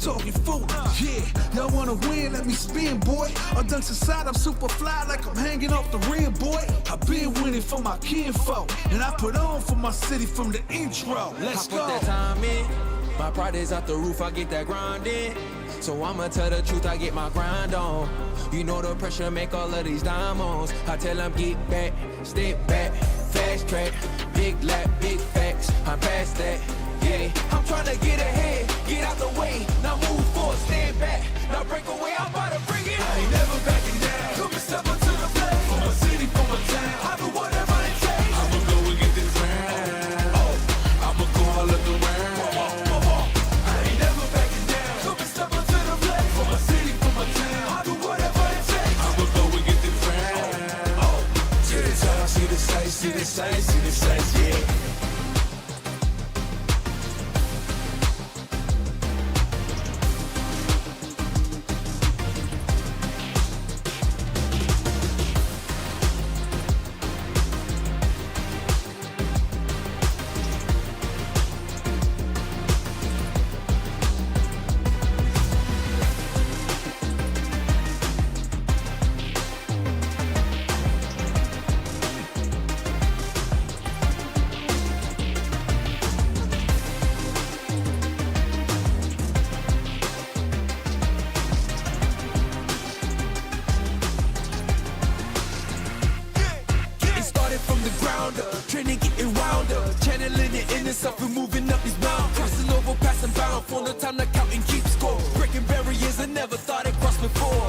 talking fool. Yeah, y'all wanna win, let me spin, boy. On dunks aside, I'm super fly like I'm hanging off the rim, boy. I've been winning for my kinfolk, and I put on for my city from the intro. Let's go. I put that time in, my pride is out the roof, I get that grind in. So I'ma tell the truth, I get my grind on. You know the pressure make all of these diamonds. I tell them get back, step back, fast track, big lap, big facts. I'm past that, yeah. I'm trying to get ahead, get out the way. Now move forward, stand back, now break away. I'm about to bring it. I ain't never backing down. Come and step up to the plate. For my city, for my town. I do whatever it takes. I'ma go and get this round. Oh, I'ma go all of the round. I ain't never backing down. Come and step up to the plate. For my city, for my town. I do whatever it takes. I'ma go and get this round. Oh, to the top, see the sights, see the sights, see the sights, yeah. Training getting rounder, channeling it in itself and moving up these mountains. Crossing over, passing bound, for no time to count and keep score. Breaking barriers I never thought I'd cross before.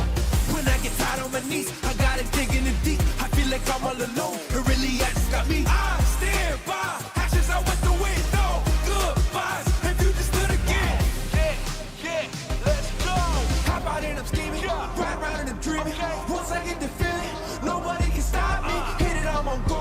When I get tired on my knees, I gotta dig in it deep. I feel like I'm all alone, it really has got me. I stand by, actions out with the wind, no goodbyes, and you just stood again. Yeah, let's go. How about it, I'm scheming, ride around and I'm dreaming. Once I get the feeling, nobody can stop me. Hit it, I'm on goal.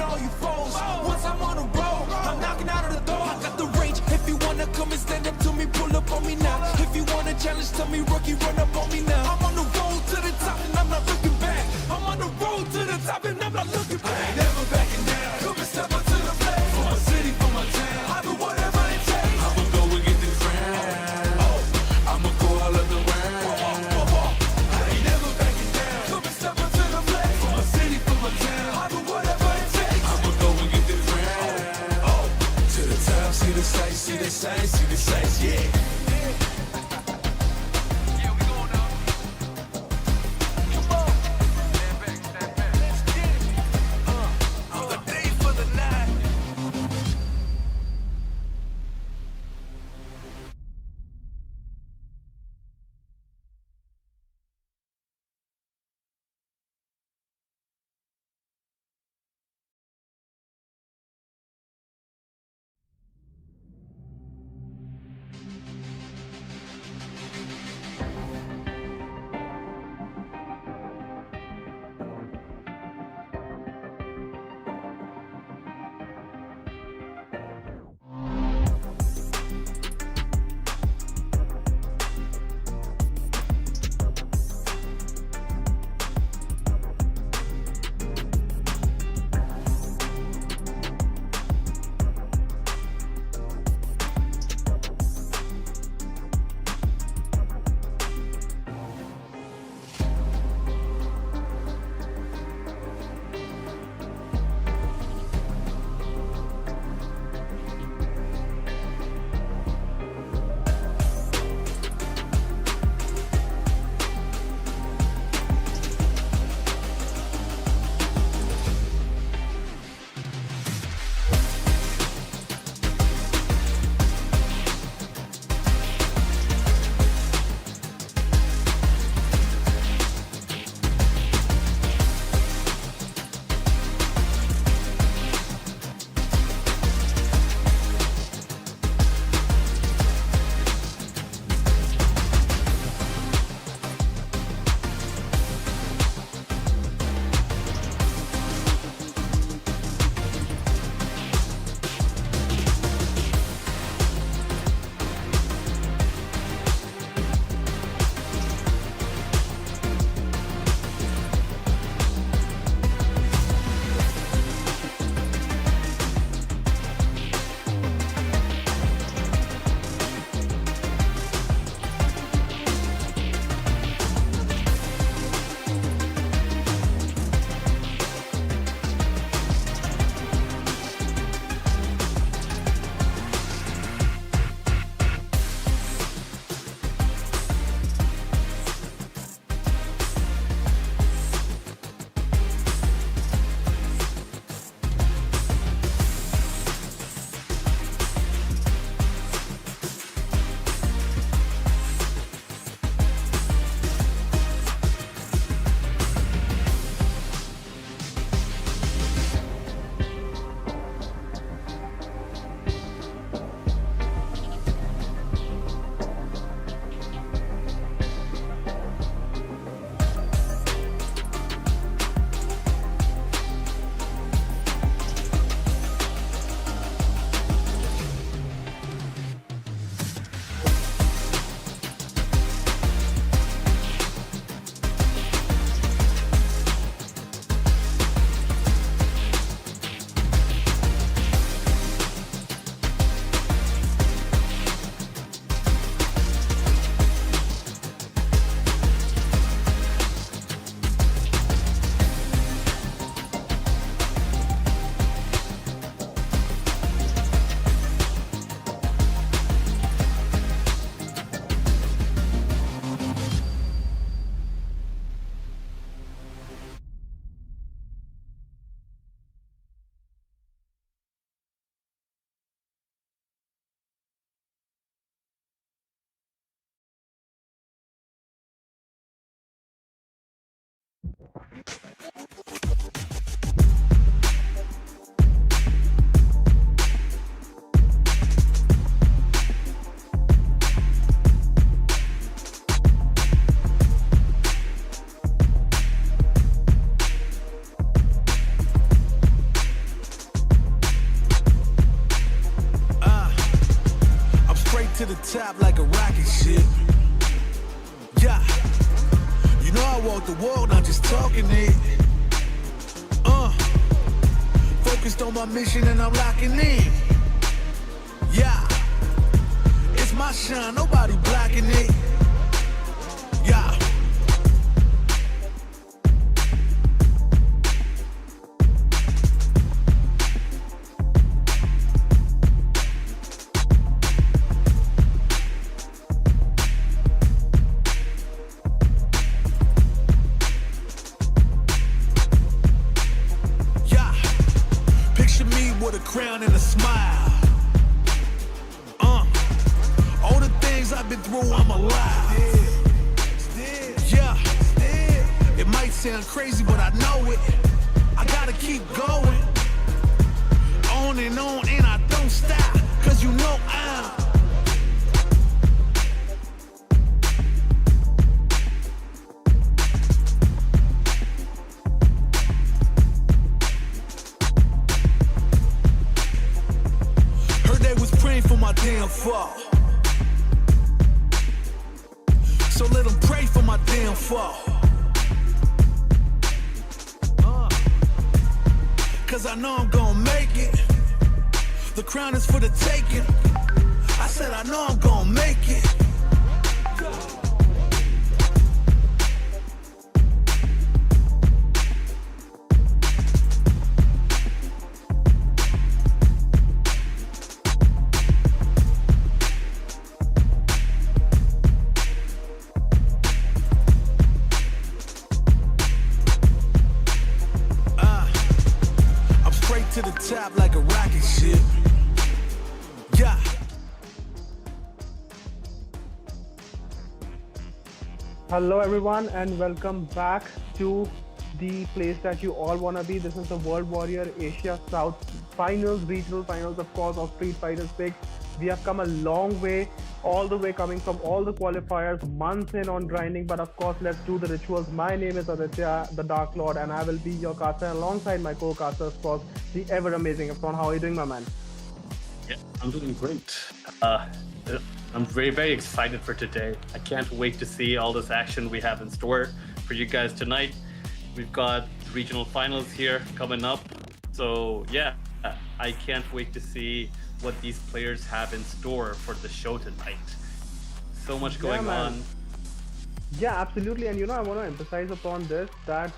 All you foes, once I'm on the road, I'm knocking out of the door. I got the range, if you wanna come and stand up to me, pull up on me now. If you wanna challenge, tell me, rookie, run up on me now. I'm on the road to the top and I'm not looking back. I'm on the road to the top and I'm not looking back. I ain't never backing down. Come and step up to the plate. For my city, for my town. I do whatever it takes. I'ma go and get this round. Oh, I'ma go all of the round. I ain't never backing down. Come and step up to the plate. For my city, for my town. I do whatever it takes. I'ma go and get this round. Oh, to the top, see the sights, see the sights, see the sights, yeah. Yeah, we going To the top like a rocket ship. Yeah, you know I walk the world, not just talking it. Focused on my mission and I'm locking in. Yeah, it's my shine, nobody blocking it. Yeah. With a crown and a smile. All the things I've been through, I'm alive. Yeah, it might sound crazy, but I know it. I gotta keep going. On and I don't stop. Cause you know I'm for my damn fall. So let them pray for my damn fall. Cause I know I'm gonna make it. The crown is for the taking. I said I know I'm gonna make it. To the top like a rocket ship. Yeah. Hello everyone and welcome back to the place that you all want to be. This is the World Warrior Asia South Finals, regional finals of course of Street Fighter 6. We have come a long way, all the way coming from all the qualifiers, months in on grinding, but of course let's do the rituals. My name is Aditya, the Dark Lord, and I will be your caster alongside my co-caster, of course, the ever amazing Afron. How are you doing, my man? Yeah, I'm doing great. I'm very excited for today. I can't wait to see all this action we have in store for you guys tonight. We've got regional finals here coming up. So yeah, I can't wait to see what these players have in store for the show tonight. So much going on. Yeah, absolutely. And I want to emphasize upon this, that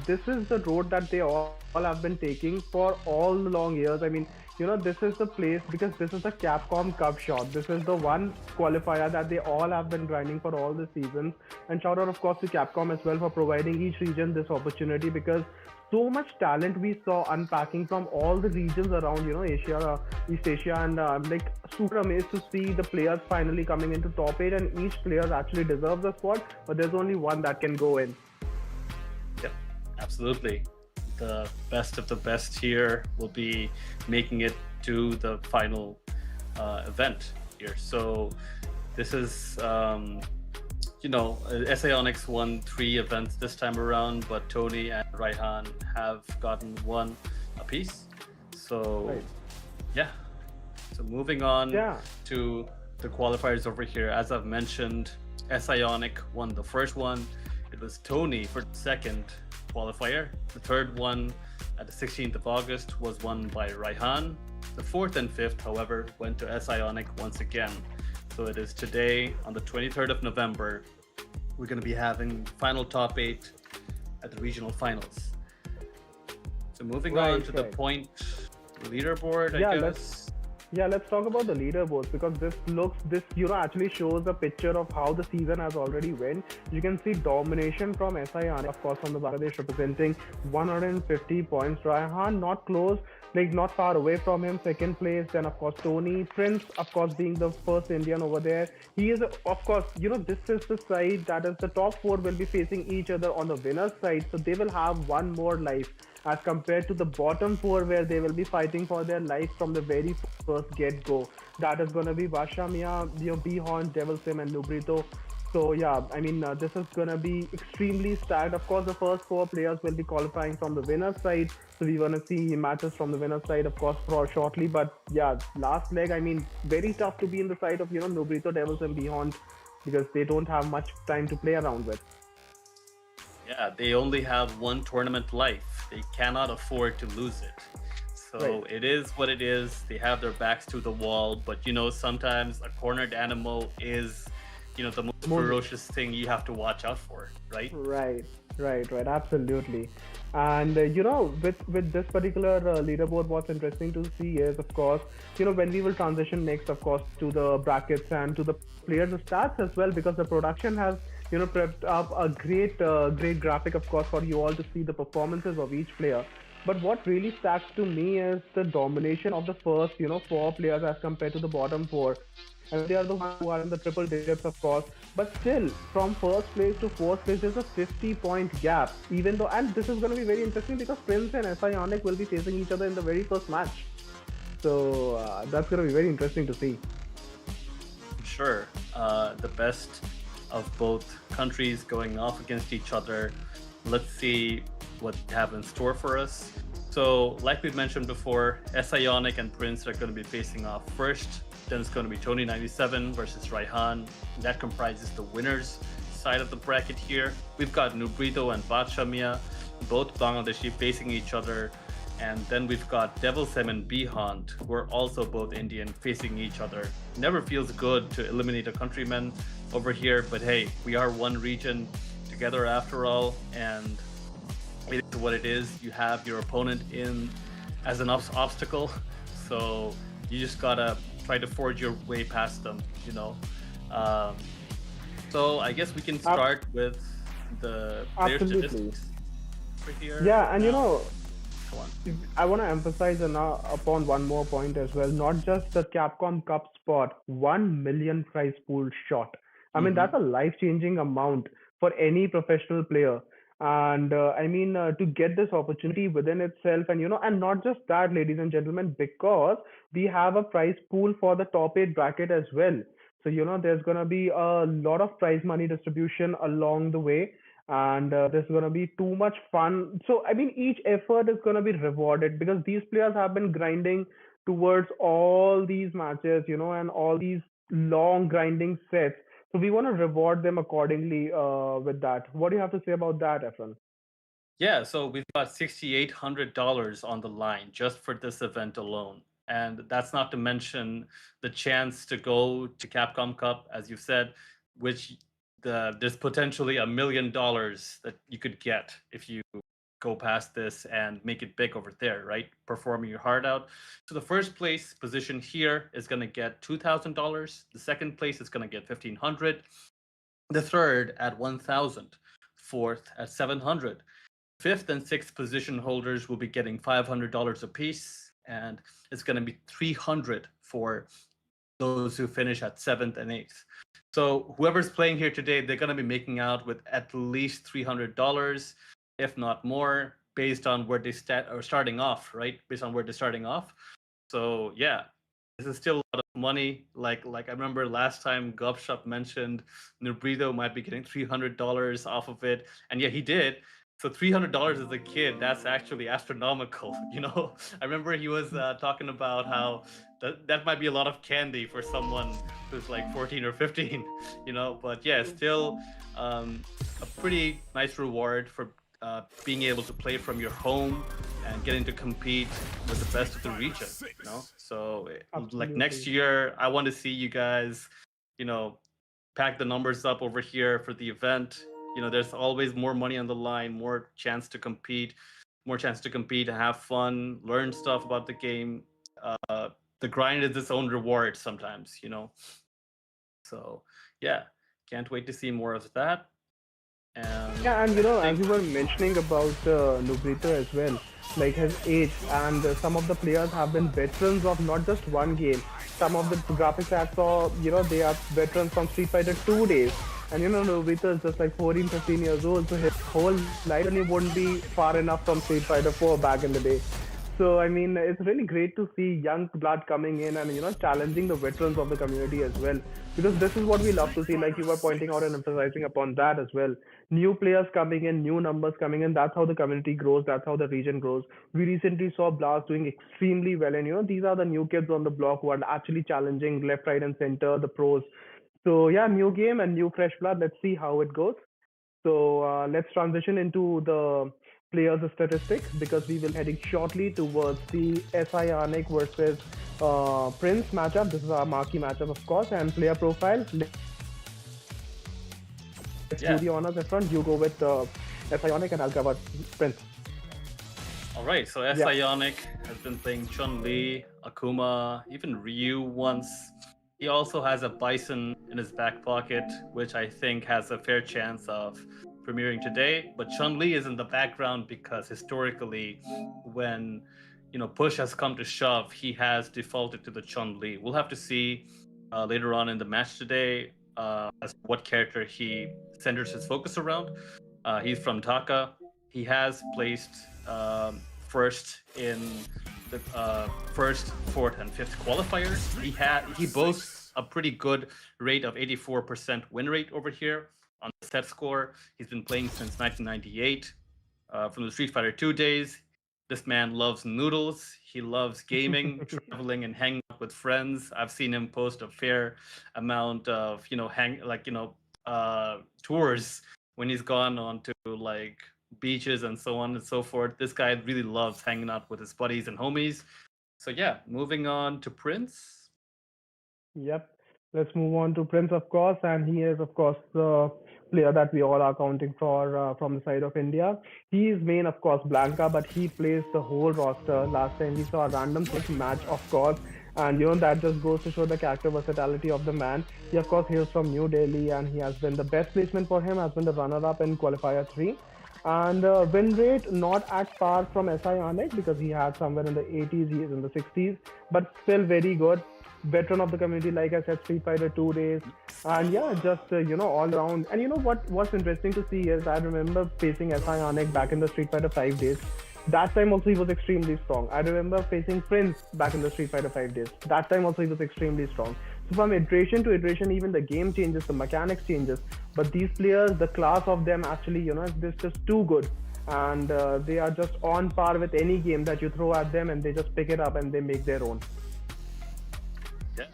this is the road that they all have been taking for all the long years. I mean, this is the place, because this is the Capcom Cup shot. This is the one qualifier that they all have been grinding for all the seasons. And shout out, of course, to Capcom as well for providing each region this opportunity, because so much talent we saw unpacking from all the regions around, Asia, East Asia, and I'm like super amazed to see the players finally coming into top 8, and each player actually deserves a spot, but there's only one that can go in. Yeah, absolutely. The best of the best here will be making it to the final event here. So this is SA Onyx won 3 events this time around, but Tony and Raihan have gotten 1 apiece. So right. Yeah, so moving on to the qualifiers over here. As I've mentioned, SA Onyx won the first one. It was Tony for the second qualifier. The third one at the 16th of August was won by Raihan. The 4th and 5th, however, went to SA Onyx once again. So it is today, on the 23rd of November, we're going to be having final top 8 at the regional finals. So moving on to the point leaderboard, I guess. Let's talk about the leaderboards, because this actually shows a picture of how the season has already went. You can see domination from SI, of course, from the Bangladesh, representing 150 points. Raihan not close. like not far away from him, second place. Then of course Tony, Prince, of course being the first Indian over there. He is, of course, this is the side that is the top four will be facing each other on the winner's side, so they will have one more life as compared to the bottom four where they will be fighting for their life from the very first get-go. That is going to be Vashamia, Bihon, Devil Sim, and Nubrito. So yeah, I mean, this is gonna be extremely stacked. Of course, the first four players will be qualifying from the winner's side, so we're gonna see matches from the winner's side, of course, for shortly. But yeah, last leg, I mean, very tough to be in the side of Nubrito, Devils, and Beyond because they don't have much time to play around with. Yeah, they only have one tournament life. They cannot afford to lose it. So Right. it is what it is. They have their backs to the wall, but sometimes a cornered animal is the most ferocious thing you have to watch out for, right? Right, absolutely. And with this particular leaderboard, what's interesting to see is, of course, when we will transition next, of course, to the brackets and to the players' stats as well, because the production has prepped up a great graphic, of course, for you all to see the performances of each player. But what really stacks to me is the domination of the first, four players as compared to the bottom four. And they are the ones who are in the triple digits, of course. But still, from first place to fourth place, there's a 50-point gap. Even though, and this is going to be very interesting because Prince and Ionic will be facing each other in the very first match. So that's going to be very interesting to see. Sure. The best of both countries going off against each other. Let's see what they have in store for us. So, like we mentioned before, Ionic and Prince are going to be facing off first. Then it's going to be Tony97 versus Raihan. That comprises the winners side of the bracket here. We've got Nubrito and Batshamia, both Bangladeshi, facing each other. And then we've got Devil Sim and Bihant, who are also both Indian, facing each other. Never feels good to eliminate a countryman over here, but hey, we are one region together after all, and it is what it is. You have your opponent in as an obstacle, so you just gotta try to forge your way past them, So I guess we can start with the player statistics over here. Yeah, and I want to emphasize upon one more point as well. Not just the Capcom Cup spot, 1 million prize pool shot. I mean, that's a life-changing amount for any professional player. And to get this opportunity within itself, and and not just that, ladies and gentlemen, because we have a prize pool for the top 8 bracket as well. So there's gonna be a lot of prize money distribution along the way, and there's gonna be too much fun. So I mean, each effort is gonna be rewarded because these players have been grinding towards all these matches, and all these long grinding sets. So we want to reward them accordingly with that. What do you have to say about that, Efren? Yeah, so we've got $6,800 on the line just for this event alone. And that's not to mention the chance to go to Capcom Cup, as you said, which there's potentially $1 million that you could get if you go past this and make it big over there, right? Performing your heart out. So the first place position here is going to get $2,000. The second place is going to get $1,500. The third at $1,000. Fourth at $700. Fifth and sixth position holders will be getting $500 apiece, and it's going to be $300 for those who finish at seventh and eighth. So whoever's playing here today, they're going to be making out with at least $300, if not more, based on where they are starting off, right? Based on where they're starting off. So yeah, this is still a lot of money. Like I remember last time Gupshup mentioned Nubrito might be getting $300 off of it, and yeah, he did. So $300 as a kid, that's actually astronomical. I remember he was talking about how that might be a lot of candy for someone who's like 14 or 15, but yeah, still a pretty nice reward for being able to play from your home and getting to compete with the best of the region, So like next year, I want to see you guys, pack the numbers up over here for the event. There's always more money on the line, more chance to compete, and have fun, learn stuff about the game. The grind is its own reward sometimes, So yeah, can't wait to see more of that. And Yeah, and as you were mentioning about Nubrito as well, like his age, and some of the players have been veterans of not just one game. Some of the graphics I saw, they are veterans from Street Fighter 2 days. And Nubrito is just like 14, 15 years old, so his whole life journey wouldn't be far enough from Street Fighter 4 back in the day. So I mean, it's really great to see young blood coming in and challenging the veterans of the community as well. Because this is what we love to see, like you were pointing out and emphasizing upon that as well. New players coming in, new numbers coming in. That's how the community grows. That's how the region grows. We recently saw Blast doing extremely well, and these are the new kids on the block who are actually challenging left, right, and center, the pros. So yeah, new game and new fresh blood. Let's see how it goes. So let's transition into the players' statistics because we will heading shortly towards the SI Arnic versus Prince matchup. This is our marquee matchup, of course, and player profile. Let's do the honors in front. You go with SI Arnic and I'll cover Prince. All right, so Ionic has been playing Chun-Li, Akuma, even Ryu once. He also has a Bison in his back pocket, which I think has a fair chance of premiering today. But Chun-Li is in the background because historically, when push has come to shove, he has defaulted to the Chun-Li. We'll have to see later on in the match today as what character he centers his focus around. He's from Dhaka. He has placed first in the first, fourth, and fifth qualifiers. He boasts a pretty good rate of 84% win rate over here on the set score. He's been playing since 1998 from the Street Fighter 2 days. This man loves noodles. He loves gaming, traveling, and hanging out with friends. I've seen him post a fair amount of tours when he's gone on to like beaches and so on and so forth. This guy really loves hanging out with his buddies and homies. So yeah, moving on to Prince. Yep. Let's move on to Prince, of course, and he is, of course, the player that we all are counting for from the side of India. He is main, of course, Blanca, but he plays the whole roster. Last time we saw a random match, of course, and that just goes to show the character versatility of the man. He, of course, hails from New Delhi, and he has been the best placement for him, has been the runner-up in Qualifier 3. And win rate not at par from SI Arnic because he had somewhere in the 80s, he is in the 60s, but still very good. Veteran of the community, like I said, Street Fighter 2 days, and yeah, just all around. And what's interesting to see is I remember facing SI Arnic back in the Street Fighter 5 days. That time also he was extremely strong. I remember facing Prince back in the Street Fighter 5 days. That time also he was extremely strong. So from iteration to iteration, even the game changes, the mechanics changes. But these players, the class of them actually, they're just too good. And they are just on par with any game that you throw at them, and they just pick it up and they make their own. Yeah.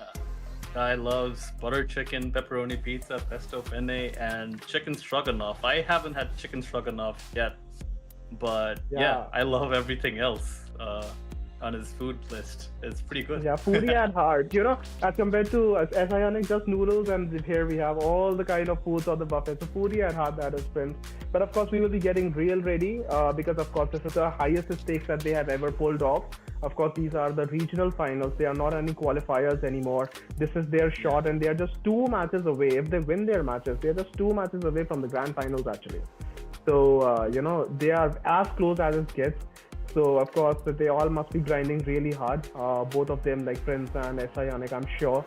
Guy loves butter chicken, pepperoni pizza, pesto penne, and chicken stroganoff. I haven't had chicken stroganoff yet, but yeah I love everything else on his food list. It's pretty good. Yeah, foodie at heart. As compared to SI Arnic, just noodles, and here we have all the kind of foods on the buffet. So foodie at heart, that is Prince. But of course, we will be getting real ready because of course this is the highest stakes that they have ever pulled off. Of course, these are the regional finals. They are not any qualifiers anymore. This is their shot, and they are just 2 matches away. If they win their matches, they are just 2 matches away from the grand finals actually. So they are as close as it gets. So of course they all must be grinding really hard. Both of them, like Prince and SI Arnic, I'm sure.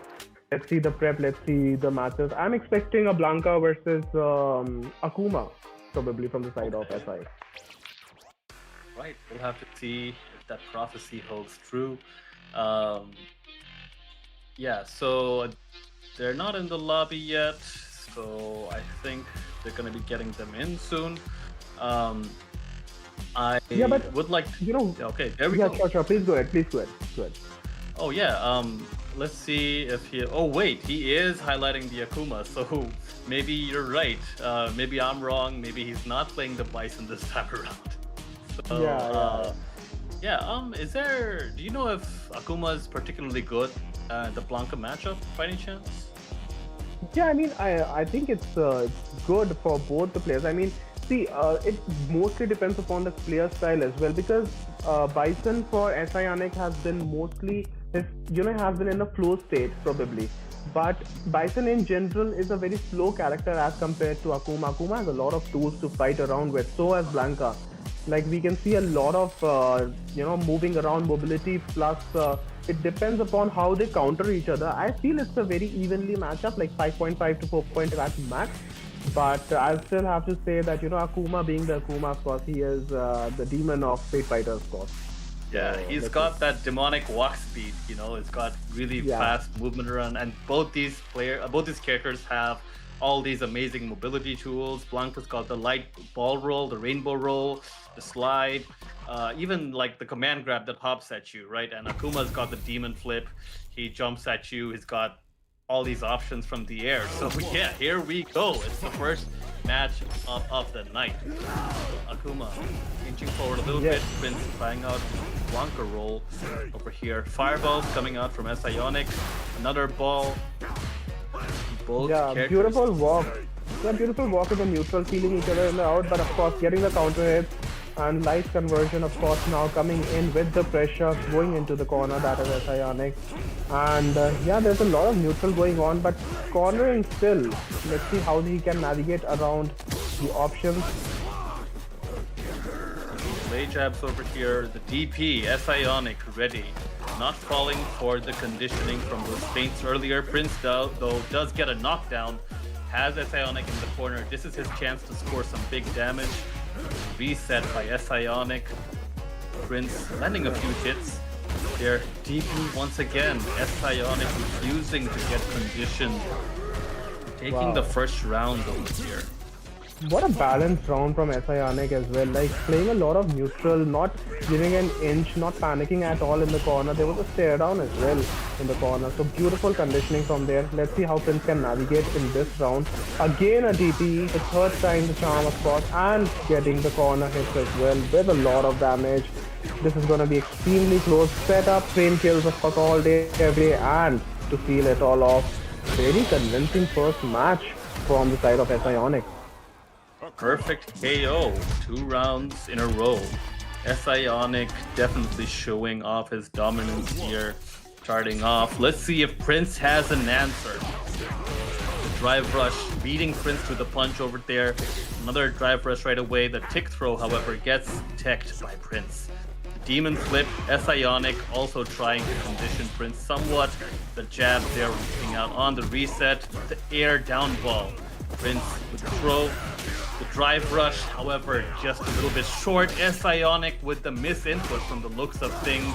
Let's see the prep. Let's see the matches. I'm expecting a Blanca versus Akuma, probably from the side of SI. Right, we'll have to see if that prophecy holds true. Yeah, so they're not in the lobby yet, so I think they're going to be getting them in soon. I would like to, okay, there we go. Yeah, sure. Please go ahead. Oh yeah, let's see if he, oh wait, he is highlighting the Akuma, so maybe you're right. Maybe I'm wrong. Maybe he's not playing the Bison this time around. So, do you know if Akuma is particularly good the Blanca matchup by any chance? Yeah, I mean, I think it's good for both the players. I mean, see, it mostly depends upon the player style as well, because Bison for SI Arnic has been mostly has been in a flow state probably. But Bison in general is a very slow character as compared to Akuma. Akuma has a lot of tools to fight around with, so has Blanca. Like we can see a lot of moving around mobility, plus it depends upon how they counter each other. I feel it's a very evenly matchup, like 5.5 to 4.5 at max. But I still have to say that Akuma being the Akuma, of course, he is the demon of Street Fighter, of course. Yeah, he's got that demonic walk speed. It's got really fast movement around, and both these characters have all these amazing mobility tools. Blanca's got the light ball roll, the rainbow roll, the slide, even like the command grab that hops at you, right? And Akuma's got the demon flip. He jumps at you. He's got all these options from the air. So yeah, here we go. It's the first match of the night. Akuma inching forward a little bit. Prince trying out Blanca roll over here. Fireballs coming out from Sionic. Another ball. Both characters. Beautiful walk. Yeah, beautiful walk with the neutral, feeling each other in the out, but of course getting the counter hits and light conversion, of course, now coming in with the pressure going into the corner, that is Sionic. And there's a lot of neutral going on, but cornering still. Let's see how he can navigate around the options. Lay jabs over here. The DP, Sionic ready. Not falling for the conditioning from those feints earlier. Prince, though, does get a knockdown. Has Sionic in the corner. This is his chance to score some big damage. Reset by Sionic. Prince landing a few hits. There, DP once again. Sionic refusing to get conditioned. Taking the first round over here. What a balanced round from Sionic as well, like playing a lot of neutral, not giving an inch, not panicking at all in the corner. There was a stare down as well in the corner, so beautiful conditioning from there. Let's see how Prince can navigate in this round. Again a DP, the third time the charm, of course, and getting the corner hits as well with a lot of damage. This is going to be extremely close. Set up, train kills, of course, all day, every day, and to seal it all off. Very convincing first match from the side of Sionic. Perfect KO, 2 rounds in a row. Sionic definitely showing off his dominance here. Starting off, let's see if Prince has an answer. The drive rush, beating Prince with a punch over there. Another drive rush right away. The tick throw, however, gets teched by Prince. Demon flip, Sionic also trying to condition Prince somewhat. The jab there working out on the reset. The air down ball. Prince with the throw. The drive rush, however, just a little bit short. Sionic with the miss input from the looks of things.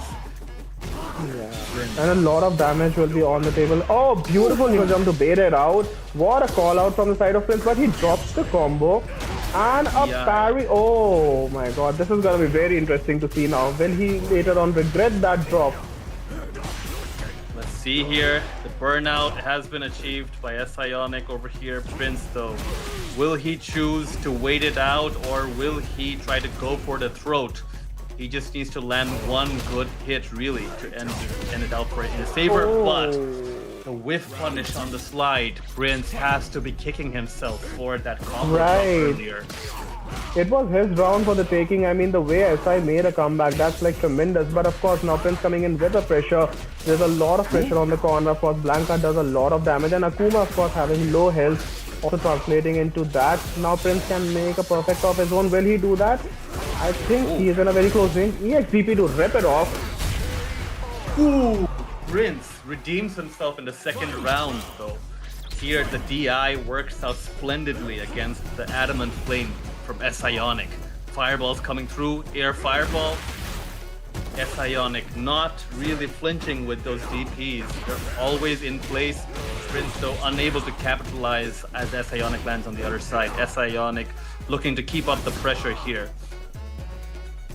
And a lot of damage will be on the table. Oh, beautiful new jump to bait it out. What a call out from the side of Prince, but he drops the combo. And a parry. Oh my god, this is going to be very interesting to see now. Will he later on regret that drop? Let's see here. The burnout has been achieved by Sionic over here. Prince, though, will he choose to wait it out, or will he try to go for the throat? He just needs to land one good hit, really, to end it out for in his favor. But the whiff punish on the slide, Prince has to be kicking himself for that combo earlier. It was his round for the taking. I mean, the way SI made a comeback, that's like tremendous. But of course, now Prince coming in with the pressure. There's a lot of pressure on the corner. Of course, Blanca does a lot of damage. And Akuma, of course, having low health, also translating into that. Now Prince can make a perfect of his own. Will he do that? I think he is in a very close range. EXDP to rip it off. Ooh, Prince redeems himself in the second round, though. Here, the DI works out splendidly against the Adamant Flame from Sionic. Fireballs coming through, air fireball. Sionic not really flinching with those DPs. They're always in place. Prince, though, unable to capitalize as Sionic lands on the other side. Sionic looking to keep up the pressure here.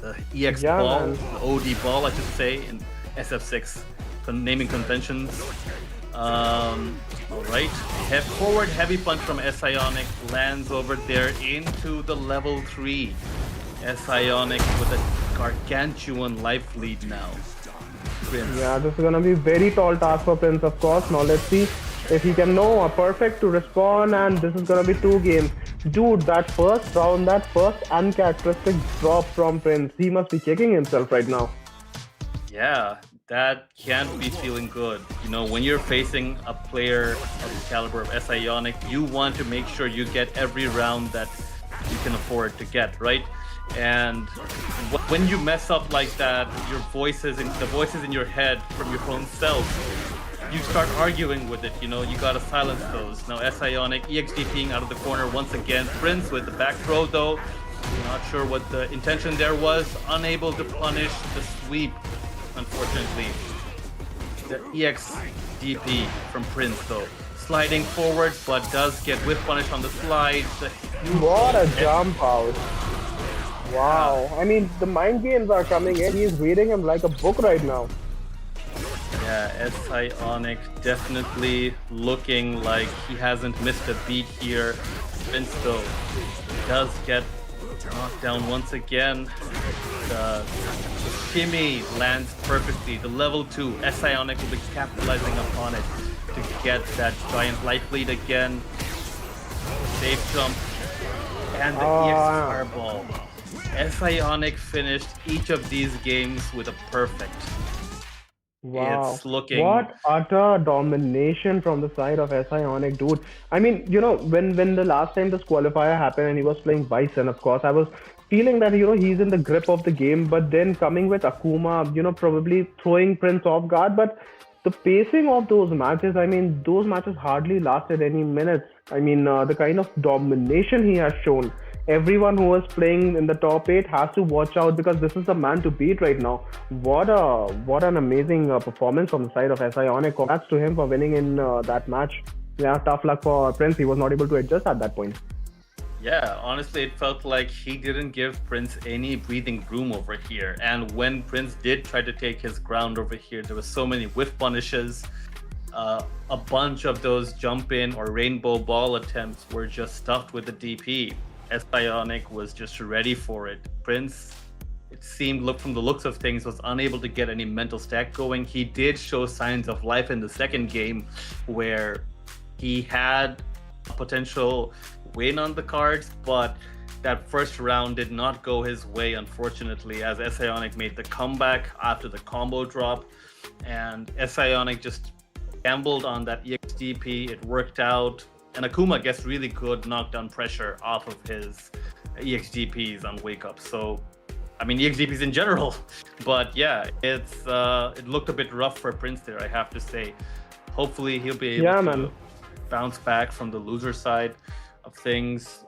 The EX ball, the OD ball, I should say, in SF6 naming conventions. Alright, forward heavy punch from Sionic lands over there into the level 3. Sionic with a gargantuan life lead now. Prince. Yeah, this is gonna be very tall task for Prince, of course. Now let's see if he can know a perfect to respond, and this is gonna be 2 games. Dude, that first round, that first uncharacteristic drop from Prince, he must be kicking himself right now. Yeah, that can't be feeling good. You know, when you're facing a player of the caliber of SIonic, you want to make sure you get every round that you can afford to get, right? And when you mess up like that, the voices in your head from your own self, you start arguing with it. You know, you gotta silence those. Now SIonic EXDPing out of the corner once again. Prince with the back throw though. Not sure what the intention there was. Unable to punish the sweep, unfortunately. The EXDP from Prince though. Sliding forward, but does get whiff punish on the slide. What a jump out. Wow. I mean, the mind games are coming in. He's reading him like a book right now. Yeah, SIonic definitely looking like he hasn't missed a beat here. Prince though does get knocked down once again. The shimmy lands perfectly. The level 2, SIonic will be capitalizing upon it to get that giant life lead again. Safe jump. And the EX fireball. SIonic finished each of these games with a perfect. Wow. It's looking... What utter domination from the side of SIonic, dude. I mean, you know, when the last time this qualifier happened and he was playing Bison, of course, I was feeling that, you know, he's in the grip of the game, but then coming with Akuma, you know, probably throwing Prince off guard. But the pacing of those matches, I mean, those matches hardly lasted any minutes. I mean, the kind of domination he has shown. Everyone who is playing in the top 8 has to watch out because this is the man to beat right now. What an amazing performance from the side of SIonic. Congrats to him for winning in that match. Yeah, tough luck for Prince. He was not able to adjust at that point. Yeah, honestly, it felt like he didn't give Prince any breathing room over here. And when Prince did try to take his ground over here, there were so many whiff punishes. A bunch of those jump in or rainbow ball attempts were just stuffed with the DP. SIonic was just ready for it. Prince, it seemed, from the looks of things, was unable to get any mental stack going. He did show signs of life in the second game where he had a potential win on the cards, but that first round did not go his way, unfortunately, as SIonic made the comeback after the combo drop, and SIonic just gambled on that EXDP. It worked out. And Akuma gets really good knockdown pressure off of his EXDPs on wake up. So, I mean, EXDPs in general. But yeah, it looked a bit rough for Prince there, I have to say. Hopefully he'll be able to bounce back from the loser side of things.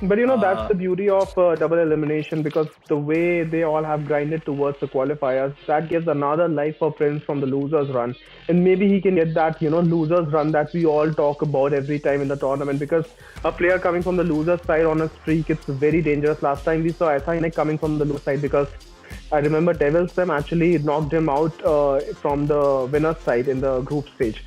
But you know, that's the beauty of double elimination, because the way they all have grinded towards the qualifiers, that gives another life for Prince from the losers run. And maybe he can get that, you know, losers run that we all talk about every time in the tournament, because a player coming from the loser side on a streak, it's very dangerous. Last time we saw SIonic coming from the loser side, because I remember Devil's Them actually knocked him out from the winner's side in the group stage.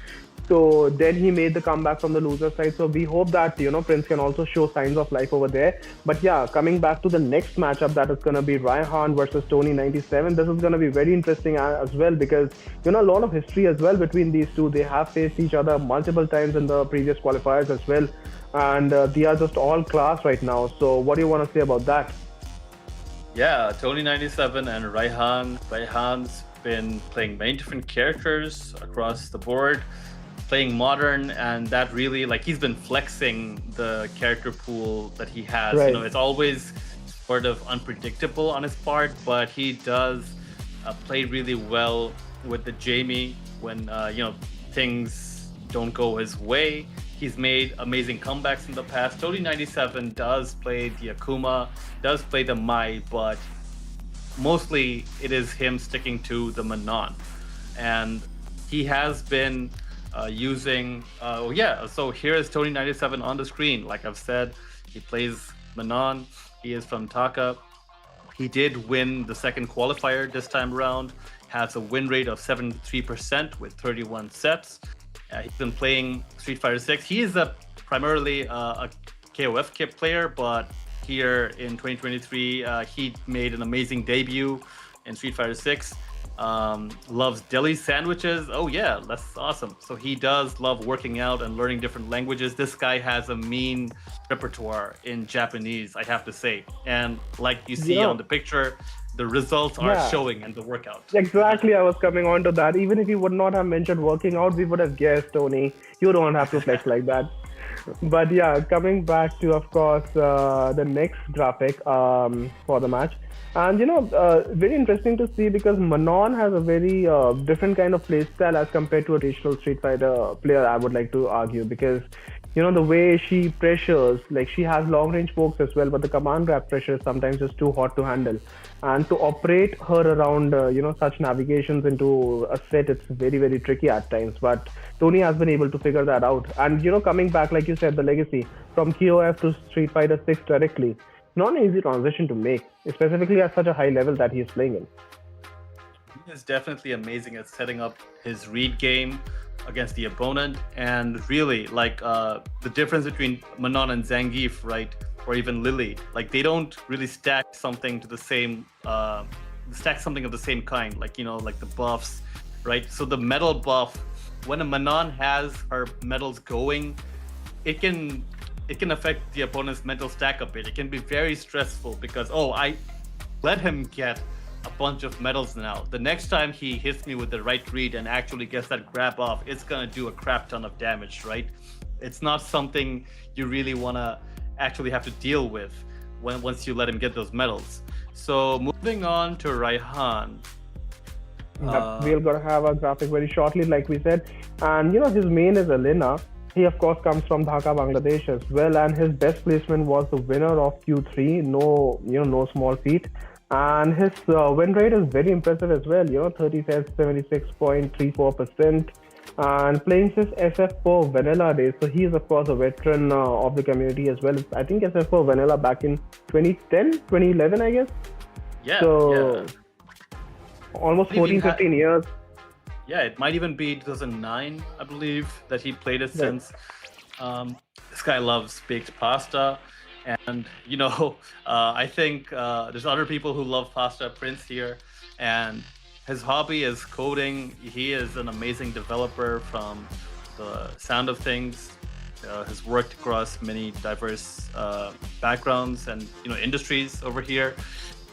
So then he made the comeback from the loser side. So we hope that, you know, Prince can also show signs of life over there. But yeah, coming back to the next matchup, that is going to be Raihan versus Tony97. This is going to be very interesting as well, because, you know, a lot of history as well between these two. They have faced each other multiple times in the previous qualifiers as well. And they are just all class right now. So what do you want to say about that? Yeah, Tony97 and Raihan. Raihan's been playing many different characters across the board, playing modern, and that really, like, he's been flexing the character pool that he has. Right. You know, it's always sort of unpredictable on his part, but he does play really well with the Jamie when you know, things don't go his way. He's made amazing comebacks in the past. Tony97 does play the Akuma, does play the Mai, but mostly it is him sticking to the Manon. And he has been using, so here is Tony97 on the screen. Like I've said, he plays Manon. He is from Taka. He did win the second qualifier this time around, has a win rate of 73% with 31 sets. He's been playing Street Fighter 6. He is primarily a KOF kit player, but here in 2023, he made an amazing debut in Street Fighter 6. Loves deli sandwiches. Oh yeah, that's awesome. So he does love working out and learning different languages. This guy has a mean repertoire in Japanese, I have to say. And like you see on the picture, the results are showing in the workout. Exactly, I was coming on to that. Even if you would not have mentioned working out, we would have guessed, Tony. You don't have to flex like that. But yeah, coming back to, of course, the next graphic for the match. And very interesting to see because Manon has a very different kind of playstyle as compared to a traditional Street Fighter player, I would like to argue. Because, the way she pressures, like she has long range pokes as well, but the command grab pressure is sometimes just too hot to handle. And to operate her around, such navigations into a set, it's very, very tricky at times. But Tony has been able to figure that out. And, coming back, like you said, the legacy from KOF to Street Fighter 6 directly, not an easy transition to make, specifically at such a high level that he is playing in. He is definitely amazing at setting up his read game against the opponent, and really like the difference between Manon and Zangief, right, or even Lily, like they don't really stack something to the same of the same kind, like like the buffs, right? So the metal buff, when a Manon has her metals going, it can affect the opponent's mental stack a bit. It can be very stressful because I let him get a bunch of medals now. The next time he hits me with the right read and actually gets that grab off, it's gonna do a crap ton of damage, right? It's not something you really wanna actually have to deal with once you let him get those medals. So moving on to Raihan. We're gonna have a graphic very shortly, like we said, and his main is Elena. He of course comes from Dhaka, Bangladesh as well, and his best placement was the winner of Q3. No small feat. And his win rate is very impressive as well. 30 sets, 76.34%, and playing since SF4 Vanilla days. So he is of course a veteran of the community as well. I think SF4 Vanilla back in 2010, 2011, I guess. Yeah. So almost 14, 15 years. Yeah, it might even be 2009, I believe, that he played it since. This guy loves baked pasta. And, I think there's other people who love pasta. Prince here. And his hobby is coding. He is an amazing developer from the sound of things. Has worked across many diverse backgrounds and, industries over here.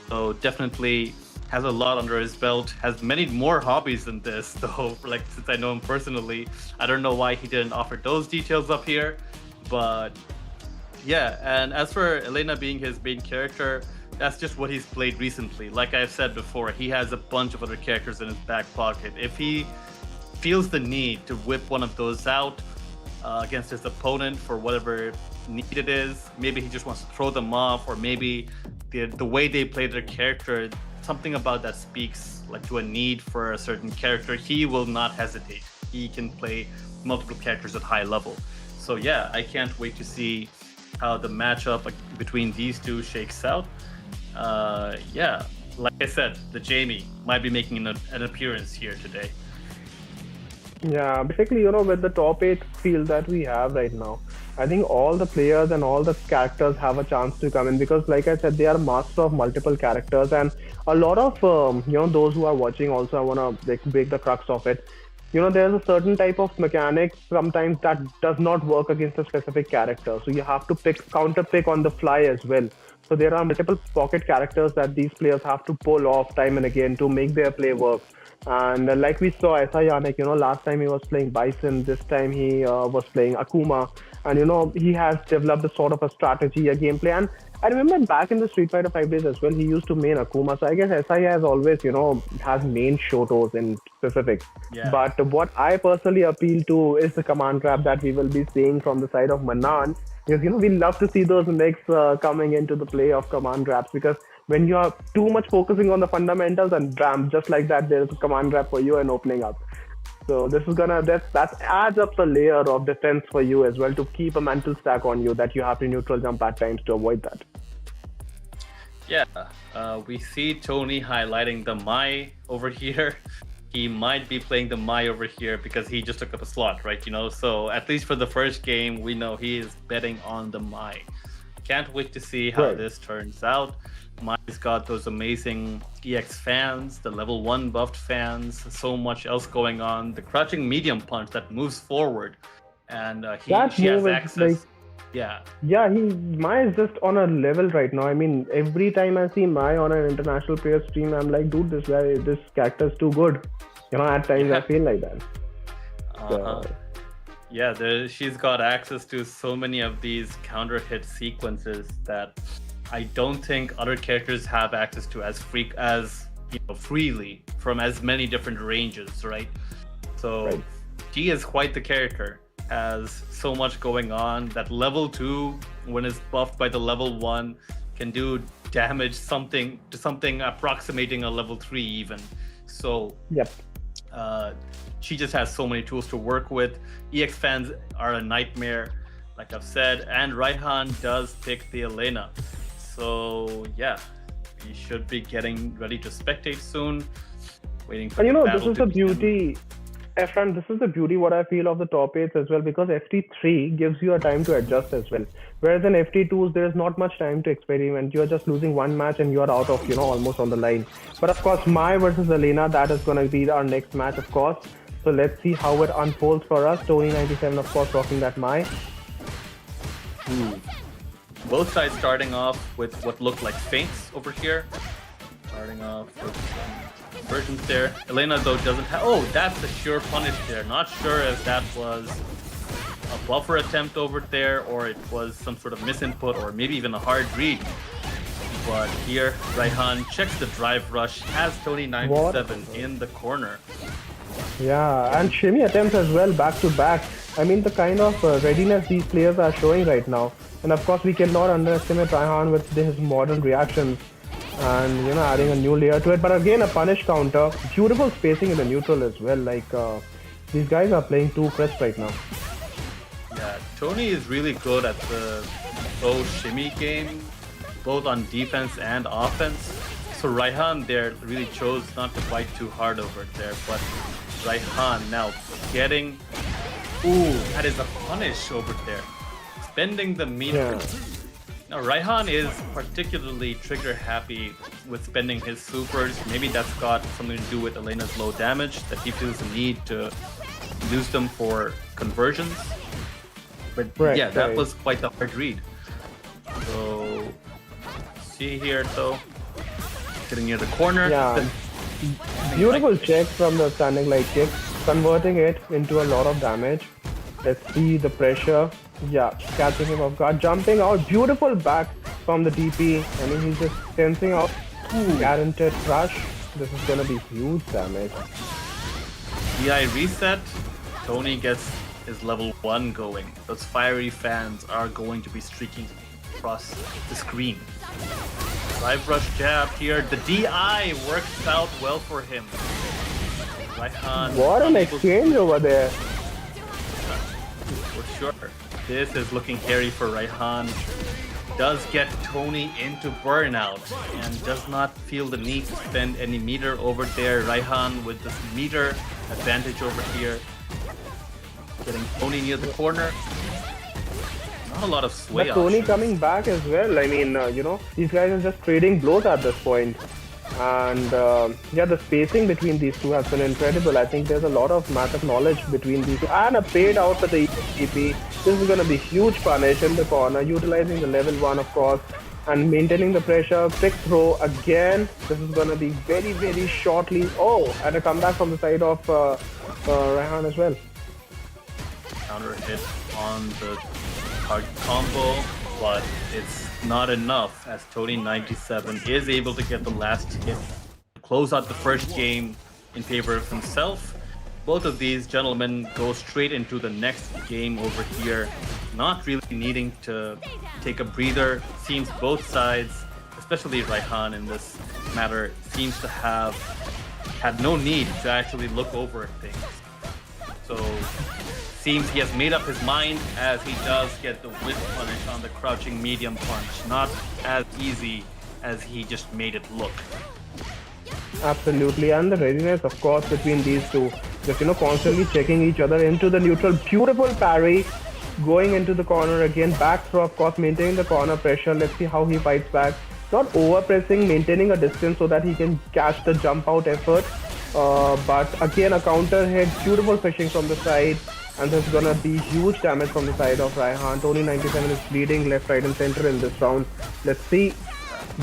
So definitely has a lot under his belt, has many more hobbies than this, though, like, since I know him personally. I don't know why he didn't offer those details up here, but yeah. And as for Elena being his main character, that's just what he's played recently. Like I've said before, he has a bunch of other characters in his back pocket. If he feels the need to whip one of those out against his opponent for whatever need it is, maybe he just wants to throw them off, or maybe the way they play their character, something about that speaks like to a need for a certain character, he will not hesitate. He can play multiple characters at high level. So yeah, I can't wait to see how the matchup between these two shakes out. Yeah, like I said, the Jamie might be making an appearance here today. Yeah, basically, with the top 8 field that we have right now, I think all the players and all the characters have a chance to come in because, like I said, they are master of multiple characters, and a lot of those who are watching also, I want to break the crux of it. There's a certain type of mechanic sometimes that does not work against a specific character, so you have to counter pick on the fly as well. So there are multiple pocket characters that these players have to pull off time and again to make their play work. And like we saw Yannick, last time he was playing Bison, this time he was playing Akuma, and he has developed a sort of a strategy, a gameplay. And I remember back in the Street Fighter 5 days as well, he used to main Akuma. So I guess SI has always, has main Shotos in specific. Yeah. But what I personally appeal to is the command grab that we will be seeing from the side of Manan. Because, we love to see those mix coming into the play of command grabs, because when you are too much focusing on the fundamentals and just like that, there's a command grab for you and opening up. So this is that adds up a layer of defense for you as well, to keep a mental stack on you that you have to neutral jump at times to avoid that. Yeah, we see Tony highlighting the Mai over here. He might be playing the Mai over here because he just took up a slot, right? So at least for the first game, we know he is betting on the Mai. Can't wait to see how this turns out. Mai's got those amazing EX fans, the level 1 buffed fans, so much else going on. The crouching medium punch that moves forward, and she has access. Yeah. Yeah, Mai is just on a level right now. I mean, every time I see Mai on an international player stream, I'm like, dude, this character is too good. At times I feel like that. Uh-huh. Yeah, she's got access to so many of these counter hit sequences that I don't think other characters have access to as freely from as many different ranges, right? So she is quite the character. Has so much going on that level 2, when it's buffed by the level 1, can do damage something approximating a level 3 even. So she just has so many tools to work with. EX fans are a nightmare, like I've said, and Raihan does pick the Elena. So yeah, we should be getting ready to spectate soon. Waiting for the battle. This is the beauty. Efran, this is the beauty what I feel of the top 8s as well, because FT3 gives you a time to adjust as well. Whereas in FT2s, there is not much time to experiment. You are just losing one match and you are out of, almost on the line. But of course, Mai versus Elena, that is going to be our next match, of course. So let's see how it unfolds for us. Tony97, of course, rocking that Mai. Both sides starting off with what looked like feints over here. Starting off with versions there. Elena, though, doesn't have... Oh, that's a sure punish there. Not sure if that was a buffer attempt over there or it was some sort of misinput or maybe even a hard read. But here, Raihan checks the drive rush, has Tony97 in the corner. Yeah, and shimmy attempts as well, back to back. I mean, the kind of readiness these players are showing right now. And of course, we cannot underestimate Raihan with his modern reactions. And adding a new layer to it, but again a punish counter, beautiful spacing in the neutral as well. Like these guys are playing too crisp right now. Yeah, Tony is really good at the low shimmy game, both on defense and offense. So Raihan there really chose not to fight too hard over there, but Raihan now getting, that is a punish over there, spending the meter. Now, Raihan is particularly trigger happy with spending his supers. Maybe that's got something to do with Elena's low damage, that he feels the need to use them for conversions. But that was quite the hard read. So, see here though, getting near the corner. Yeah, beautiful check from the standing light kick, converting it into a lot of damage. Let's see the pressure. Yeah, catching him off guard, jumping out, beautiful back from the DP. I mean, he's just tensing out. Guaranteed crush. This is gonna be huge damage. DI reset. Tony gets his level 1 going. Those fiery fans are going to be streaking across the screen. Drive rush jab here. The DI works out well for him. Raihan. What an exchange over there. For sure. This is looking hairy for Raihan. Does get Tony into burnout and does not feel the need to spend any meter over there. Raihan with this meter advantage over here. Getting Tony near the corner. Not a lot of sway. But Tony options. coming back as well. I mean, these guys are just trading blows at this point. And the spacing between these two has been incredible. I think there's a lot of matchup knowledge between these two. And a paid out for the EPP. This is going to be huge punish in the corner, utilizing the level 1, of course, and maintaining the pressure. Quick throw again. This is going to be very, very shortly. Oh, and a comeback from the side of Raihan as well. Counter hit on the hard combo, but it's not enough as Tony97 is able to get the last hit, close out the first game in favor of himself. Both of these gentlemen go straight into the next game over here, not really needing to take a breather. Seems both sides, especially Raihan in this matter, seems to have had no need to actually look over things. So seems he has made up his mind as he does get the whip punish on the crouching medium punch. Not as easy as he just made it look. Absolutely, and the readiness, of course, between these two. Just, constantly checking each other into the neutral. Beautiful parry, going into the corner again. Back throw, of course, maintaining the corner pressure. Let's see how he fights back. Not over-pressing, maintaining a distance so that he can catch the jump out effort. But again, a counter hit, beautiful fishing from the side. and there's gonna be huge damage from the side of Raihan. Tony 97 is bleeding left, right, and center in this round. Let's see.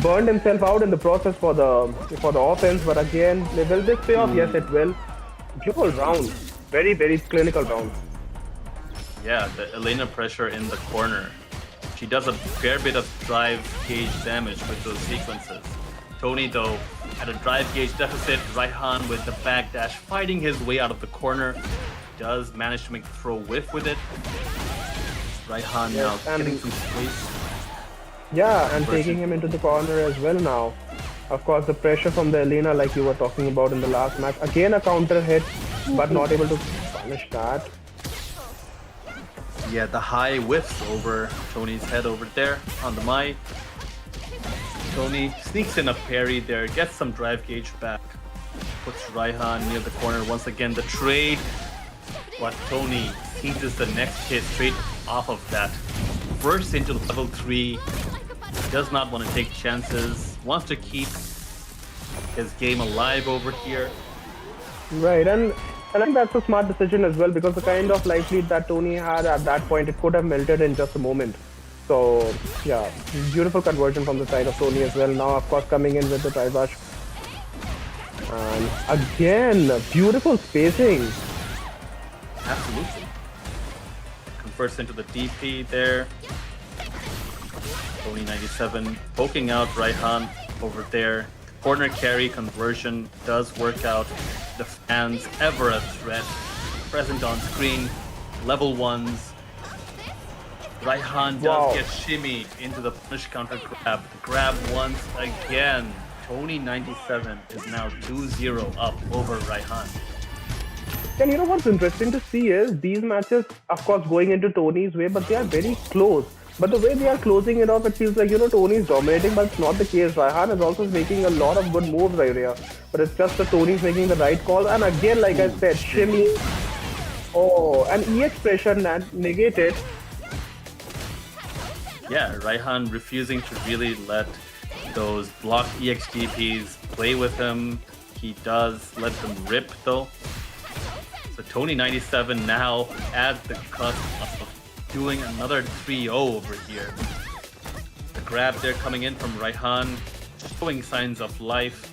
Burned himself out in the process for the offense, but again, will this pay off? Yes, it will. Beautiful round. Very, very clinical round. Yeah, the Elena pressure in the corner. She does a fair bit of drive gauge damage with those sequences. Tony, though, at a drive gauge deficit. Raihan with the backdash fighting his way out of the corner. Does manage to make the throw whiff with it. Raihan now getting some space. Yeah, and taking him into the corner as well now. Of course, the pressure from the Elena, like you were talking about in the last match. Again, a counter hit, but not able to punish that. Yeah, the high whiffs over Tony's head over there on the Mai. Tony sneaks in a parry there, gets some drive gauge back. Puts Raihan near the corner once again. The trade, but Tony seizes the next hit straight off of that. Bursts into level 3. Does not want to take chances. Wants to keep his game alive over here. Right, and I think that's a smart decision as well, because the kind of life lead that Tony had at that point, it could have melted in just a moment. So, yeah, beautiful conversion from the side of Tony as well. Now, of course, coming in with the Trivash. And again, beautiful spacing. Absolutely. Converts into the DP there. Tony 97 poking out Raihan over there. Corner carry conversion does work out. The fans, ever a threat, present on screen. Level 1s. Raihan does get shimmied into the punish counter grab. Grab once again. Tony 97 is now 2-0 up over Raihan. And you know what's interesting to see is these matches, of course, going into Tony's way, but they are very close. But the way they are closing it off, it feels like, you know, Tony's dominating, but it's not the case. Raihan is also making a lot of good moves right here. But it's just that Tony's making the right call. And again, like I said, shimmy. Oh, and EX pressure negated. Yeah, Raihan refusing to really let those blocked EXDPs play with him. He does let them rip though. So Tony 97 now adds the cusp of doing another 3-0 over here. The grab there coming in from Raihan, showing signs of life.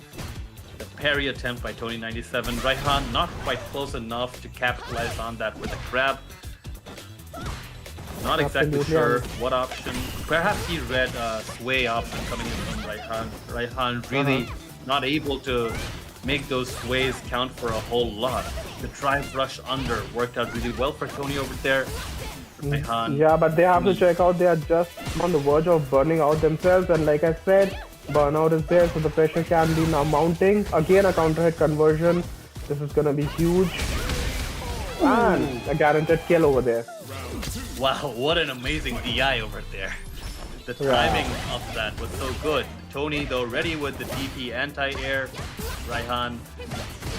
The parry attempt by Tony 97. Raihan not quite close enough to capitalize on that with a grab. Not exactly sure what option. Perhaps he read a sway option coming in from Raihan. Raihan really not able to make those sways count for a whole lot. The drive rush under worked out really well for Tony over there. Raihan. Yeah, but they have to check out. They are just on the verge of burning out themselves. And like I said, burnout is there, so the pressure can be now mounting. Again, a counter hit conversion. This is going to be huge. And a guaranteed kill over there. Wow, what an amazing DI over there. The timing of that was so good. Tony, though, ready with the DP anti-air. Raihan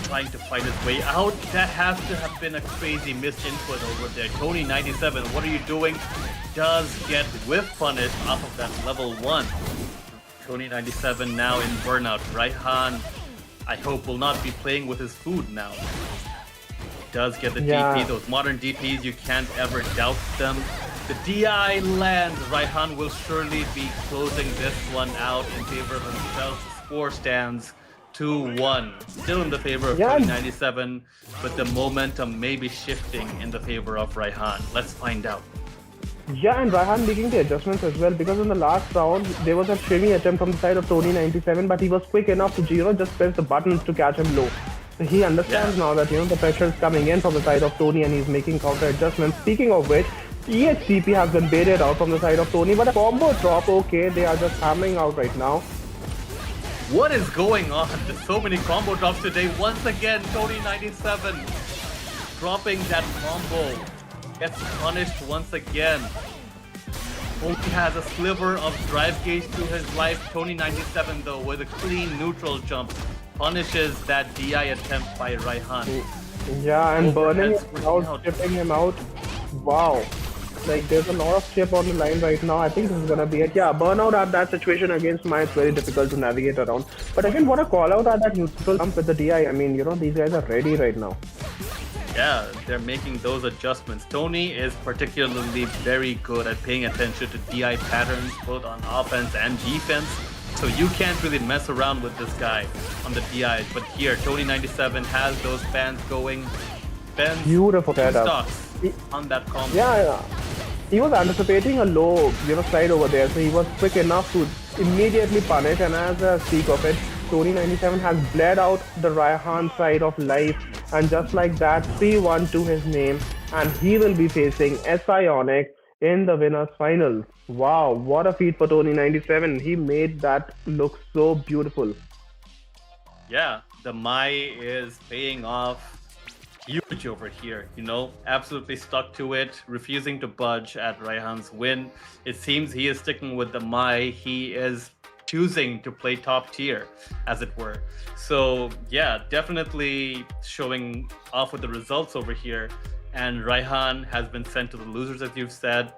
trying to fight his way out. That has to have been a crazy missed input over there. Tony 97, what are you doing? Does get whiff punished off of that level 1. Tony 97 now in burnout. Raihan, I hope, will not be playing with his food now. Does get the DP. Those modern DPs, you can't ever doubt them. The DI lands. Raihan will surely be closing this one out in favor of himself. The score stands 2-1. Still in the favor of Tony 97, but the momentum may be shifting in the favor of Raihan. Let's find out. Yeah, and Raihan making the adjustments as well, because in the last round, there was a shimmy attempt from the side of Tony 97, but he was quick enough to, you know, just press the buttons to catch him low. So he understands now that, you know, the pressure is coming in from the side of Tony and he's making counter adjustments. Speaking of which, EXDP has been baited out from the side of Tony, but a combo drop, okay, they are just hammering out right now. What is going on? There's so many combo drops today. Once again, Tony 97 dropping that combo. Gets punished once again. Only has a sliver of drive gauge to his life. Tony 97 though, with a clean neutral jump, punishes that DI attempt by Raihan. Yeah, and burning him out, chipping him out. Wow. Like, there's a lot of chip on the line right now. I think this is gonna be it. Yeah, burnout at that situation against Mai is very difficult to navigate around. But again, what a call out at that neutral jump with the DI. I mean, you know, these guys are ready right now. Yeah, they're making those adjustments. Tony is particularly very good at paying attention to DI patterns, both on offense and defense. So you can't really mess around with this guy on the DIs. But here, Tony97 has those fans going. Fans Beautiful setup. Stocks on that combo. Yeah. He was anticipating a low, slide over there, so he was quick enough to immediately punish. And as a speak of it, Tony97 has bled out the Raihan side of life, and just like that, 3-1 to his name, and he will be facing Ionic in the winners finals. Wow, what a feat for Tony97. He made that look so beautiful. Yeah, the Mai is paying off huge over here, absolutely stuck to it, refusing to budge at Raihan's win. It seems he is sticking with the Mai. He is choosing to play top tier, as it were. So yeah, definitely showing off with the results over here. And Raihan has been sent to the losers, as you've said.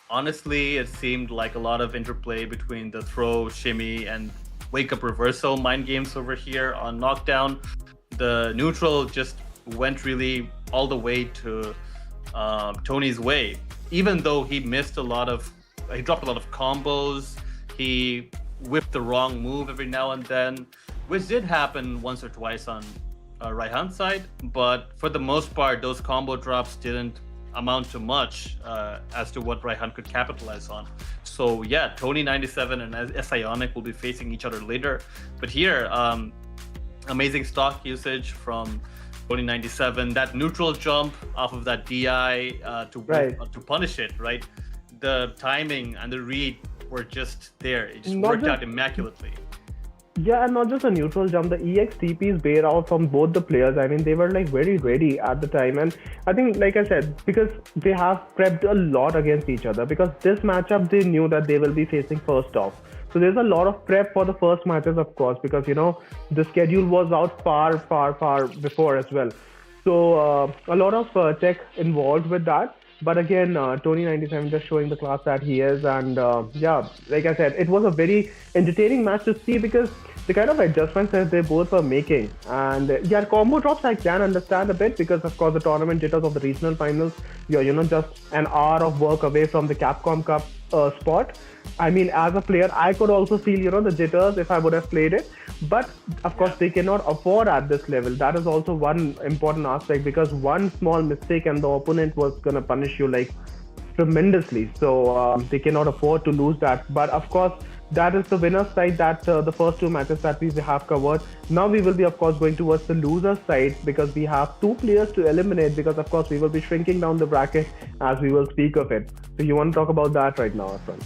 Honestly, it seemed like a lot of interplay between the throw, shimmy, and wake up reversal mind games over here on knockdown. The neutral just went really all the way to Tony's way, even though he dropped a lot of combos. He whipped the wrong move every now and then, which did happen once or twice on Raihan's side, but for the most part, those combo drops didn't amount to much as to what Raihan could capitalize on. So yeah, Tony97 and Ionic will be facing each other later. But here, amazing stock usage from Tony97. That neutral jump off of that DI to punish it, right? The timing and the read were just there. It just worked out immaculately. Yeah, and not just a neutral jump, the EX-TPs bail out from both the players. I mean, they were like very ready at the time. And I think, like I said, because they have prepped a lot against each other, because this matchup, they knew that they will be facing first off. So there's a lot of prep for the first matches, of course, because, the schedule was out far before as well. So a lot of tech involved with that. But again, Tony97 just showing the class that he is. And yeah, like I said, it was a very entertaining match to see because the kind of adjustments that they both were making. And yeah, combo drops I can understand a bit because, of course, the tournament jitters of the regional finals, you're, just an hour of work away from the Capcom Cup spot. I mean, as a player, I could also feel, the jitters if I would have played it. But of course, they cannot afford at this level. That is also one important aspect because one small mistake and the opponent was going to punish you like tremendously. So they cannot afford to lose that. But of course, that is the winner's side that the first two matches that we have covered. Now we will be, of course, going towards the loser's side because we have two players to eliminate because, of course, we will be shrinking down the bracket as we will speak of it. So you want to talk about that right now, Afran?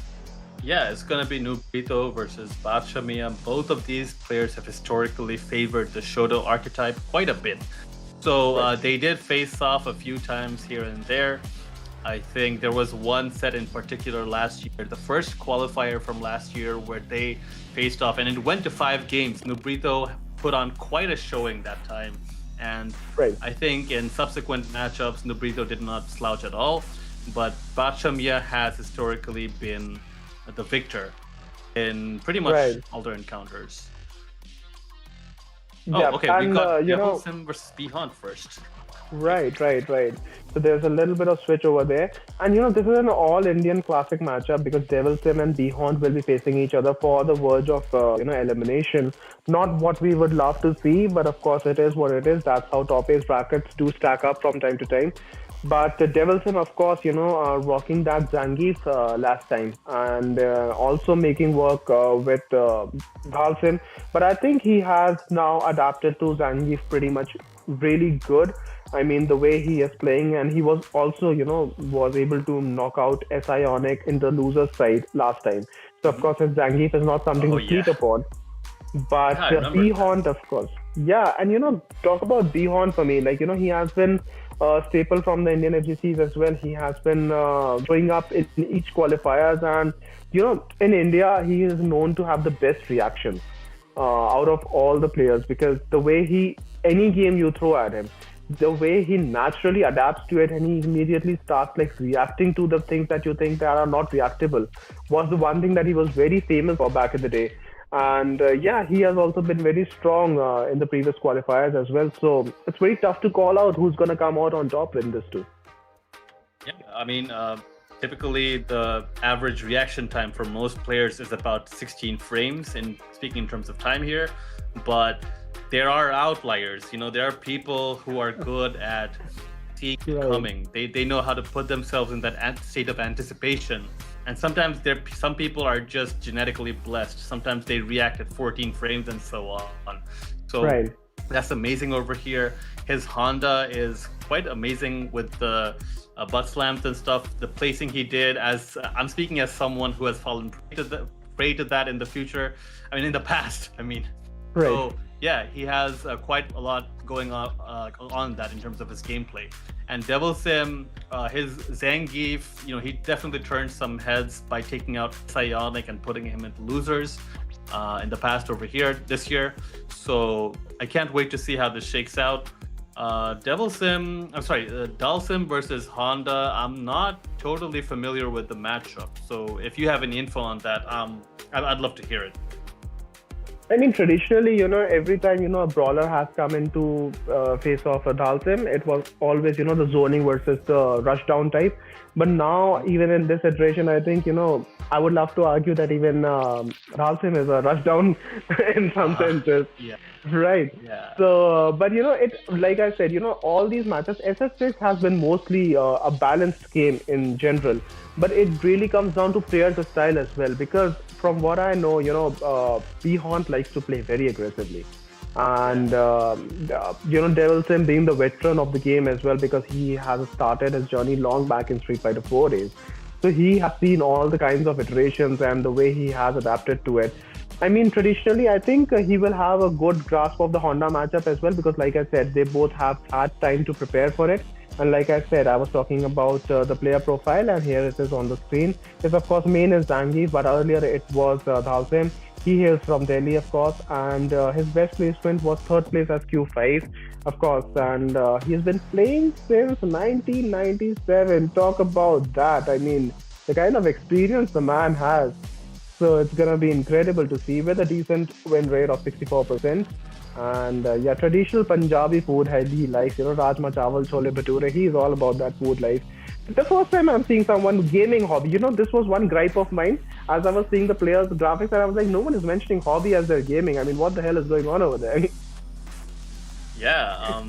Yeah, it's going to be Nubrito versus Batshamiya. Both of these players have historically favored the Shoto archetype quite a bit. So they did face off a few times here and there. I think there was one set in particular last year, the first qualifier from last year where they faced off and it went to 5 games. Nubrito put on quite a showing that time. And I think in subsequent matchups, Nubrito did not slouch at all. But Batshamiya has historically been the victor in pretty much all their encounters. Yeah, okay, we got Devilsim versus Bihon first. Right. So there's a little bit of switch over there. And this is an all-Indian classic matchup because Devilsim and Bihon will be facing each other for the verge of elimination. Not what we would love to see, but of course it is what it is. That's how top 8 brackets do stack up from time to time. But Devilsim, of course, rocking that Zangief last time and also making work with Dhalsim. But I think he has now adapted to Zangief pretty much really good. I mean, the way he is playing, and he was also, was able to knock out Ionic in the loser's side last time. So, of course, his Zangief is not something to cheat upon. But Bihon, of course. Yeah, and, talk about Bihon for me. Like, he has been staple from the IndianFGCs as well. He has been showing up in each qualifiers. And, in India, he is known to have the best reactions out of all the players because the way any game you throw at him, the way he naturally adapts to it and he immediately starts like reacting to the things that you think that are not reactable was the one thing that he was very famous for back in the day. And yeah, he has also been very strong in the previous qualifiers as well. So it's very tough to call out who's going to come out on top in this too. Yeah, I mean, typically the average reaction time for most players is about 16 frames, in speaking in terms of time here. But there are outliers. You know, there are people who are good at seeing it coming. They know how to put themselves in that state of anticipation. And sometimes some people are just genetically blessed. Sometimes they react at 14 frames and so on. So that's amazing over here. His Honda is quite amazing with the butt slams and stuff. The placing he did, as I'm speaking as someone who has fallen prey to that in the future. I mean, in the past. I mean, so yeah, he has quite a lot going on that in terms of his gameplay. And Devil Sim, his Zangief, you know, he definitely turned some heads by taking out Psionic and putting him into losers in the past over here this year. So I can't wait to see how this shakes out. Dalsim versus Honda, I'm not totally familiar with the matchup. So if you have any info on that, I'd love to hear it. I mean, traditionally, you know, every time, you know, a brawler has come into face off a Dalsim, it was always, you know, the zoning versus the rushdown type. But now, even in this iteration, I think, you know, I would love to argue that even Dalsim is a rushdown in some senses. Yeah. Right. Yeah. So, but, you know, it, like I said, you know, all these matches, SS6 has been mostly a balanced game in general. But it really comes down to player to style as well, because from what I know, you know, B-Haunt likes to play very aggressively. And, you know, Devil Sim being the veteran of the game as well, because he has started his journey long back in Street Fighter 4 days. So he has seen all the kinds of iterations and the way he has adapted to it. I mean, traditionally, I think he will have a good grasp of the Honda matchup as well, because like I said, they both have had time to prepare for it. And like I said, I was talking about the player profile, and here it is on the screen. Yes, of course, main is Zangief, but earlier it was Dalsim. He hails from Delhi, of course, and his best placement was third place as Q5, of course. And he has been playing since 1997. Talk about that. I mean, the kind of experience the man has. So it's going to be incredible to see, with a decent win rate of 64%. And yeah, traditional Punjabi food he likes, you know, Rajma Chawal, Chole Bhature. He's all about that food life. The first time I'm seeing someone gaming hobby, you know, this was one gripe of mine as I was seeing the players' graphics, and I was like, no one is mentioning hobby as their gaming. I mean, what the hell is going on over there? Yeah,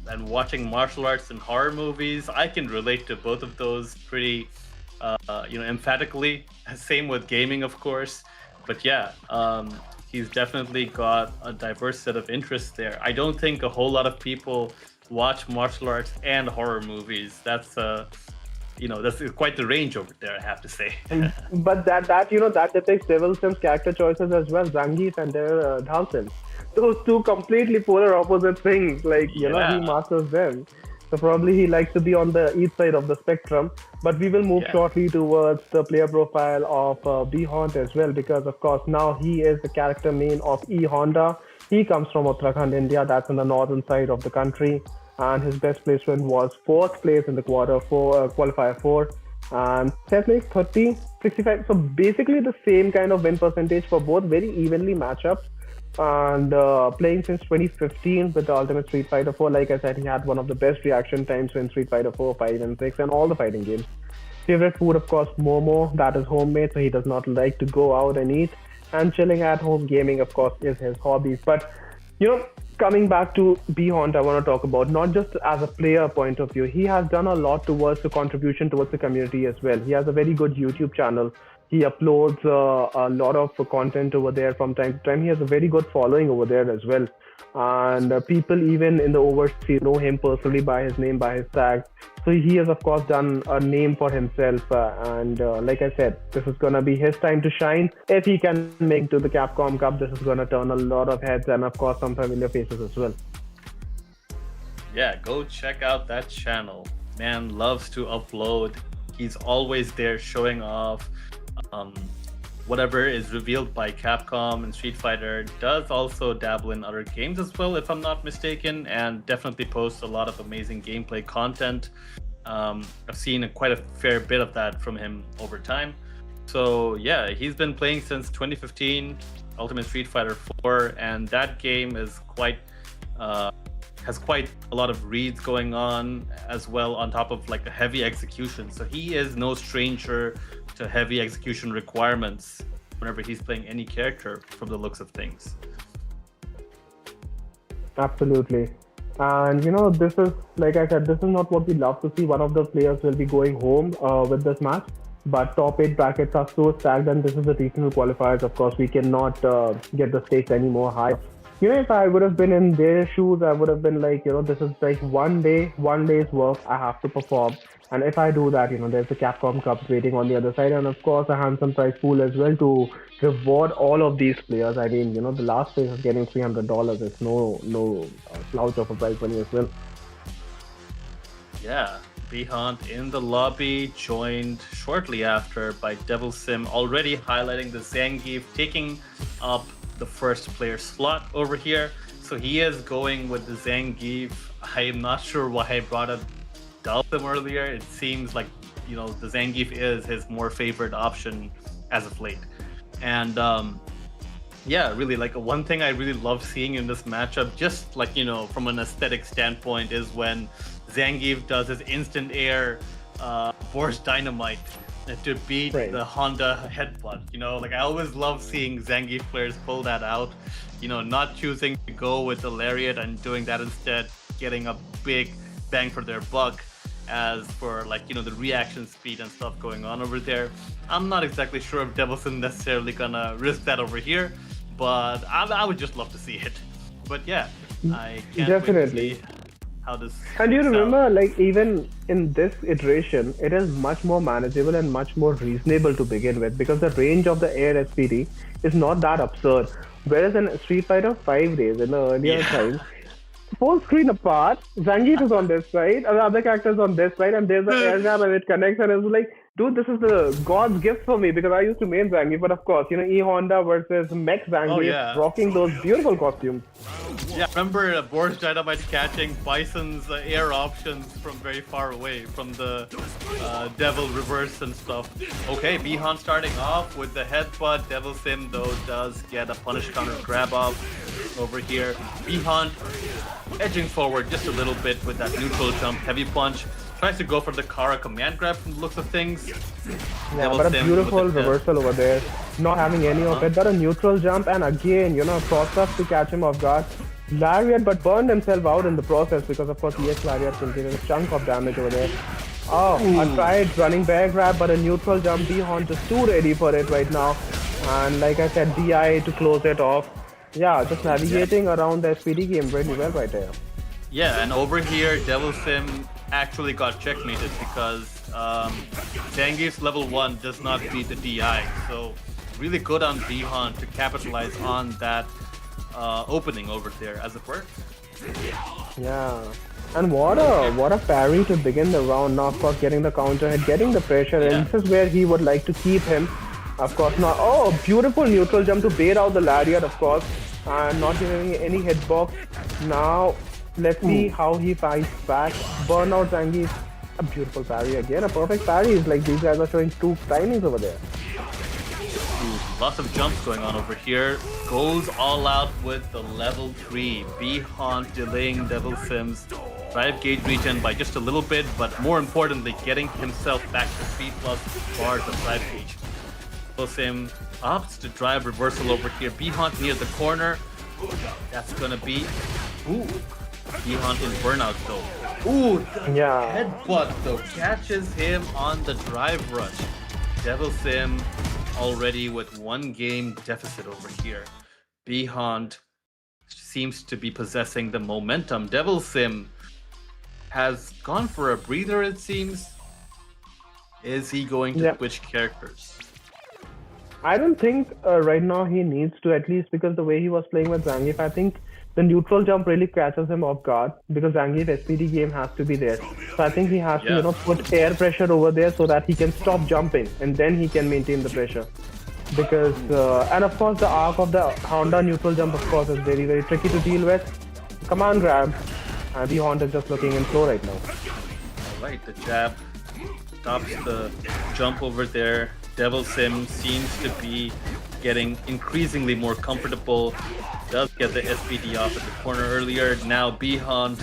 and watching martial arts and horror movies, I can relate to both of those pretty, you know, emphatically. Same with gaming, of course. But yeah, he's definitely got a diverse set of interests there. I don't think a whole lot of people watch martial arts and horror movies. That's you know, that's quite the range over there, I have to say. But that you know, that depicts Devil Sim's character choices as well, Zangief and their Dalsim. Those two completely polar opposite things, like, you know, he masters them. So probably he likes to be on the east side of the spectrum. But we will move shortly towards the player profile of B-Haunt as well, because of course now he is the character main of E-Honda. He comes from Uttarakhand, India. That's in the northern side of the country. And his best placement was 4th place in the qualifier 4. And 7th place, 30, 65. So basically the same kind of win percentage for both, very evenly matchups. And playing since 2015 with the Ultimate Street Fighter 4, like I said, he had one of the best reaction times in Street Fighter 4, 5 and 6 and all the fighting games. Favorite food, of course, Momo. That is homemade, so he does not like to go out and eat. And chilling at home, gaming, of course, is his hobbies. But, you know, coming back to B-Haunt, I want to talk about not just as a player point of view. He has done a lot towards the contribution towards the community as well. He has a very good YouTube channel. He uploads a lot of content over there from time to time. He has a very good following over there as well. And people even in the overseas know him personally by his name, by his tag. So he has, of course, done a name for himself. And like I said, this is going to be his time to shine. If he can make it to the Capcom Cup, this is going to turn a lot of heads and, of course, some familiar faces as well. Yeah, go check out that channel. Man loves to upload. He's always there showing off whatever is revealed by Capcom and Street Fighter. Does also dabble in other games as well, if I'm not mistaken, and definitely posts a lot of amazing gameplay content. I've seen quite a fair bit of that from him over time. So yeah, he's been playing since 2015. Ultimate Street Fighter 4, and that game is quite has quite a lot of reads going on as well, on top of like a heavy execution. So he is no stranger to heavy execution requirements whenever he's playing any character, from the looks of things. Absolutely. And you know, this is, like I said, this is not what we love to see. One of the players will be going home with this match, but top 8 brackets are so stacked, and this is the regional qualifiers. Of course, we cannot get the stakes any more high. You know, if I would have been in their shoes, I would have been like, you know, this is like one day's work I have to perform. And if I do that, you know, there's the Capcom Cup waiting on the other side, and of course a handsome prize pool as well to reward all of these players. I mean, you know, the last place is getting $300. It's no slouch of a prize money as well. Yeah, Behant in the lobby, joined shortly after by Devil Sim, already highlighting the Zangief taking up the first player slot over here. So he is going with the Zangief. I am not sure why I brought up Dalsim earlier. It seems like, you know, the Zangief is his more favorite option as of late. And yeah, really, like one thing I really love seeing in this matchup, just like, you know, from an aesthetic standpoint, is when Zangief does his instant air Burst Dynamite to beat the Honda headbutt. You know, like I always love seeing Zangief players pull that out, you know, not choosing to go with the Lariat and doing that instead, getting a big bang for their buck. As for, like, you know, the reaction speed and stuff going on over there, I'm not exactly sure if Devilson necessarily gonna risk that over here, but I would just love to see it. But yeah, I can't definitely wait to see how this. And you remember, like, even in this iteration, it is much more manageable and much more reasonable to begin with, because the range of the air SPD is not that absurd. Whereas in Street Fighter 5 days, in the earlier times, full screen apart, Zangief is on this side, and the other characters on this side, and there's the air grab and it connects, and it's like, dude, this is the God's gift for me, because I used to main Zangief, but of course, you know, E-Honda versus Mech Zangief, rocking those beautiful costumes. Yeah, remember Boris Dynamite catching Bison's air options from very far away from the Devil reverse and stuff. Okay, Behant starting off with the headbutt. Devil Sim, though, does get a punish counter grab off over here. Behant edging forward just a little bit with that neutral jump, heavy punch. Tries to go for the Kara command grab from the looks of things. Yeah, but a beautiful reversal over there. Not having any of it, but a neutral jump, and again, you know, cross up to catch him off guard. Lariat, but burned himself out in the process, because of course EX Lariat will give him a chunk of damage over there. Oh, I tried running bear grab, but a neutral jump. Behant just too ready for it right now. And like I said, DI to close it off. Yeah, just navigating around the SPD game really well right there. Yeah, and over here, Devil Sim actually got checkmated because Zangief's level 1 does not beat the DI. So really good on Behant to capitalize on that opening over there, as it were. Yeah, and what a parry to begin the round. Now, of course, getting the counter hit, getting the pressure, and this is where he would like to keep him. Of course, not. Oh, beautiful neutral jump to bait out the Lariat, of course, and not giving any hitbox. Now, let's see how he fights back. Burnout Zangief, a beautiful parry again, a perfect parry. It's like these guys are showing two timings over there. Lots of jumps going on over here. Goes all out with the level 3. Behant delaying Devil Sim's drive gauge regen by just a little bit, but more importantly, getting himself back to 3+ bars of drive gauge. Devil Sim opts to drive reversal over here. Behant near the corner. That's gonna be... Ooh. Behant in burnout though. Ooh, the headbutt though catches him on the drive rush. Devil Sim already with 1 game deficit over here. Behant seems to be possessing the momentum. Devil Sim has gone for a breather, it seems. Is he going to switch characters? I don't think right now he needs to, at least because the way he was playing with Zangief, I think the neutral jump really catches him off guard, because Zangief SPD game has to be there. So I think he has to, you know, put air pressure over there so that he can stop jumping, and then he can maintain the pressure. Because, and of course the arc of the Honda neutral jump, of course, is very, very tricky to deal with. Command grab, and the Honda is just looking in flow right now. Alright, the jab stops the jump over there. Devil Sim seems to be getting increasingly more comfortable. Does get the SPD off at the corner earlier. Now Bihon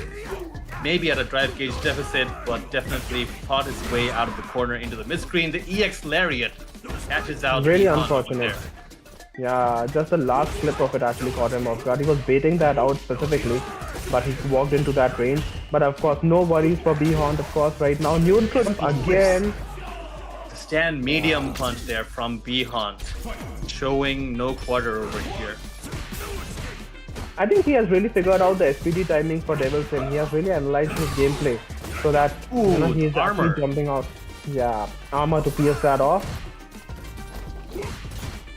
maybe at a drive gauge deficit, but definitely fought his way out of the corner into the mid-screen. The EX Lariat catches out. Really Bihon unfortunate. Yeah, just the last clip of it actually caught him off guard. He was baiting that out specifically, but he walked into that range. But of course, no worries for Bihon, of course, right now. Neutral again. Stand medium punch there from Bihon, showing no quarter over here. I think he has really figured out the SPD timing for Devil Sim. He has really analyzed his gameplay so that he's actually jumping out. Yeah, armor to pierce that off.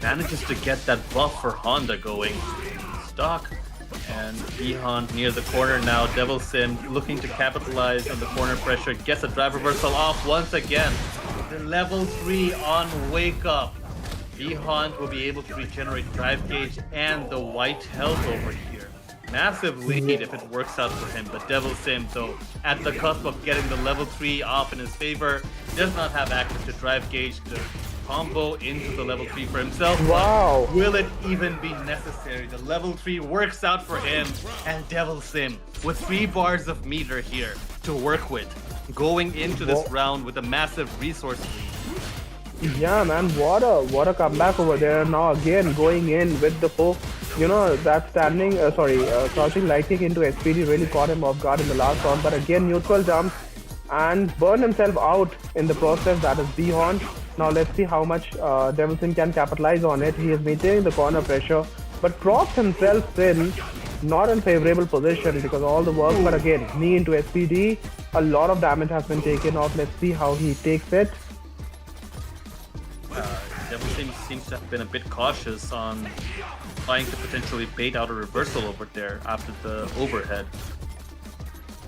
Manages to get that buff for Honda going. Stock. And Bihon near the corner now. Devil Sim looking to capitalize on the corner pressure. Gets a drive reversal off once again. The level 3 on Wake Up. Bihon will be able to regenerate drive gauge and the white health over here. Massive lead if it works out for him, but Devil Sim, though, at the cusp of getting the level 3 off in his favor, does not have access to drive gauge to combo into the level 3 for himself. Wow. Will it even be necessary? The level 3 works out for him, and Devil Sim with 3 bars of meter here to work with, going into this round with a massive resource lead. Yeah, man, what a comeback over there. Now again going in with the full, that standing, crouching light kick into SPD really caught him off guard in the last round. But again, neutral jumps and burned himself out in the process. That is Bihon. Now let's see how much Devil Sim can capitalize on it. He is maintaining the corner pressure, but drops himself in not in favorable position because all the work. But again, knee into SPD. A lot of damage has been taken off. Let's see how he takes it. Devil Sim seems to have been a bit cautious on trying to potentially bait out a reversal over there after the overhead.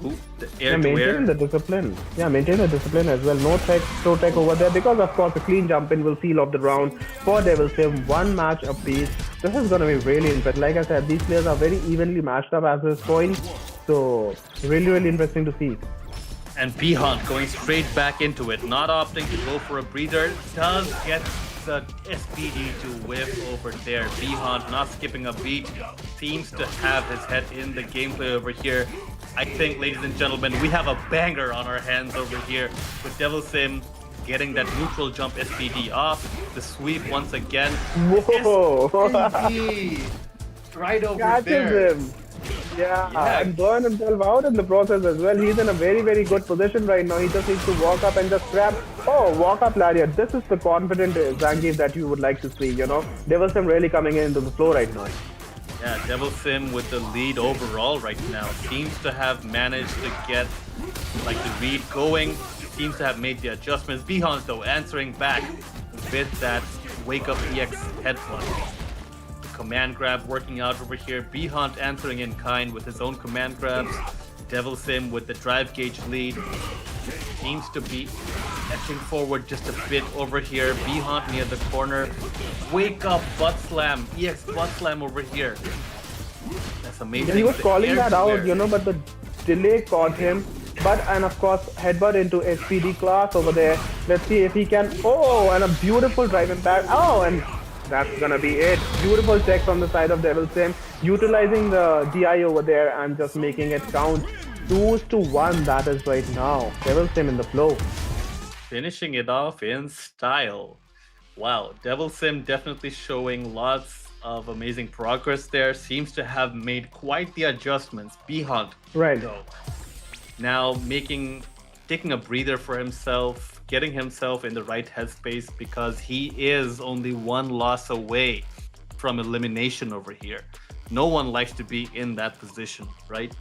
Ooh, the air to air. Maintaining the discipline. Yeah, maintain the discipline as well. No tech over there because of course a clean jump in will seal off the round for Devil Sim. One match apiece. This is going to be really interesting. Like I said, these players are very evenly matched up at this point. So really interesting to see. And Bihon going straight back into it, not opting to go for a breather, does get the SPD to whiff over there. Bihon not skipping a beat, seems to have his head in the gameplay over here. I think, ladies and gentlemen, we have a banger on our hands over here with Devil Sim getting that neutral jump SPD off. The sweep once again. Whoa! SPD right over Catches there. him. Yeah, and burn himself out in the process as well. He's in a very good position right now. He just needs to walk up and just grab. Oh, walk up lariat. This is the confident Zangief that you would like to see, Devil Sim really coming into the flow right now. Yeah, Devil Sim with the lead overall right now. Seems to have managed to get the read going. Seems to have made the adjustments. Bihon though answering back with that Wake Up EX head plunge. Command grab working out over here. Bihon answering in kind with his own command grabs. Devil Sim with the drive gauge lead. Seems to be edging forward just a bit over here. Bihon near the corner. Wake Up butt slam. EX butt slam over here. That's amazing. Yeah, he was calling that out, but the delay caught him. And of course, headbutt into SPD class over there. Let's see if he can. Oh, and a beautiful drive impact. Oh, and that's gonna be it. Beautiful check from the side of Devil Sim, utilizing the DI over there and just making it count. 2-1, that is right now. Devil Sim in the flow. Finishing it off in style. Wow, Devil Sim definitely showing lots of amazing progress there. Seems to have made quite the adjustments. Bihon, right, though, now taking a breather for himself, getting himself in the right headspace because he is only one loss away from elimination over here. No one likes to be in that position, right?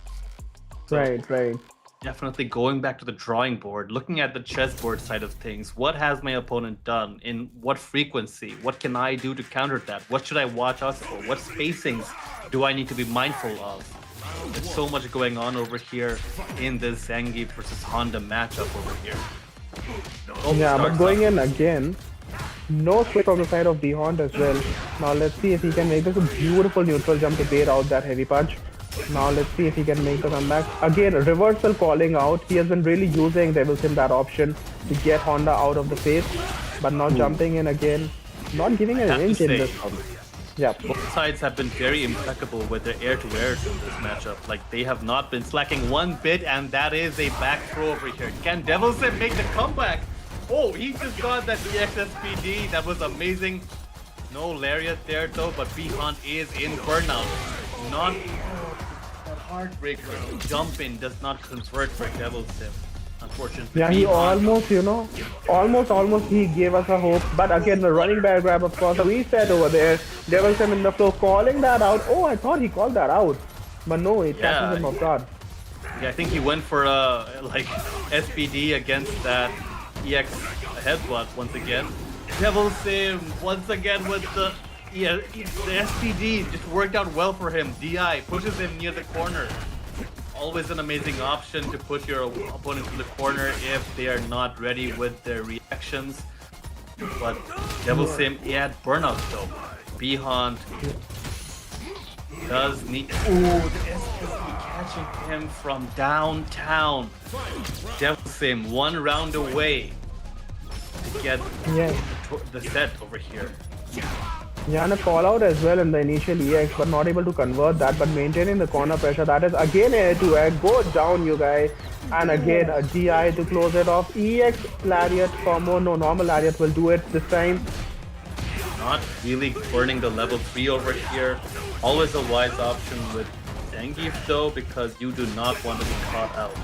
So right. Definitely going back to the drawing board, looking at the chessboard side of things. What has my opponent done? In what frequency? What can I do to counter that? What should I watch out for? What spacings do I need to be mindful of? There's so much going on over here in this Zangief versus Honda matchup over here. But going in again, no switch from the side of Bihon as well. Now let's see if he can make this a beautiful neutral jump to bait out that heavy punch. Now let's see if he can make the comeback. Again, reversal calling out. He has been really using Devil Sim that option to get Honda out of the face. But now jumping in again. not giving an have to inch in say, this round. Yeah. both sides have been very impeccable with their air-to-airs in this matchup. Like, they have not been slacking one bit, and that is a back throw over here. Can Devilsim make the comeback? Oh, he just got that EXSPD. That was amazing. No lariat there though, but Bihan is in burnout. Not that heartbreaker. Jump in does not convert for Devilsim. Unfortunately. Yeah, he Bihan- almost, you know, almost he gave us a hope. But again, the running bear grab, of course, the reset over there. Devilsim in the flow, calling that out. Oh, I thought he called that out. But no, it catches him off guard. Yeah, I think he went for a like SPD against that EX headbutt once again. Devilsim once again with the SPD just worked out well for him. DI pushes him near the corner. Always an amazing option to put your opponent in the corner if they are not ready with their reactions. But Devilsim, he had burnout though. Bihan does need. Ooh, the SPD catching him from downtown. Devilsim 1 round away to get the set over here. Yeah, and a call out as well in the initial EX, but not able to convert that, but maintaining the corner pressure. That is again air to air. Go down, you guys. And again a DI to close it off. EX lariat combo. No, normal lariat will do it this time. Not really burning the level 3 over here. Always a wise option with Zangief though, because you do not want to be caught out.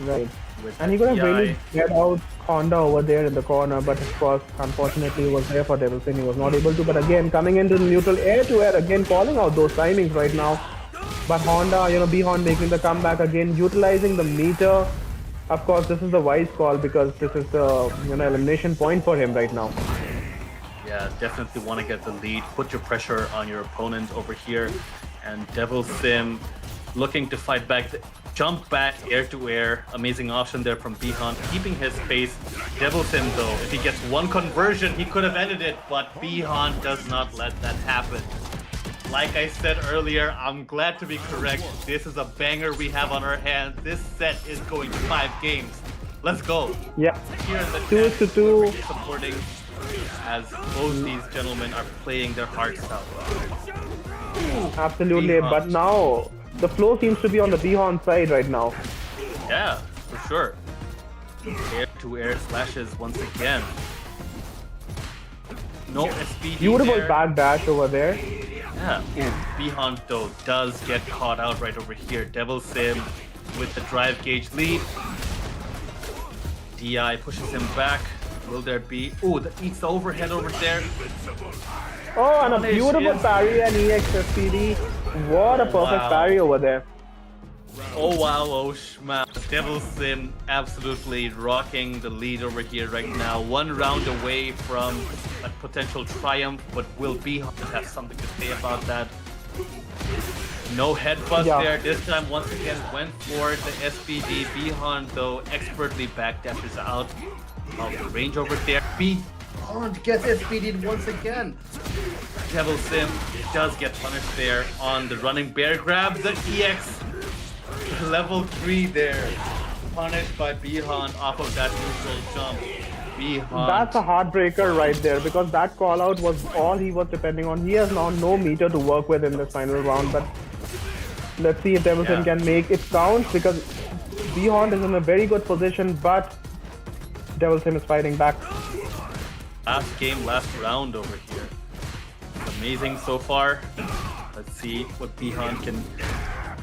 Right. With And he could have DI. really get out Honda over there in the corner, but of course, unfortunately, he was there for Devilsim. He was not able to. But again, coming into the neutral air to air, again calling out those timings right now. But Honda, you know, Bihan making the comeback again, utilizing the meter. Of course, this is the wise call because this is the elimination point for him right now. Yeah, definitely want to get the lead. Put your pressure on your opponent over here. And Devilsim looking to fight back. Jump back air to air. Amazing option there from Bihan. Keeping his pace. Devilsim though, if he gets one conversion, he could have ended it. But Bihan does not let that happen. Like I said earlier, I'm glad to be correct. This is a banger we have on our hands. This set is going to 5 games. Let's go. Yeah. Here in the 2-2. supporting as both these gentlemen are playing their hearts out. Absolutely. Bihan. But now the flow seems to be on the Bihan side right now. Yeah, for sure. Air to air slashes once again. No SPD Beautiful there. back dash over there. Yeah. Ooh, Bihan though does get caught out right over here. Devilsim with the drive gauge lead. DI pushes him back. Will there be? Ooh, that eats the overhead over there. Oh, and a Punish beautiful is- parry and EX SPD. What a perfect Wow. parry over there. Oh wow, oh shma. Devilsim absolutely rocking the lead over here right now. 1 round away from a potential triumph, but will Bihan have something to say about that? No headbutt there. This time once again went for the SPD. Bihan though expertly backdashes out of the range over there. Bihan gets SPD'd once again. Devilsim does get punished there on the running bear grab. The EX level 3 there. Punished by Bihan off of that neutral jump. Bihan. That's a heartbreaker right there because that call out was all he was depending on. He has now no meter to work with in this final round, but let's see if Devilsim can make it count because Bihan is in a very good position, but Devilsim is fighting back. Last game, last round over here. Amazing so far. Let's see what Bihan can.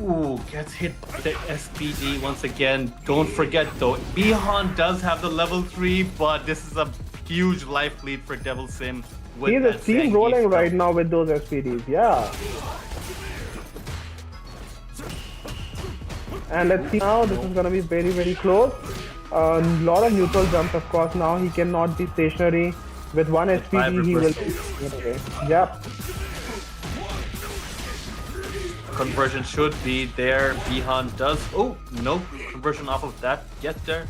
Ooh, gets hit by the SPD once again. Don't forget though, Bihan does have the level 3, but this is a huge life lead for Devilsim. He's a steamrolling right now with those SPDs, yeah. And let's see now, this is gonna be very, very close. A lot of neutral jumps, of course. Now he cannot be stationary. With one SPD, he will. Yep. Conversion should be there. Bihan does. Oh, no conversion off of that yet there.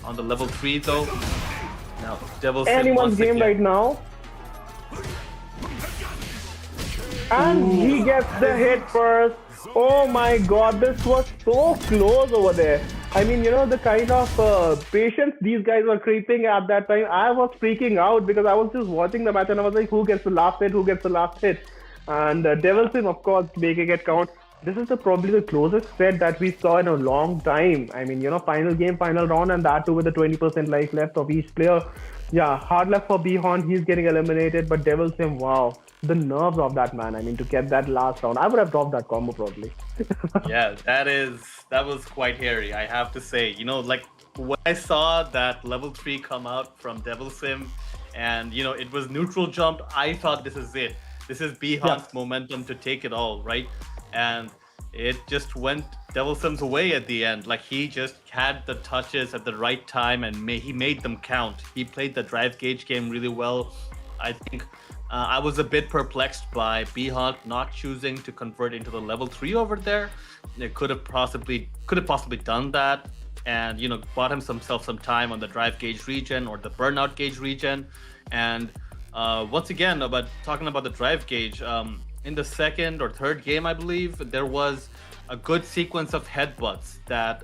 On the level 3 though. Now, Devilsim Anyone's game again. right now. And he gets the hit first. Oh my god, this was so close over there. I mean, the kind of patience these guys were creeping at that time, I was freaking out because I was just watching the match and I was like, who gets the last hit? Who gets the last hit? And Devil Sim, of course, making it count. This is probably the closest set that we saw in a long time. I mean, final game, final round, and that too with the 20% life left of each player. Yeah, hard left for Bihon. He's getting eliminated, but Devil Sim, wow. The nerves of that man. I mean, to get that last round, I would have dropped that combo probably. Yeah, that was quite hairy, I have to say. Like when I saw that level 3 come out from Devil Sim and it was neutral jumped, I thought this is it. This is Bihon's momentum to take it all, right? And it just went Devil Sim's way at the end. Like he just had the touches at the right time and he made them count. He played the drive gauge game really well. I think I was a bit perplexed by Bihon not choosing to convert into the level 3 over there. It could have possibly done that and bought himself some time on the drive gauge region or the burnout gauge region. And once again, talking about the drive gauge, in the second or third game, I believe, there was a good sequence of headbutts that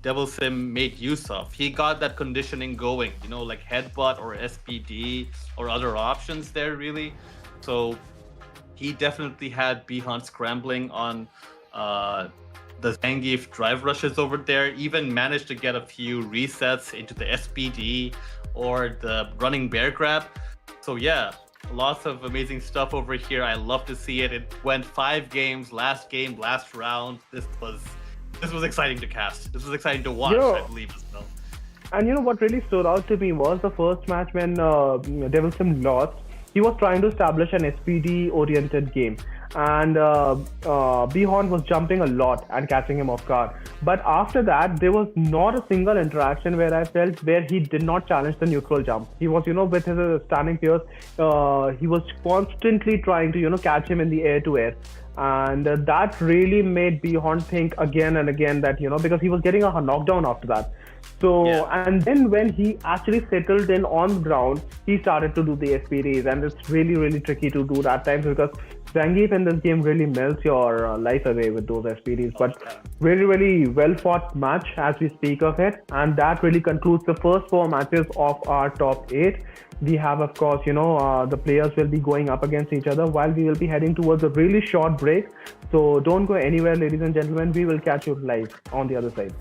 Devil Sim made use of. He got that conditioning going, like headbutt or SPD or other options there, really. So he definitely had Bihon scrambling on the Zangief drive rushes over there, even managed to get a few resets into the SPD or the running bear grab. So yeah, lots of amazing stuff over here. I love to see it. It went 5 games, last game, last round. This was exciting to cast. This was exciting to watch, I believe as well. And what really stood out to me was the first match when Devil Sim lost. He was trying to establish an SPD oriented game. And Bihon was jumping a lot and catching him off guard. But after that, there was not a single interaction where I felt where he did not challenge the neutral jump. He was, with his standing peers, he was constantly trying to, catch him in the air to air. And that really made Bihon think again and again that, because he was getting a knockdown after that. So, and then when he actually settled in on the ground, he started to do the SPDs, and it's really, really tricky to do that times because Zangief in this game really melts your life away with those SPDs. But really, really well fought match as we speak of it, and that really concludes the first 4 matches of our top 8. We have, of course, the players will be going up against each other while we will be heading towards a really short break. So don't go anywhere, ladies and gentlemen. We will catch you live on the other side.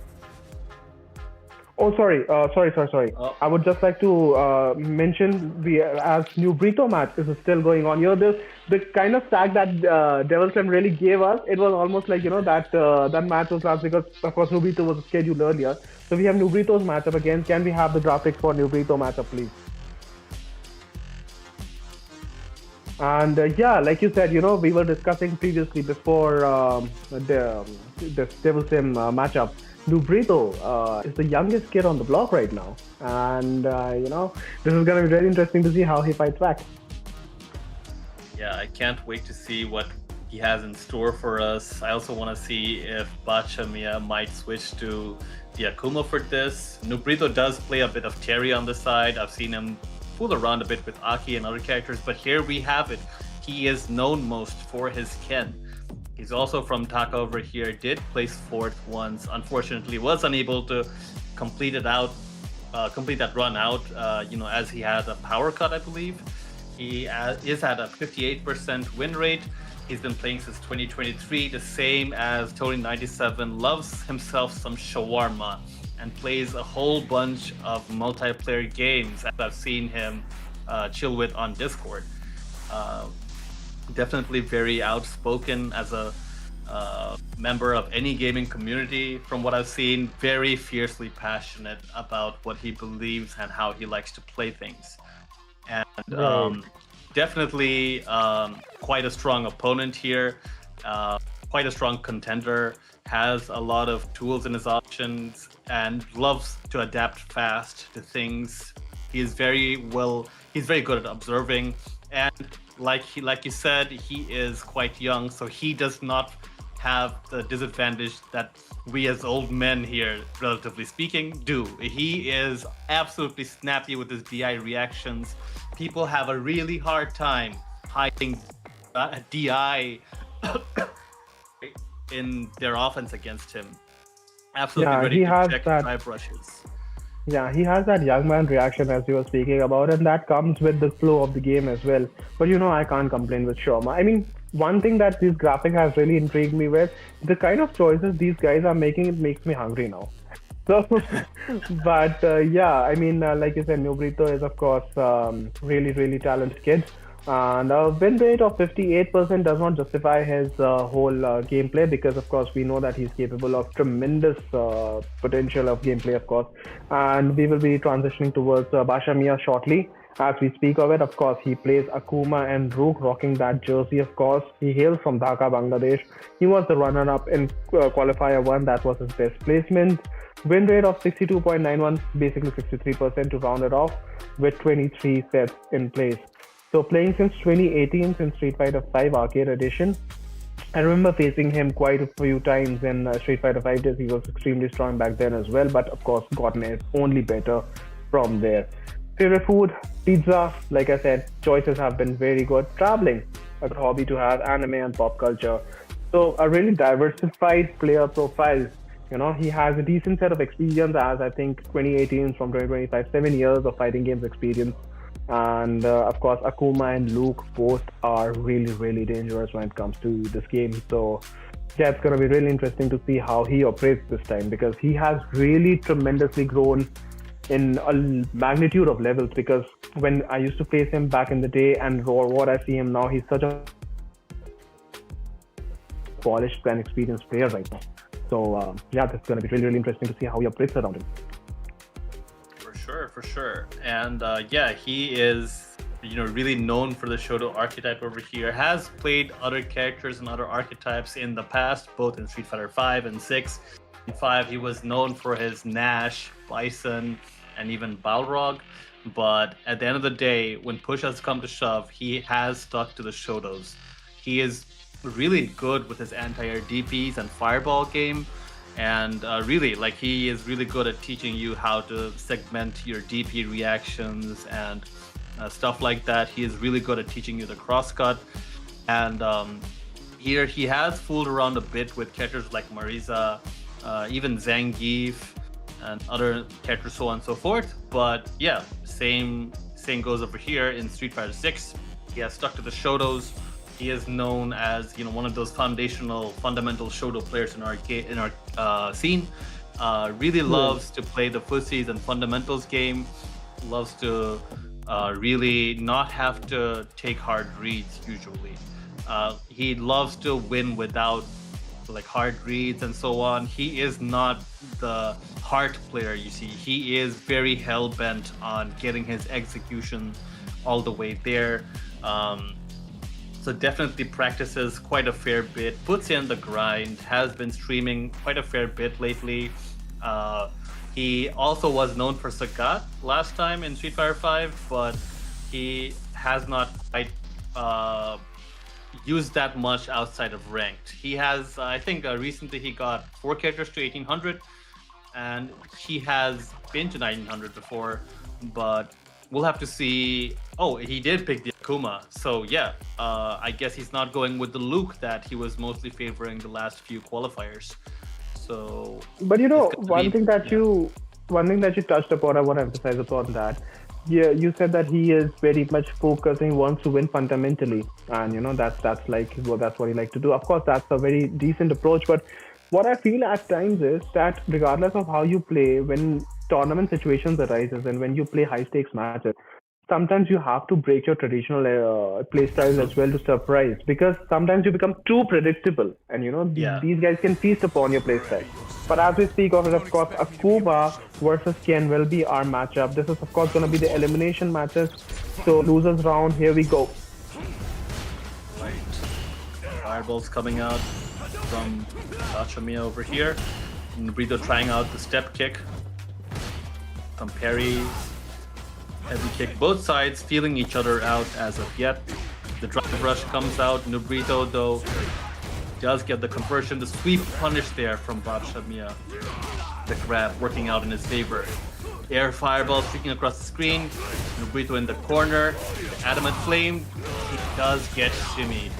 Oh, sorry. Oh. I would just like to mention as New Brito match is still going on. The kind of stack that Devil Sim really gave us, it was almost like, that match was last because, of course, New Brito was scheduled earlier. So we have New Brito's matchup again. Can we have the graphics for New Brito matchup, please? And like you said, we were discussing previously before this Devil Sim matchup. New Brito is the youngest kid on the block right now. And, this is going to be very interesting to see how he fights back. Yeah, I can't wait to see what he has in store for us. I also want to see if Bachamiya might switch to the Akuma for this. New Brito does play a bit of Terry on the side. I've seen him fool around a bit with Aki and other characters, but here we have it. He is known most for his Ken. He's also from Taka over here, did place 4th once, unfortunately was unable to complete that run out, as he had a power cut, I believe. He is at a 58% win rate. He's been playing since 2023, the same as Tony97, loves himself some shawarma, and plays a whole bunch of multiplayer games, as I've seen him chill with on Discord. Definitely very outspoken as a member of any gaming community. From what I've seen, very fiercely passionate about what he believes and how he likes to play things. And definitely quite a strong opponent here, quite a strong contender, has a lot of tools in his options and loves to adapt fast to things. He's very good at observing, and like you said, he is quite young, so he does not have the disadvantage that we as old men here, relatively speaking, do. He is absolutely snappy with his DI reactions. People have a really hard time hiding DI in their offense against him. absolutely Yeah, ready he to has check that. dry brushes. Yeah, he has that young man reaction as you were speaking about, and that comes with the flow of the game as well. But I can't complain with Sharma. I mean, one thing that this graphic has really intrigued me with the kind of choices these guys are making. It makes me hungry now. So, but yeah, I mean, like you said, Nubrito is of course really, really talented kid. And a win rate of 58% does not justify his whole gameplay because, of course, we know that he's capable of tremendous potential of gameplay, of course. And we will be transitioning towards Basha Mia shortly. As we speak of it, of course, he plays Akuma and Rook rocking that jersey, of course. He hails from Dhaka, Bangladesh. He was the runner-up in Qualifier 1. That was his best placement. Win rate of 62.91, basically 63% to round it off, with 23 sets in place. So playing since 2018, since Street Fighter V Arcade Edition. I remember facing him quite a few times in Street Fighter V days. He was extremely strong back then as well, but of course gotten only better from there. Favorite food, pizza. Like I said, choices have been very good. Traveling, a good hobby to have, anime and pop culture. So a really diversified player profile. He has a decent set of experience as I think 2018 from 2025, 7 years of fighting games experience. And of course, Akuma and Luke both are really, really dangerous when it comes to this game. So yeah, it's going to be really interesting to see how he operates this time because he has really tremendously grown in a magnitude of levels. Because when I used to face him back in the day and what I see him now, he's such a polished and experienced player right now. So yeah, it's going to be really, really interesting to see how he operates around him. For sure. And yeah, he is, really known for the Shoto archetype over here. Has played other characters and other archetypes in the past, both in Street Fighter 5 and 6. In 5, he was known for his Nash, Bison, and even Balrog. But at the end of the day, when push has come to shove, he has stuck to the Shotos. He is really good with his anti-air DPs and fireball game. And really, he is really good at teaching you how to segment your DP reactions and stuff like that. He is really good at teaching you the crosscut. And here he has fooled around a bit with characters like Marisa, even Zangief, and other characters, so on and so forth. But yeah, same goes over here in Street Fighter 6. He has stuck to the Shotos. He is known as one of those fundamental Shoto players in our scene. Really loves to play the pussies and fundamentals game. Loves to really not have to take hard reads usually. He loves to win without hard reads and so on. He is not the heart player you see. He is very hell-bent on getting his execution all the way there. So definitely practices quite a fair bit, puts in the grind, has been streaming quite a fair bit lately. He also was known for Sagat last time in Street Fighter 5, but he has not quite used that much outside of ranked. He has, I think recently he got 4 characters to 1800, and he has been to 1900 before, but we'll have to see. Oh, he did pick the Akuma. So yeah, I guess he's not going with the Luke that he was mostly favoring the last few qualifiers. So, but one thing that you touched upon, I want to emphasize upon that. Yeah, you said that he is very much focused and he wants to win fundamentally, and that's what he likes to do. Of course, that's a very decent approach. But what I feel at times is that regardless of how you play, when tournament situations arises and when you play high stakes matches, sometimes you have to break your traditional play styles as well to surprise, because sometimes you become too predictable and these guys can feast upon your play style. But as we speak of it, of course, Akuma versus Ken will be our matchup. This is of course going to be the elimination matches. So losers round, here we go. Right. Fireballs coming out from Sachamiya over here. Nubrito trying out the step kick. Some parries. Heavy kick. Both sides feeling each other out as of yet. The drive rush comes out. Nubrito, though, does get the conversion. The sweep punish there from Sachamiya. The grab working out in his favor. Air fireball streaking across the screen. Nubrito in the corner. The adamant flame. He does get shimmied.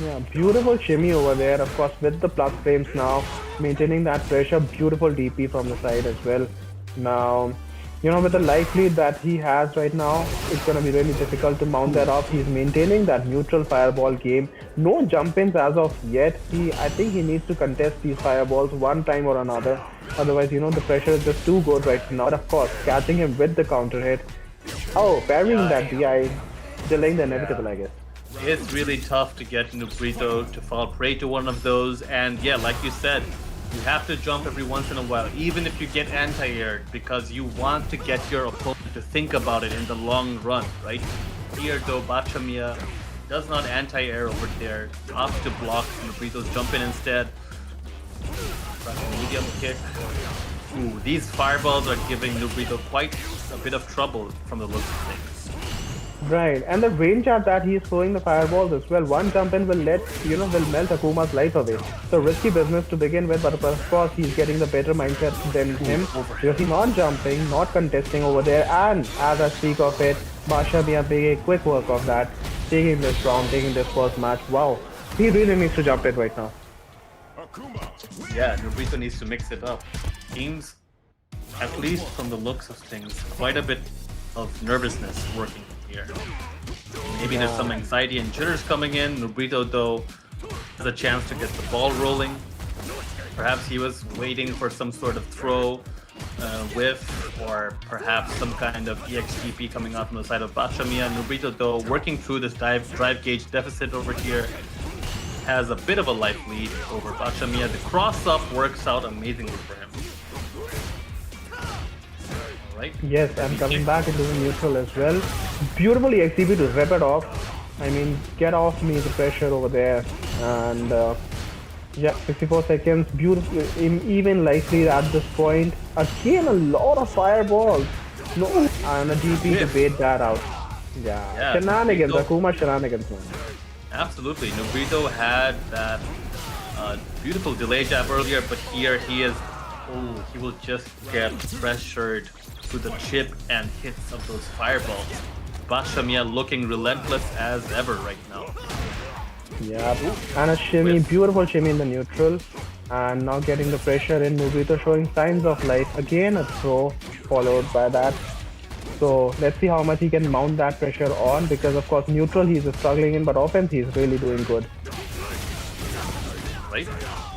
Yeah, beautiful shimmy over there, of course, with the plus frames now, maintaining that pressure. Beautiful DP from the side as well. Now, with the life lead that he has right now, it's going to be really difficult to mount that up. He's maintaining that neutral fireball game. No jump-ins as of yet. I think he needs to contest these fireballs one time or another. Otherwise, the pressure is just too good right now. But of course, catching him with the counter hit. Oh, parrying that DI, delaying the inevitable, I guess. It's really tough to get Nubrito to fall prey to one of those, and yeah, like you said, you have to jump every once in a while, even if you get anti-aired, because you want to get your opponent to think about it in the long run, right? Here though, Bachamiya does not anti-air over there, opts to block Nubrito's jump in instead. Medium kick. Ooh, these fireballs are giving Nubrito quite a bit of trouble from the looks of things. Right, and the range at that he is throwing the fireballs as well. One jump in will melt Akuma's life away. So risky business to begin with, but of course he's getting the better mindset than him. Because he's not jumping, not contesting over there, and as I speak of it, Bachamiya making a quick work of that, taking this round, taking this first match. Wow, he really needs to jump it right now. Yeah, Nubrito needs to mix it up. Seems, at least from the looks of things, quite a bit of nervousness working here. Maybe there's some anxiety and jitters coming in. Nubrito, though, has a chance to get the ball rolling. Perhaps he was waiting for some sort of throw, whiff, or perhaps some kind of EXTP coming out from the side of Bachamiya. Nubrito, though, working through this drive gauge deficit over here, has a bit of a life lead over Bachamiya. The cross-up works out amazingly for him. Right. Yes, and coming back into the neutral as well. Beautifully XCP to rip it off. I mean, get off me the pressure over there. And yeah, 64 seconds. Beautiful, even life lead at this point. Again, a lot of fireballs. No, and a DP to bait that out. Yeah. Shenanigans, Akuma shenanigans, man. Absolutely. Nubrito had that beautiful delay jab earlier, but here he is. Oh, he will just get pressured through the chip and hits of those fireballs. Bachamiya looking relentless as ever right now. Yeah, and a shimmy, beautiful shimmy in the neutral. And now getting the pressure in, Nubrito showing signs of life. Again a throw followed by that. So let's see how much he can mount that pressure on, because of course neutral he's struggling in, but offense he's really doing good. Right.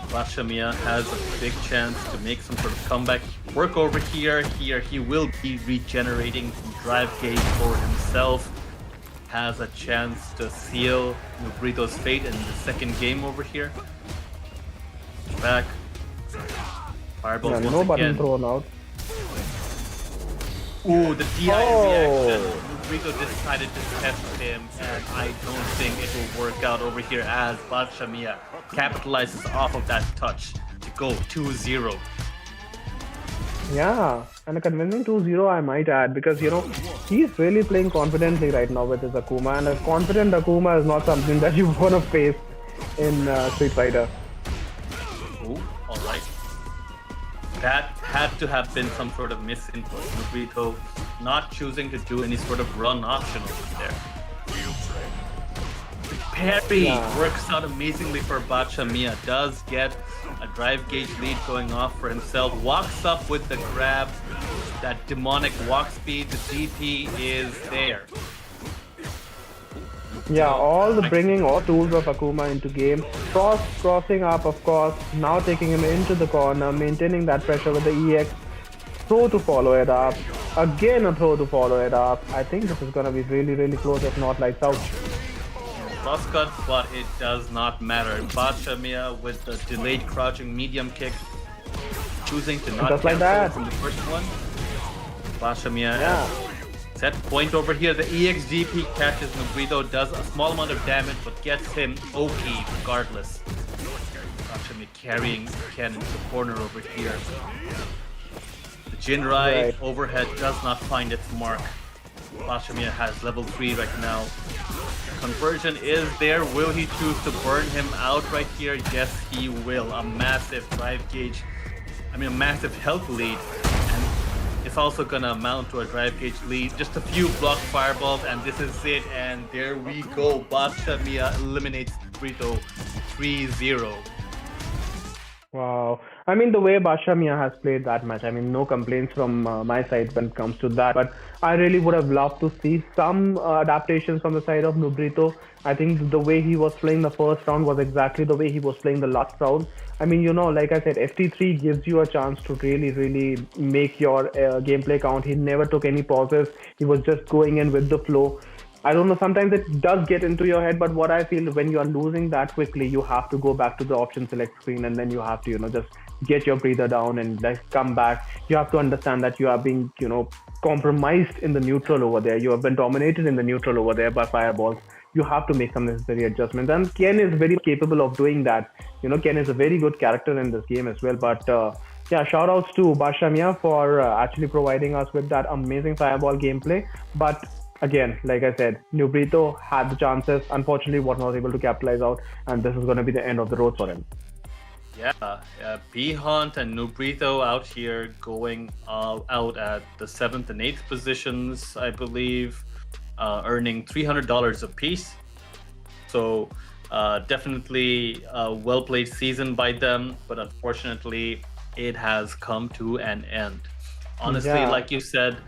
Bachamiya has a big chance to make some sort of comeback. Work over here. Here he will be regenerating some drive gauge for himself. Has a chance to seal Nubrito's fate in the second game over here. Back. Fireballs once no button again. thrown out. Ooh, the DI reaction. Nubrito decided to test him, and I don't think it will work out over here as Bachamiya capitalizes off of that touch to go 2-0. Yeah, and a convincing 2-0 I might add, because he's really playing confidently right now with his Akuma, and a confident Akuma is not something that you want to face in Street Fighter. Ooh, alright. That had to have been some sort of misinput. Nubrito not choosing to do any sort of run option over there. The parry works out amazingly for Bachamiya. Does get a drive gauge lead going off for himself. Walks up with the grab. That demonic walk speed. The DP is there. Yeah, bringing all tools of Akuma into game. Crossing up, of course. Now taking him into the corner, maintaining that pressure with the EX. Throw to follow it up. Again a throw to follow it up. I think this is going to be really, really close, if not lights out. Crosscut, but it does not matter. Bachamiya with the delayed crouching medium kick. Choosing to not just like that from the first one. Bachamiya set point over here. The EXGP catches Nubrito, does a small amount of damage, but gets him okay regardless. Bachamiya carrying Ken into the corner over here. The Jinrai overhead does not find its mark. Bachamiya has level 3 right now. Conversion is there. Will he choose to burn him out right here? Yes, he will. A massive drive gauge. A massive health lead. And it's also gonna amount to a drive gauge lead. Just a few block fireballs, and this is it. And there we go. Bachamiya eliminates Nubrito 3-0. Wow. I mean, the way Basha Mia has played that match, I mean, no complaints from my side when it comes to that. But I really would have loved to see some adaptations from the side of Nubrito. I think the way he was playing the first round was exactly the way he was playing the last round. I mean, you know, like I said, FT3 gives you a chance to really make your gameplay count. He never took any pauses. He was just going in with the flow. I don't know, sometimes it does get into your head, but what I feel when you are losing that quickly, you have to go back to the option select screen and then you have to, you know, just get your breather down and like come back. You have to understand that you are being, you know, compromised in the neutral over there. You have been dominated in the neutral over there by fireballs. You have to make some necessary adjustments. And Ken is very capable of doing that. You know, Ken is a very good character in this game as well. But yeah, shout outs to Basha Mia for actually providing us with that amazing fireball gameplay. But again, like I said, Nubrito had the chances. Unfortunately, was not able to capitalize out, and this is going to be the end of the road for him. Yeah, B-Hunt and Nubrito out here going out at the 7th and 8th positions, I believe, earning $300 apiece. So definitely a well-played season by them, but unfortunately, it has come to an end. Honestly, like you said,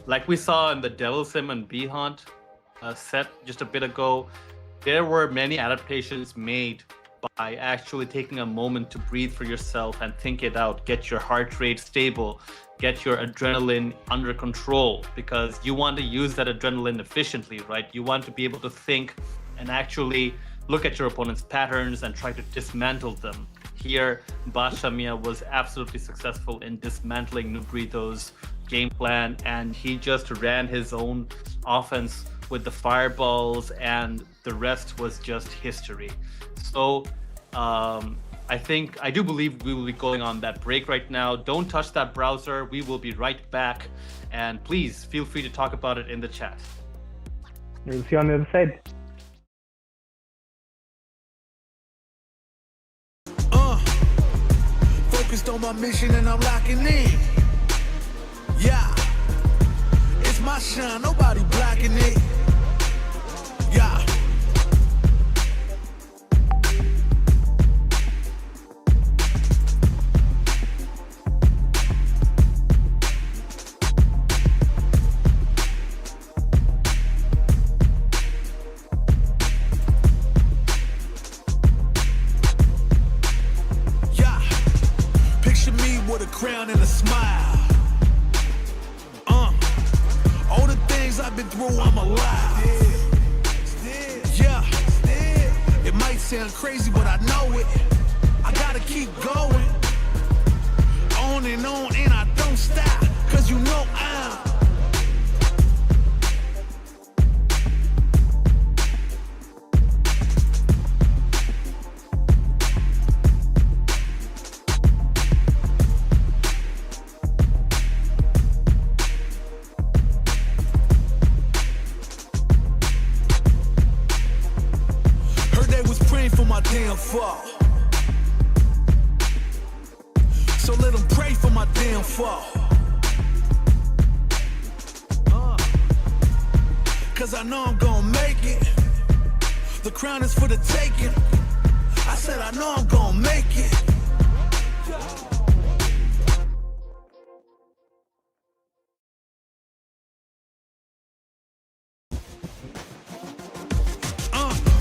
like we saw in the Devil Sim and B-Hunt set just a bit ago, there were many adaptations made by actually taking a moment to breathe for yourself and think it out, get your heart rate stable, get your adrenaline under control, because you want to use that adrenaline efficiently, right? You want to be able to think and actually look at your opponent's patterns and try to dismantle them. Here, Basha Mia was absolutely successful in dismantling Nubrito's game plan, and he just ran his own offense with the fireballs, and the rest was just history. So I do believe we will be going on that break right now. Don't touch that browser. We will be right back, and please feel free to talk about it in the chat. We'll see you on the other side. Focused on my mission and I'm locking in. Yeah, it's my shine, nobody blocking it. Yeah. Picture me with a crown and a smile. All the things I've been through, I'm alive. Yeah, it might sound crazy, but I know it. I gotta keep going. On and I don't stop. Cause you know I'm for my damn fall. So let them pray for my damn fall. Cause I know I'm gonna make it. The crown is for the taking. I said I know I'm gonna make it.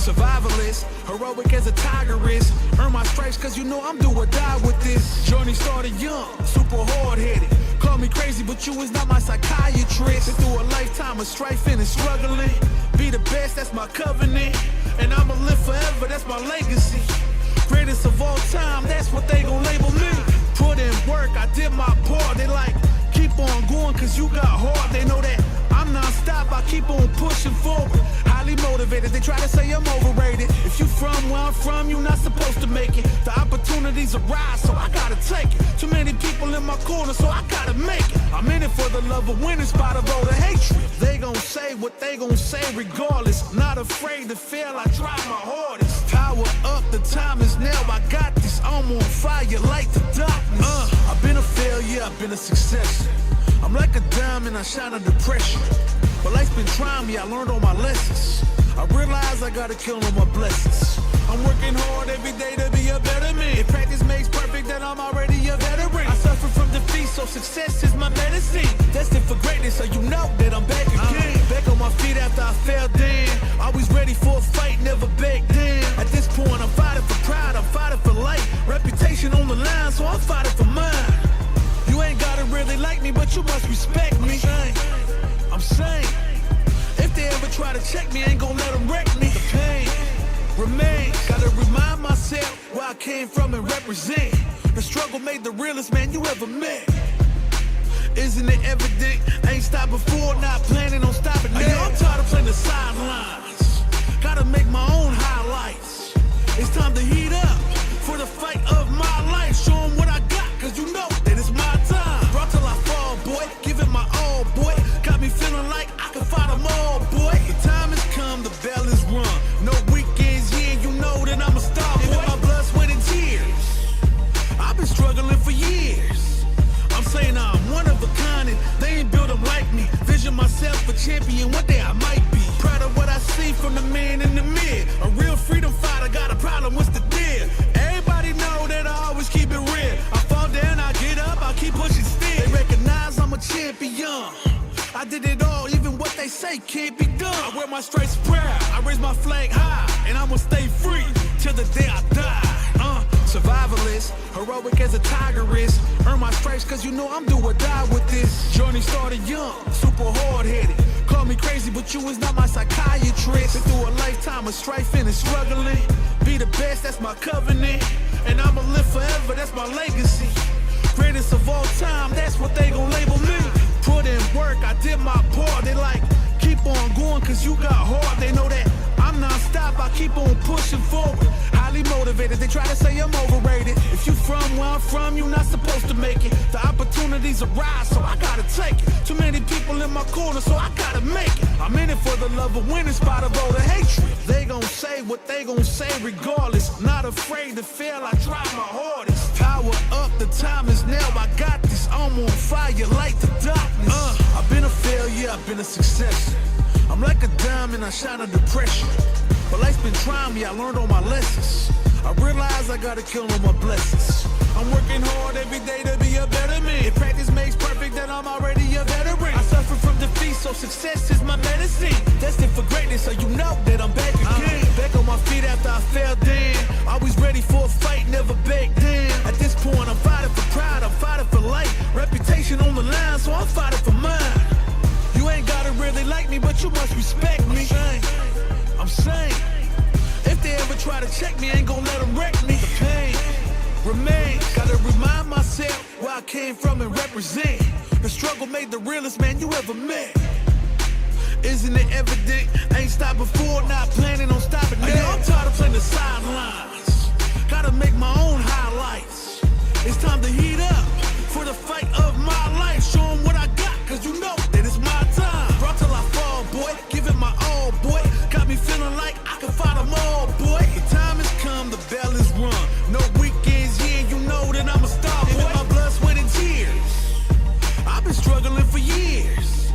Survivalist, heroic as a tiger is. Earn my stripes cause you know I'm do or die with this. Journey started young, super hard-headed. Call me crazy, but you is not my psychiatrist. Been through a lifetime of strife and struggling. Be the best, that's my covenant. And I'ma live forever, that's my legacy. Greatest of all time, that's what they gon' label me. Put in work, I did my part. They like, keep on going cause you got hard. They know that I'm non-stop, I keep on pushing forward. Highly motivated, they try to say I'm overrated. If you from where I'm from, you're not supposed to make it. The opportunities arise, so I gotta take it. Too many people in my corner, so I gotta make it. I'm in it for the love of winning, spot of all the hatred. They gon' say what they gon' say regardless. Not afraid to fail, I try my hardest. Power up, the time is now, I got this. I'm on fire like the darkness. I've been a failure, I've been a success. I'm like a diamond, I shine under pressure. But life's been trying me, I learned all my lessons. I realize I gotta kill on my blessings. I'm working hard every day to be a better man. If practice makes perfect, then I'm already a veteran. I suffer from defeat, so success is my medicine. Destined for greatness, so you know that I'm back again. Back on my feet after I fell down. Always ready for a fight, never back down. At this point, I'm fighting for pride, I'm fighting for life. Reputation on the line, so I'm fighting for mine. You ain't gotta really like me, but you must respect me. I'm saying, if they ever try to check me, I ain't gonna let them wreck me. The pain remains. Gotta remind myself where I came from and represent. The struggle made the realest man you ever met. Isn't it evident? I ain't stopped before, not planning on stopping now. I'm tired of playing the sidelines. Gotta make my own highlights. It's time to heat up for the fight of my life. Show 'em what I got, cause you know that it's my time. Brought till I fall, boy. Give it my all, boy. Got me feeling like I can fight them all, boy. The time has come, the bell is rung. No weekends, yeah, you know that I'm a star, boy. My blood, sweat, and tears. I've been struggling for years. I'm saying I'm one of a kind and they ain't built them like me. Vision myself a champion, one day I might be. Proud of what I see from the man in the mirror. A real freedom fighter, got a problem, what's the deal? Everybody know that I always keep it real. I fall down, I get up, I keep pushing still. They recognize I'm a champion. I did it all, even what they say can't be done. I wear my stripes proud, I raise my flag high, and I'ma stay free till the day I die. Survivalist, heroic as a tiger is. Earn my stripes cause you know I'm do or die with this. Journey started young, super hard-headed. Call me crazy, but you was not my psychiatrist. Been through a lifetime of strife and struggling. Be the best, that's my covenant. And I'ma live forever, that's my legacy. Greatest of all time, that's what they gon' label me. Put in work, I did my part. They like, keep on going cause you got hard. They know that I'm non-stop, I keep on pushing forward. Highly motivated, they try to say I'm overrated. If you from where I'm from, you're not supposed to make it. The opportunities arise, so I gotta take it. Too many people in my corner, so I gotta make it. I'm in it for the love of winning, spot of all the hatred. They gon' say what they gon' say regardless. Not afraid to fail, I try my hardest. Power up, the time is now, I got this. I'm on fire like the darkness. I've been a failure, I've been a success. I'm like a diamond, I shine under pressure. But life's been trying me, I learned all my lessons. I realize I gotta kill on my blessings. I'm working hard every day to be a better man. If practice makes perfect, then I'm already a veteran. I suffer from defeat, so success is my medicine. Destined for greatness, so you know that I'm back again. Back on my feet after I fell down. Always ready for a fight, never back down. At this point, I'm fighting for pride, I'm fighting for life. Reputation on the line, so I'm fighting for mine. You ain't gotta really like me, but you must respect me. I'm saying, if they ever try to check me, I ain't gonna let them wreck me. The pain remains. Gotta remind myself where I came from and represent. The struggle made the realest man you ever met. Isn't it evident? I ain't stopped before, not planning on stopping now. I'm tired of playing the sidelines. Gotta make my own highlights. It's time to heat up for the fight of my life. Show 'em what I got, cause you know that it's my time. Brought till I fall, boy. Give it my all, boy. Got me feeling like I can fight them all, boy. The time has come, the bell is rung. No weekends, yeah, you know that I'm a star, boy. My blood, sweat, and tears. I've been struggling for years.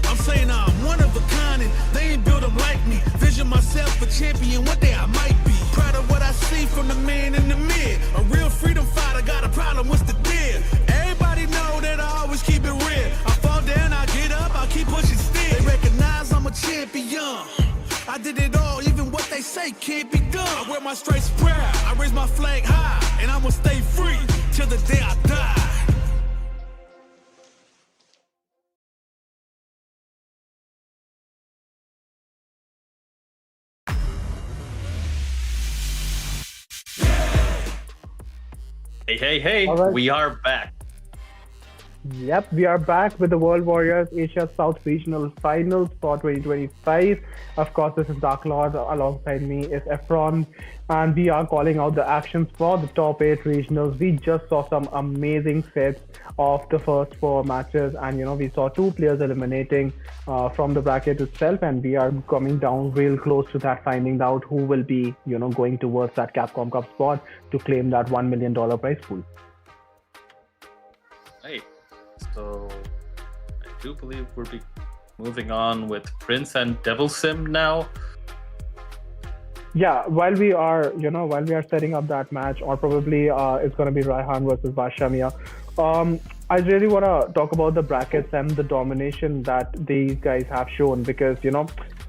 I'm saying I'm one of a kind and they ain't built them like me. Vision myself a champion, one day I might be. Proud of what I see from the man in the mirror. A real freedom fighter, got a problem, what's the deal? Everybody know that I always keep it real. I fall down, I get up, I keep pushing still. They recognize I'm a champion. I did it all, even what they say can't be done. I wear my stripes proud, I raise my flag high, and I'ma stay free till the day I die. Hey, All right. we are back. Yep, we are back with the World Warriors Asia South Regional Finals for 2025. Of course, this is Dark Lord. Alongside me is Efron, and we are calling out the actions for the top 8 regionals. We just saw some amazing sets of the first 4 matches, and we saw 2 players eliminating from the bracket itself, and we are coming down real close to that, finding out who will be going towards that Capcom Cup spot to claim that $1 million prize pool. Right. So I do believe we'll be moving on with Prince and Devil Sim now. Yeah, while we are, setting up that match, or probably it's going to be Raihan versus Bashamia. I really want to talk about the brackets and the domination that these guys have shown because,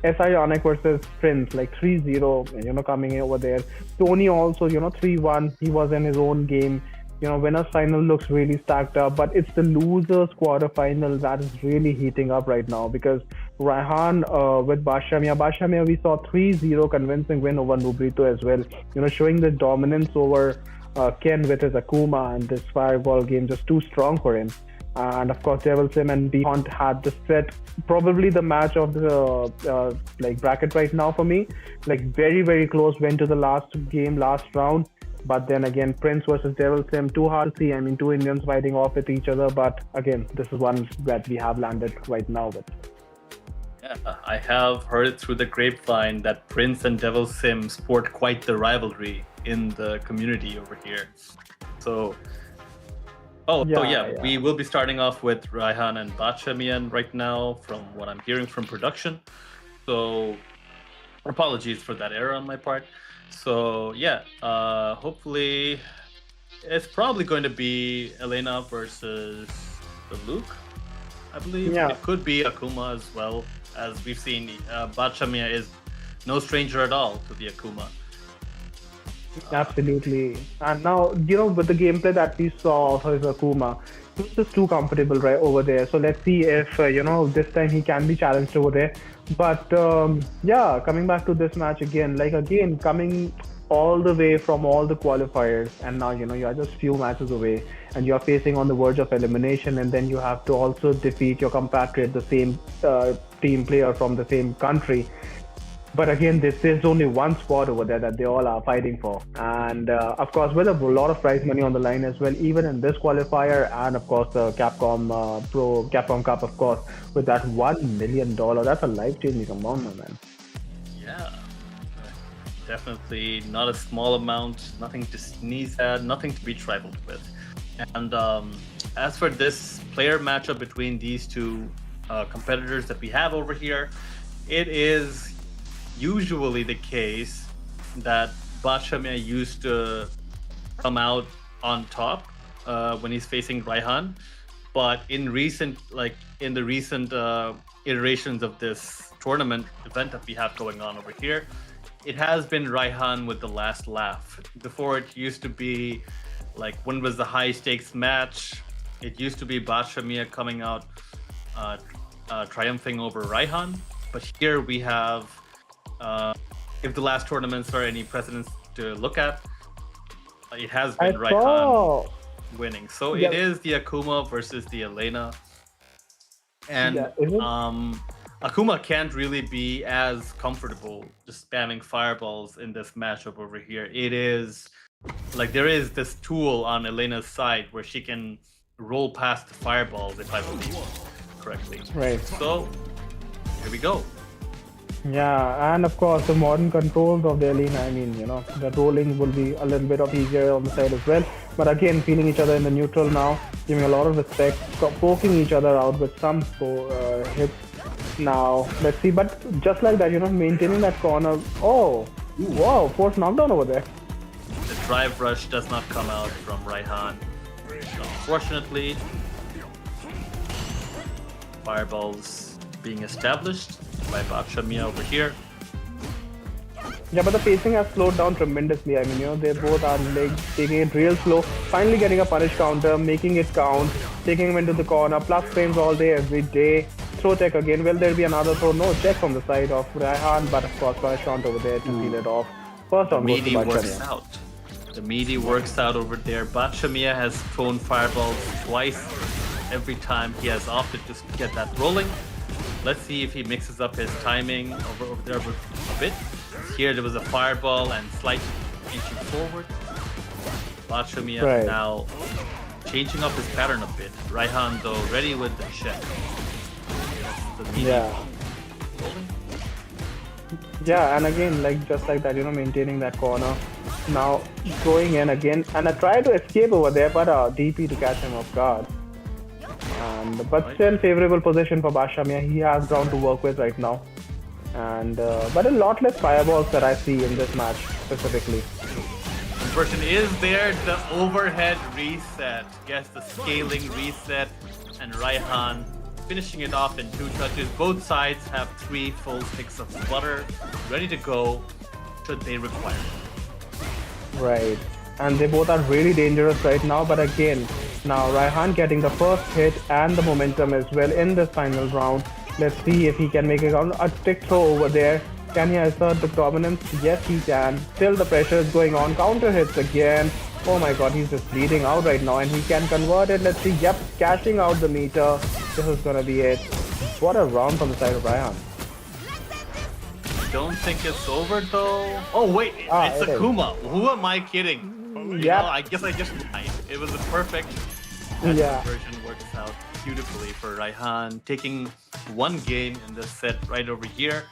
Ionic versus Prince, like 3-0, coming in over there. Tony also, 3-1. He was in his own game. Winners final looks really stacked up, but it's the losers quarterfinal that is really heating up right now because Raihan with Bashamia, we saw 3-0 convincing win over Nubrito as well. Showing the dominance over Ken with his Akuma, and this fireball game just too strong for him. And of course, Devil Sim and Beyond had the set, probably the match of the bracket right now for me. Like very, very close, went to the last game, last round. But then again, Prince versus Devil Sim, too hard to see. I mean, two Indians fighting off with each other. But again, this is one that we have landed right now with. Yeah, I have heard it through the grapevine that Prince and Devil Sim sport quite the rivalry in the community over here. So, we will be starting off with Raihan and Bashamia right now from what I'm hearing from production. So, apologies for that error on my part. So hopefully it's probably going to be Elena versus the Luke, I believe. Yeah. It could be Akuma as well, as we've seen. Bashamia is no stranger at all to the Akuma. Absolutely. And now, with the gameplay that we saw of his Akuma, he was just too comfortable right over there. So let's see if, this time he can be challenged over there. But coming back to this match again, coming all the way from all the qualifiers, and now, you are just few matches away and you're facing on the verge of elimination, and then you have to also defeat your compatriot, the same team player from the same country. But again, there's only one spot over there that they all are fighting for. And of course, with a lot of prize money on the line as well, even in this qualifier, and of course, the Capcom Cup, of course, with that $1 million. That's a life-changing amount, my man. Yeah, definitely not a small amount, nothing to sneeze at, nothing to be trifled with. And as for this player matchup between these two competitors that we have over here, it is usually the case that Bashamia used to come out on top when he's facing Raihan, but in the recent iterations of this tournament event that we have going on over here, it has been Raihan with the last laugh. Before, it used to be like when it was the high stakes match, it used to be Bashamia coming out triumphing over Raihan, but here we have if the last tournaments are any precedents to look at, it has been Raihan winning. So it is the Akuma versus the Elena. And Akuma can't really be as comfortable just spamming fireballs in this matchup over here. It is like there is this tool on Elena's side where she can roll past the fireballs, if I believe correctly. Right. So here we go. Yeah, and of course the modern controls of the Elena, I mean, the rolling will be a little bit of easier on the side as well. But again, feeling each other in the neutral now, giving a lot of respect, poking each other out with some hits. Now, let's see, but just like that, maintaining that corner. Oh, wow, force knockdown over there. The drive rush does not come out from Raihan. Unfortunately, fireballs being established by Bashamia over here. Yeah, but the pacing has slowed down tremendously. I mean, they both are taking it real slow, finally getting a punish counter, making it count, taking him into the corner, plus frames all day, every day. Throw check again. Will there be another throw? No check from the side of Raihan, but of course, punish count over there to seal it off. First on Meaty works out. The Meaty works out over there. Bashamia has thrown fireballs twice. Every time he has opted to get that rolling. Let's see if he mixes up his timing over there a bit. Here there was a fireball and slight inching forward. Bashamia now changing up his pattern a bit. Raihan though ready with the check. Yeah, and again, just like that, maintaining that corner. Now going in again, and I try to escape over there, but DP to catch him off guard. But still favorable position for Bashamia. He has ground to work with right now. And but a lot less fireballs that I see in this match specifically. Conversion is there, the overhead reset, guess the scaling reset, and Raihan finishing it off in 2 touches. Both sides have 3 full sticks of butter ready to go should they require it. Right, and they both are really dangerous right now, but again, now Raihan getting the first hit and the momentum as well in this final round. Let's see if he can make a stick throw over there. Can he assert the dominance? Yes, he can. Still the pressure is going on. Counter hits again. Oh my god, he's just bleeding out right now and he can convert it. Let's see. Yep, cashing out the meter. This is gonna be it. What a round from the side of Raihan. Don't think it's over though. Oh wait, it's Akuma. Who am I kidding? Yeah. I guess I just lied. It was a perfect conversion, works out beautifully for Raihan, taking 1 game in this set right over here.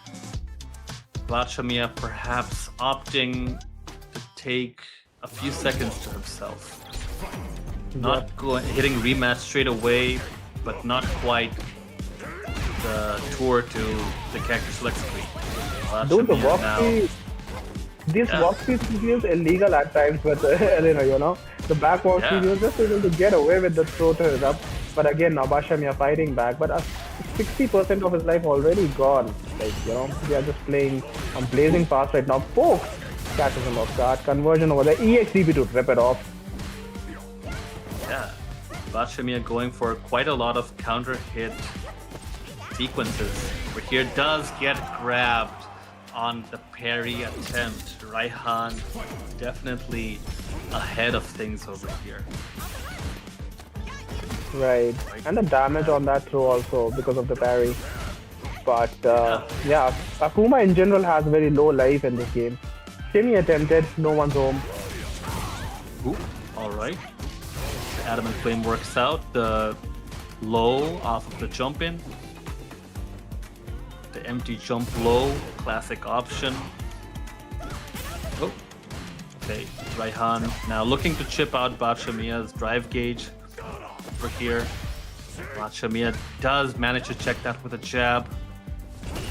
Bachamia perhaps opting to take a few seconds to himself. Not hitting rematch straight away, but not quite the tour to the character select screen. Dude, the walk speed, this walk speed feels illegal at times with Elena, you know. The back walk speed, you're just able to get away with the throw to his up. But again, now Bachamia fighting back, but 60% of his life already gone. Like, you know, they are just playing blazing fast right now. Pokes catches him off guard. Conversion over there. EXDP to rip it off. Yeah, Bachamia going for quite a lot of counter hit sequences. Over here does get grabbed on the parry attempt. Raihan definitely ahead of things over here. Right, and the damage on that throw also because of the parry. But yeah, Akuma in general has very low life in this game. Shimmy attempted, no one's home. Ooh, alright. The Adamant Flame works out. The low off of the jump in. The empty jump low, classic option. Oh, okay. Raihan now looking to chip out Bachamia's drive gauge. Over here, Bachamia does manage to check that with a jab.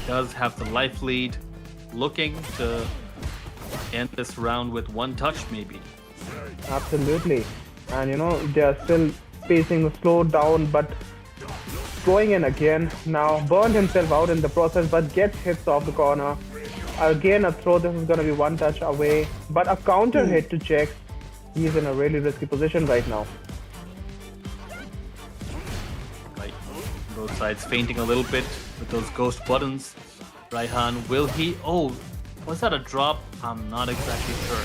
Does have the life lead. Looking to end this round with 1 touch maybe. Absolutely. And you know, they are still pacing slow down, but going in again. Now burned himself out in the process, but gets hits off the corner. Again a throw, this is going to be 1 touch away. But a counter hit to check. He's in a really risky position right now. Both sides fainting a little bit with those ghost buttons. Raihan, will he? Oh, was that a drop? I'm not exactly sure.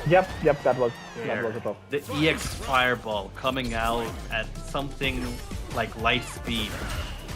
Yep, that was a drop. The EX Fireball coming out at something like light speed.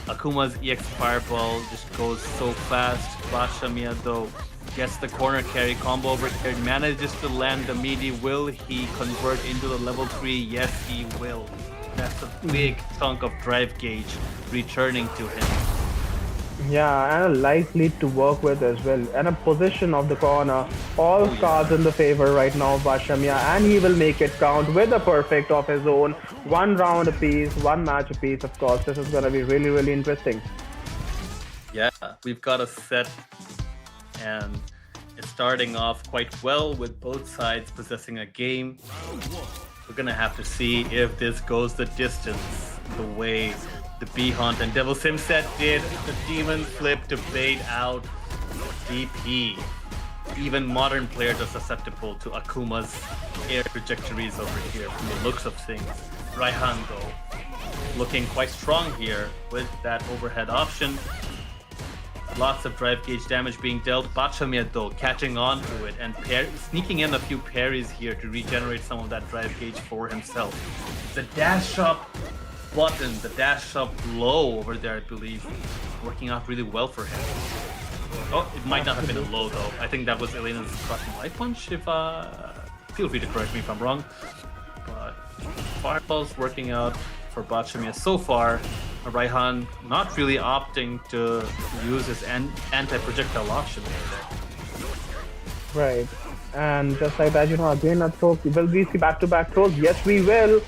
Akuma's EX Fireball just goes so fast. Bachamia though gets the corner carry combo over here, manages to land the meaty. Will he convert into the level 3? Yes, he will. That's a big chunk of drive gauge returning to him. Yeah, and a life lead to work with as well. And a position of the corner. All cards in the favor right now, Bachamia. And he will make it count with a perfect of his own. 1 round apiece, 1 match apiece, of course. This is going to be really, really interesting. Yeah, we've got a set. And it's starting off quite well with both sides possessing a game. We're gonna have to see if this goes the distance the way the Bee-Hunt and Devil Sim set did. The Demon Flip to bait out DP. Even modern players are susceptible to Akuma's air trajectories over here from the looks of things. Raihan though, looking quite strong here with that overhead option. Lots of drive gauge damage being dealt. Bachamia though catching on to it and sneaking in a few parries here to regenerate some of that drive gauge for himself. The dash up button, the dash up low over there, I believe, working out really well for him. Oh, it might not have been a low though. I think that was Elena's crushing light punch. If feel free to correct me if I'm wrong. But Fireball's working out for Bachamia so far. Raihan not really opting to use his anti-projectile option there. Right. And just like that, you know, again a throw. Will we see back-to-back throws? Yes, we will.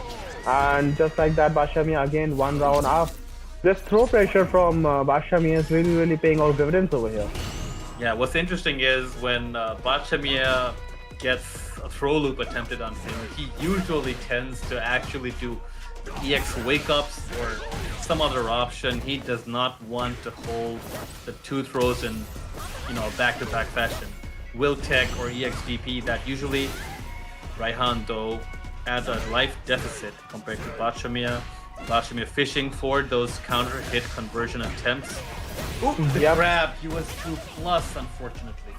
And just like that, Bachamia again 1 round up. This throw pressure from Bachamia is really, really paying out dividends over here. Yeah, what's interesting is when Bachamiya gets a throw loop attempted on him, he usually tends to actually do EX wake-ups or some other option. He does not want to hold the two throws in, a back-to-back fashion. Will Tech or EXDP, that usually Raihan, though, adds a life deficit compared to Bachamiya. Bachamiya fishing for those counter hit conversion attempts. Ooh, the grab, he was 2+, unfortunately.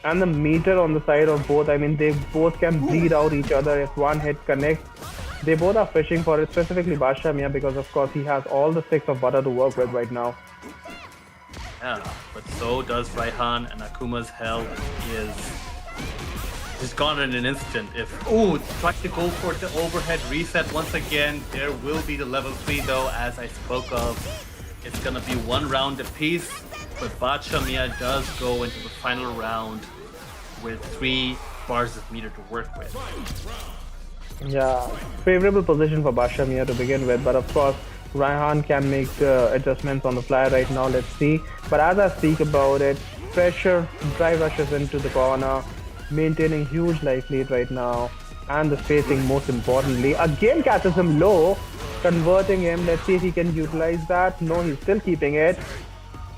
And the meter on the side of both, I mean, they both can bleed out each other if one hit connects. They both are fishing for it, specifically Bachamiya, because of course he has all the sticks of butter to work with right now. Yeah, but so does Raihan, and Akuma's health is just gone in an instant. Tries to go for the overhead reset once again. There will be the level 3 though, as I spoke of. It's gonna be 1 round apiece, but Bachamiya does go into the final round with 3 bars of meter to work with. Yeah, favorable position for Bachamiya to begin with, but of course Raihan can make adjustments on the fly right now. Let's see. But as I speak about it, pressure drive rushes into the corner, maintaining huge life lead right now, and the spacing most importantly. Again catches him low, converting him. Let's see if he can utilize that. No, he's still keeping it.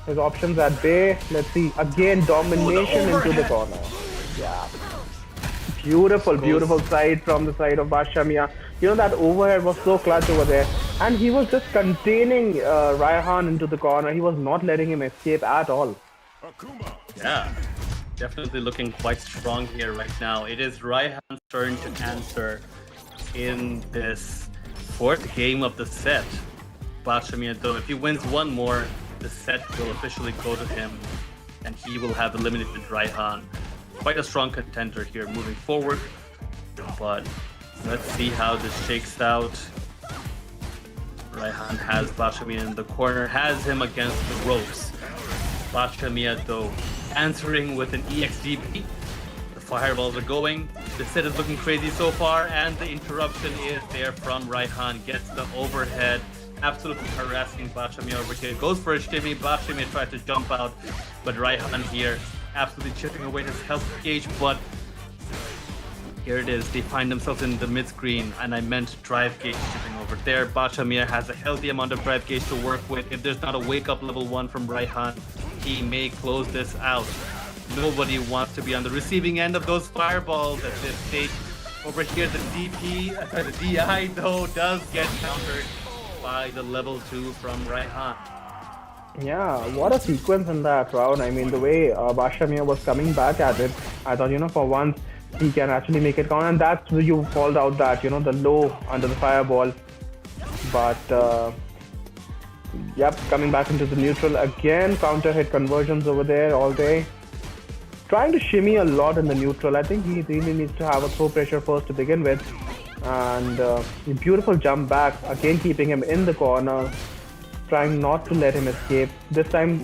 His options at bay. Let's see. Again, domination into the corner. Yeah. Beautiful side from the side of Bachamiya. That overhead was so clutch over there. And he was just containing Raihan into the corner. He was not letting him escape at all. Yeah, definitely looking quite strong here right now. It is Raihan's turn to answer in this 4th game of the set. Bachamiya, though, if he wins one more, the set will officially go to him, and he will have eliminated Raihan. Quite a strong contender here moving forward, but let's see how this shakes out. Raihan has Bachamiya in the corner, has him against the ropes. Bachamiya, though, answering with an EXDP. The fireballs are going. The set is looking crazy so far, and the interruption is there from Raihan. Gets the overhead, absolutely harassing Bachamiya over here. Goes for a shimmy. Bachamiya tries to jump out, but Raihan here absolutely chipping away his health gauge, but here it is. They find themselves in the mid-screen, and I meant drive gauge chipping over there. Bachamiya has a healthy amount of drive gauge to work with. If there's not a wake-up level 1 from Raihan, he may close this out. Nobody wants to be on the receiving end of those fireballs at this stage. Over here, the DI though does get countered by the level 2 from Raihan. Yeah, what a sequence in that round. I mean, the way Bachamiya was coming back at it, I thought, for once, he can actually make it count. And that's where you called out that, the low under the fireball. But, yep, coming back into the neutral again. Counter hit conversions over there all day. Trying to shimmy a lot in the neutral. I think he really needs to have a throw pressure first to begin with. And beautiful jump back, again keeping him in the corner. Trying not to let him escape. This time,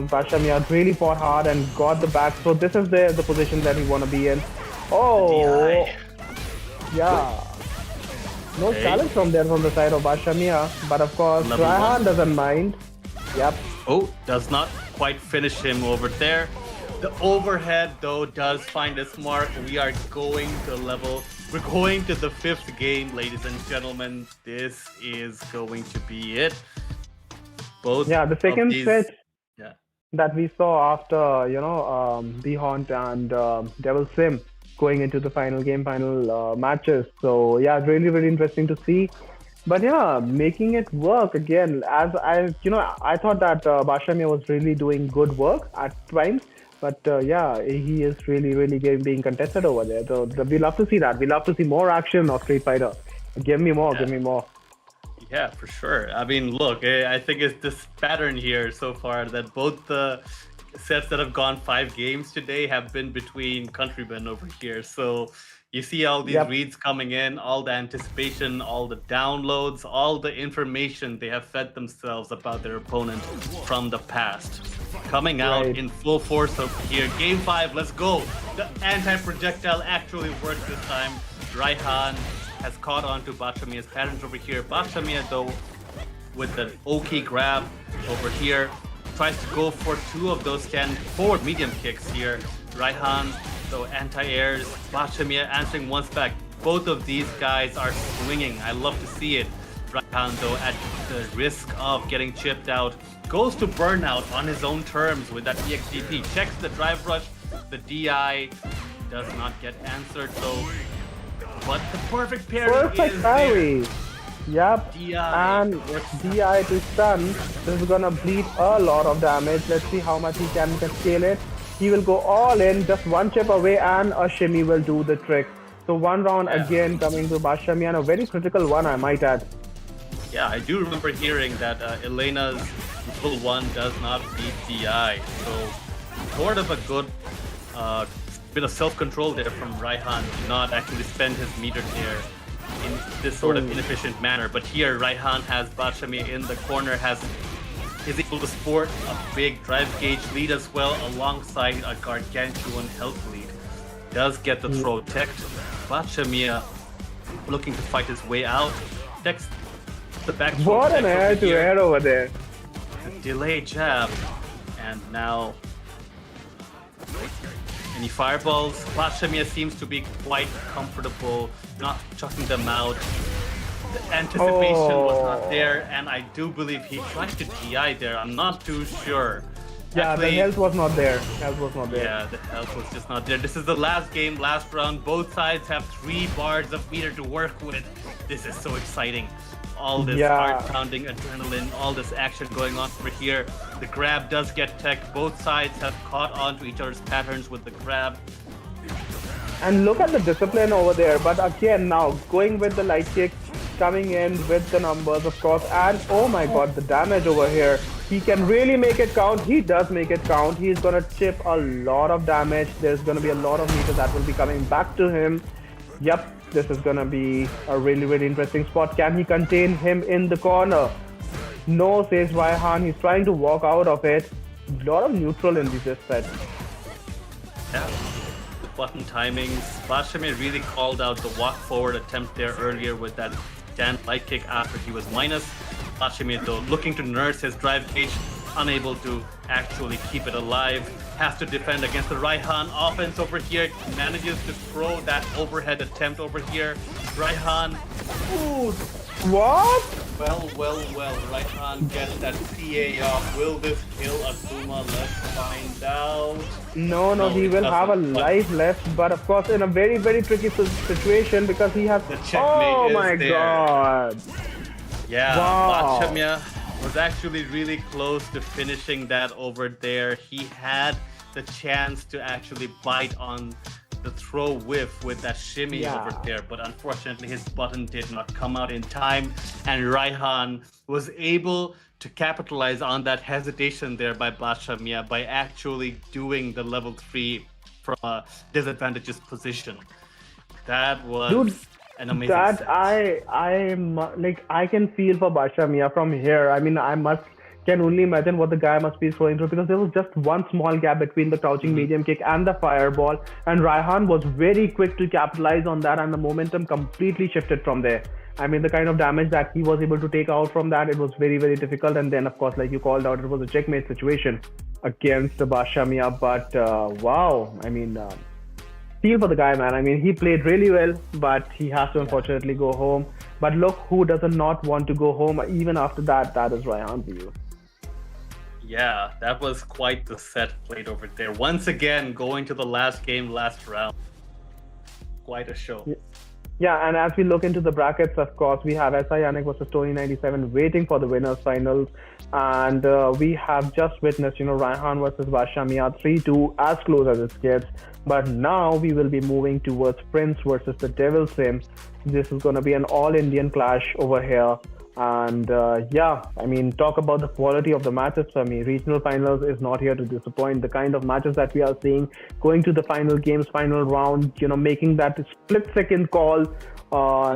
Bachamiya really fought hard and got the back. So this is the position that he want to be in. Oh, yeah. No challenge from there from the side of Bachamiya. But of course, Raihan doesn't mind. Yep. Oh, does not quite finish him over there. The overhead, though, does find its mark. We are going to We're going to the 5th game, ladies and gentlemen. This is going to be it. The second set that we saw after, Bhont and Devil Sim going into the final matches. So, yeah, really, really interesting to see. But, yeah, making it work again. As I thought that Bachamiya was really doing good work at times. But, he is really, really being contested over there. So, we love to see that. We love to see more action of Street Fighter. Give me more, give me more. Yeah, for sure. I mean, look, I think it's this pattern here so far that both the sets that have gone 5 games today have been between countrymen over here. So you see all these reads coming in, all the anticipation, all the downloads, all the information they have fed themselves about their opponent from the past. Coming out in full force over here. Game 5, let's go. The anti-projectile actually works this time. Raihan has caught on to Bachamiya's patterns over here. Bachamiya, though, with the OK grab over here. tries to go for 2 of those forward medium kicks here. Raihan, though, anti-airs. Bashamiya answering once back. Both of these guys are swinging. I love to see it. Raihan, though, at the risk of getting chipped out, goes to burnout on his own terms with that EXDP. Checks the drive rush. The DI does not get answered, though. But the perfect parry is parry. there. Yep. DI. And DI to stun. This is gonna bleed a lot of damage. Let's see how much he can scale it. He will go all in, just one chip away, and a shimmy will do the trick. So one round again coming to Bashamiya, and a very critical one, I might add. Yeah, I do remember hearing that Elena's full one does not beat DI. So sort of a good bit of self-control there from Raihan to not actually spend his meter there in this sort of inefficient manner. But here Raihan has Bashamiya in the corner, is able to sport a big drive gauge lead as well alongside a gargantuan health lead. Does get the throw teched. Bashamiya looking to fight his way out. Techs the back throw. What an air to air over there. Delay jab. And now any fireballs? Bashamiya seems to be quite comfortable not chucking them out. The anticipation was not there, and I do believe he tried to DI there. I'm not too sure. Yeah, Actually, the health was not there. Yeah, the health was just not there. This is the last game, last round. Both sides have 3 bars of meter to work with. This is so exciting. All this heart-pounding adrenaline, all this action going on over here. The grab does get tech. Both sides have caught on to each other's patterns with the grab. And look at the discipline over there. But again, now going with the light kick, coming in with the numbers, of course. And oh my god, the damage over here. He can really make it count. He does make it count. He's gonna chip a lot of damage. There's gonna be a lot of meters that will be coming back to him. Yep. This is gonna be a really, really interesting spot. Can he contain him in the corner? No, says Raihan. He's trying to walk out of it. A lot of neutral in this set. Yeah, the button timings. Bashamiya really called out the walk forward attempt there earlier with that Dan light kick after he was minus. Bashamiya, though, looking to nurse his drive gauge, unable to actually keep it alive. Has to defend against the Raihan offense over here. Manages to throw that overhead attempt over here. Raihan, ooh, what? Well. Raihan gets that CA off. Will this kill Azuma? Let's find out. No, he will have a life left, but of course in a very, very tricky situation because he has... The checkmate oh is my there. God. Yeah, wow. Bashamiya was actually really close to finishing that over there. He had the chance to actually bite on the throw whiff with that shimmy over there, but unfortunately his button did not come out in time, and Raihan was able to capitalize on that hesitation there by Bashamiya by actually doing the level 3 from a disadvantageous position. That was an amazing that set. I can feel for Bashamiya from here. I mean, can only imagine what the guy must be going through, because there was just one small gap between the crouching medium kick and the fireball, and Raihan was very quick to capitalize on that, and the momentum completely shifted from there. I mean, the kind of damage that he was able to take out from that, it was very, very difficult. And then, of course, like you called out, it was a checkmate situation against Bashamiya. But wow, I mean, feel for the guy, man. I mean, he played really well, but he has to unfortunately go home. But look, who does not want to go home even after that? That is Raihan for you. Yeah, that was quite the set played over there. Once again, going to the last game, last round. Quite a show. Yeah, and as we look into the brackets, of course, we have SI Yannick versus Tony 97 waiting for the winners finals. And we have just witnessed, Raihan versus Bashamiya 3-2, as close as it gets. But now we will be moving towards Prince versus the Devil Sim. This is going to be an all-Indian clash over here. And yeah, I mean, talk about the quality of the matches for me. Regional finals is not here to disappoint. The kind of matches that we are seeing, going to the final games, final round, making that split-second call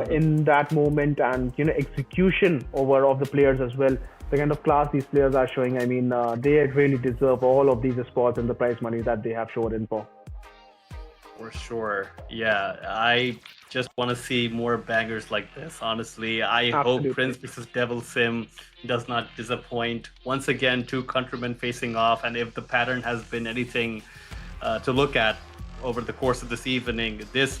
in that moment, and execution of the players as well. The kind of class these players are showing, I mean, they really deserve all of these spots and the prize money that they have showed in for. For sure. Yeah, I just want to see more bangers like this, honestly. I Absolutely. hope Prince versus Devil Sim does not disappoint. Once again, two countrymen facing off, and if the pattern has been anything to look at over the course of this evening, this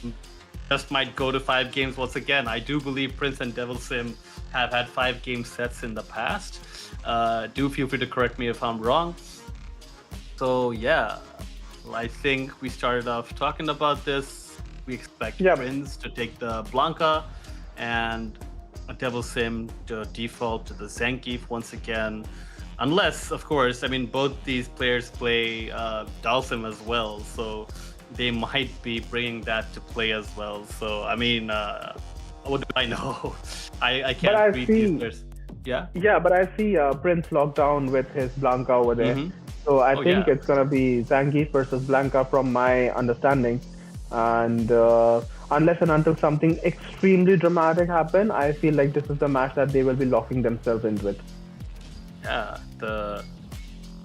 just might go to 5 games once again. I do believe Prince and Devil Sim have had 5-game sets in the past. Do feel free to correct me if I'm wrong. So yeah, I think we started off talking about this. We expect Prince to take the Blanca and Devil Sim to default to the Zangief once again. Unless, of course, I mean, both these players play Dalsim as well, so they might be bringing that to play as well. So, I mean, what do I know? I can't read these players. Yeah? Yeah, but I see Prince locked down with his Blanca over there. So I think it's going to be Zangief versus Blanca from my understanding. And unless and until something extremely dramatic happen, I feel like this is the match that they will be locking themselves in with. Yeah,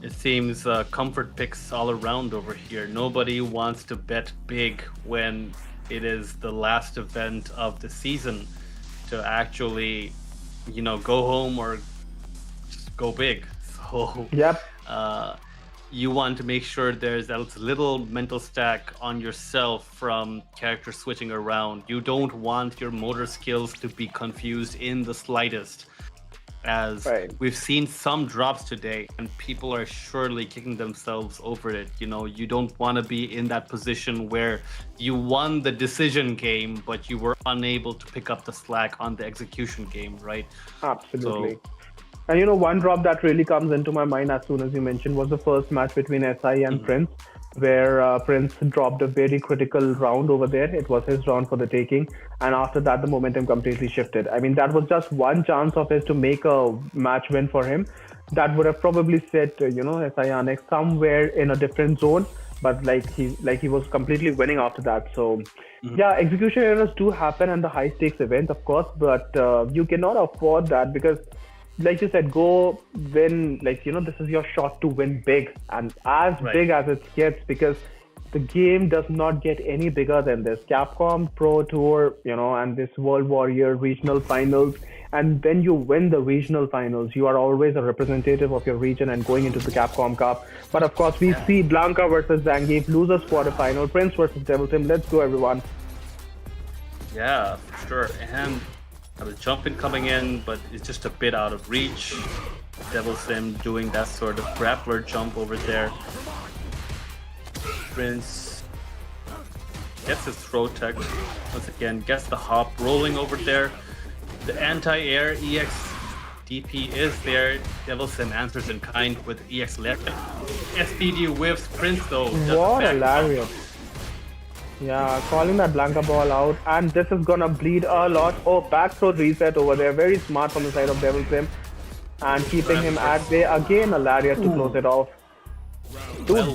it seems comfort picks all around over here. Nobody wants to bet big when it is the last event of the season to actually, you know, go home or just go big. So you want to make sure there's as little mental stack on yourself from character switching around. You don't want your motor skills to be confused in the slightest, as we've seen some drops today and people are surely kicking themselves over it. You know, you don't want to be in that position where you won the decision game but you were unable to pick up the slack on the execution game, right? Absolutely. So, and you know, one drop that really comes into my mind as soon as you mentioned was the first match between SI and Prince, where Prince dropped a very critical round over there. It was his round for the taking. And after that, the momentum completely shifted. I mean, that was just one chance of his to make a match win for him. That would have probably set, you know, SI Onyx somewhere in a different zone. But like he was completely winning after that. So yeah, execution errors do happen in the high stakes event, of course. But you cannot afford that because, like you said, go win, like, you know, this is your shot to win big and as big as it gets, because the game does not get any bigger than this. Capcom Pro Tour, you know, and this World Warrior regional finals. And when you win the regional finals, you are always a representative of your region and going into the Capcom Cup. But of course, we see Blanca versus Zangief, losers quarterfinal, Prince versus Devil Sim. Let's go, everyone. Yeah, for sure. And I was jumping coming in, but it's just a bit out of reach. Devil Sim doing that sort of grappler jump over there. Prince gets his throw tech. Once again, gets the hop rolling over there. The anti-air EX DP is there. Devil Sim answers in kind with EX left. SPD whiffs Prince though. What a lariat. Yeah, calling that Blanca ball out, and this is gonna bleed a lot. Oh, back throw reset over there. Very smart from the side of Devil Sim. And keeping him at bay. Again, a lariat to close it off. Dude,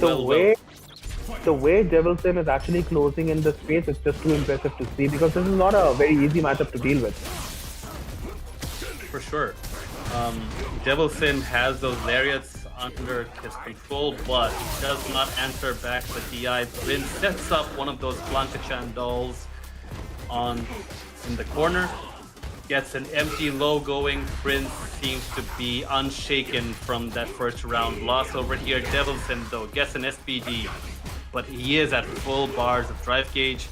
the way Devil Sim is actually closing in the space is just too impressive to see, because this is not a very easy matchup to deal with. For sure. Devil Sim has those lariats under his control, but does not answer back the DI. Prince sets up one of those Blanca-chan dolls in the corner, gets an empty low going. Prince seems to be unshaken from that first round loss over here. Devil Sim though gets an SPD, but he is at full bars of drive gauge,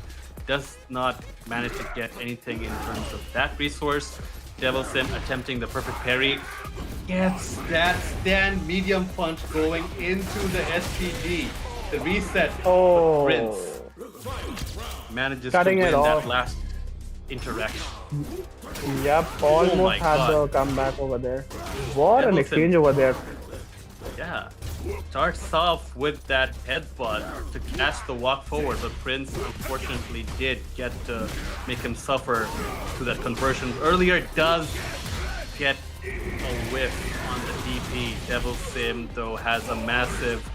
does not manage to get anything in terms of that resource. Devil Sim attempting the perfect parry, gets that stand medium punch going into the SPD. The reset for Prince manages to win that last interaction. Yep, almost had the comeback over there. What an exchange over there. Yeah, starts off with that headbutt to catch the walk forward, but Prince unfortunately did get to make him suffer to that conversion. Earlier does get a whiff on the DP. Devil Sim though has a massive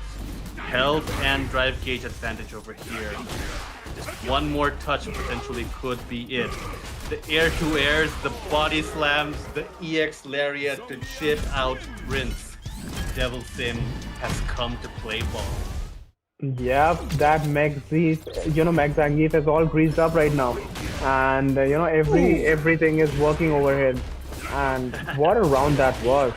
health and drive gauge advantage over here. Just one more touch potentially could be it. The air-to-airs, the body slams, the EX lariat to chip out Prince. Devil Sim has come to play ball. Yep, that Meg Z, Meg Zangief is all greased up right now, and everything is working over here, and what a round that was.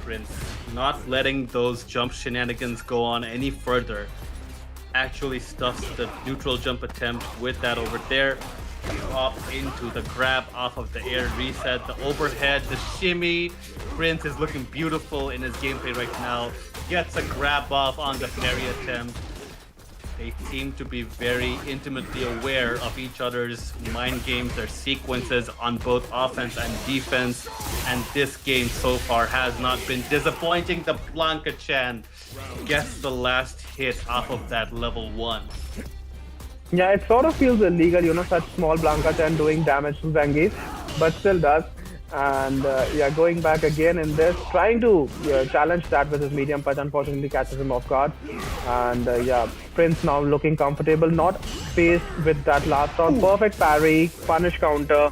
Prince not letting those jump shenanigans go on any further. Actually stuffs the neutral jump attempt with that over there. Up into the grab off of the air reset, the overhead, the shimmy. Prince is looking beautiful in his gameplay right now. Gets a grab off on the parry attempt. They seem to be very intimately aware of each other's mind games, their sequences on both offense and defense. And this game so far has not been disappointing. The Blanca-chan gets the last hit off of that level 1. Yeah, it sort of feels illegal, such small Blanca-chan doing damage to Zangief, but still does. And going back again in this, trying to challenge that with his medium punch, unfortunately catches him off guard. And Prince now looking comfortable, not faced with that last round. Perfect parry, punish counter.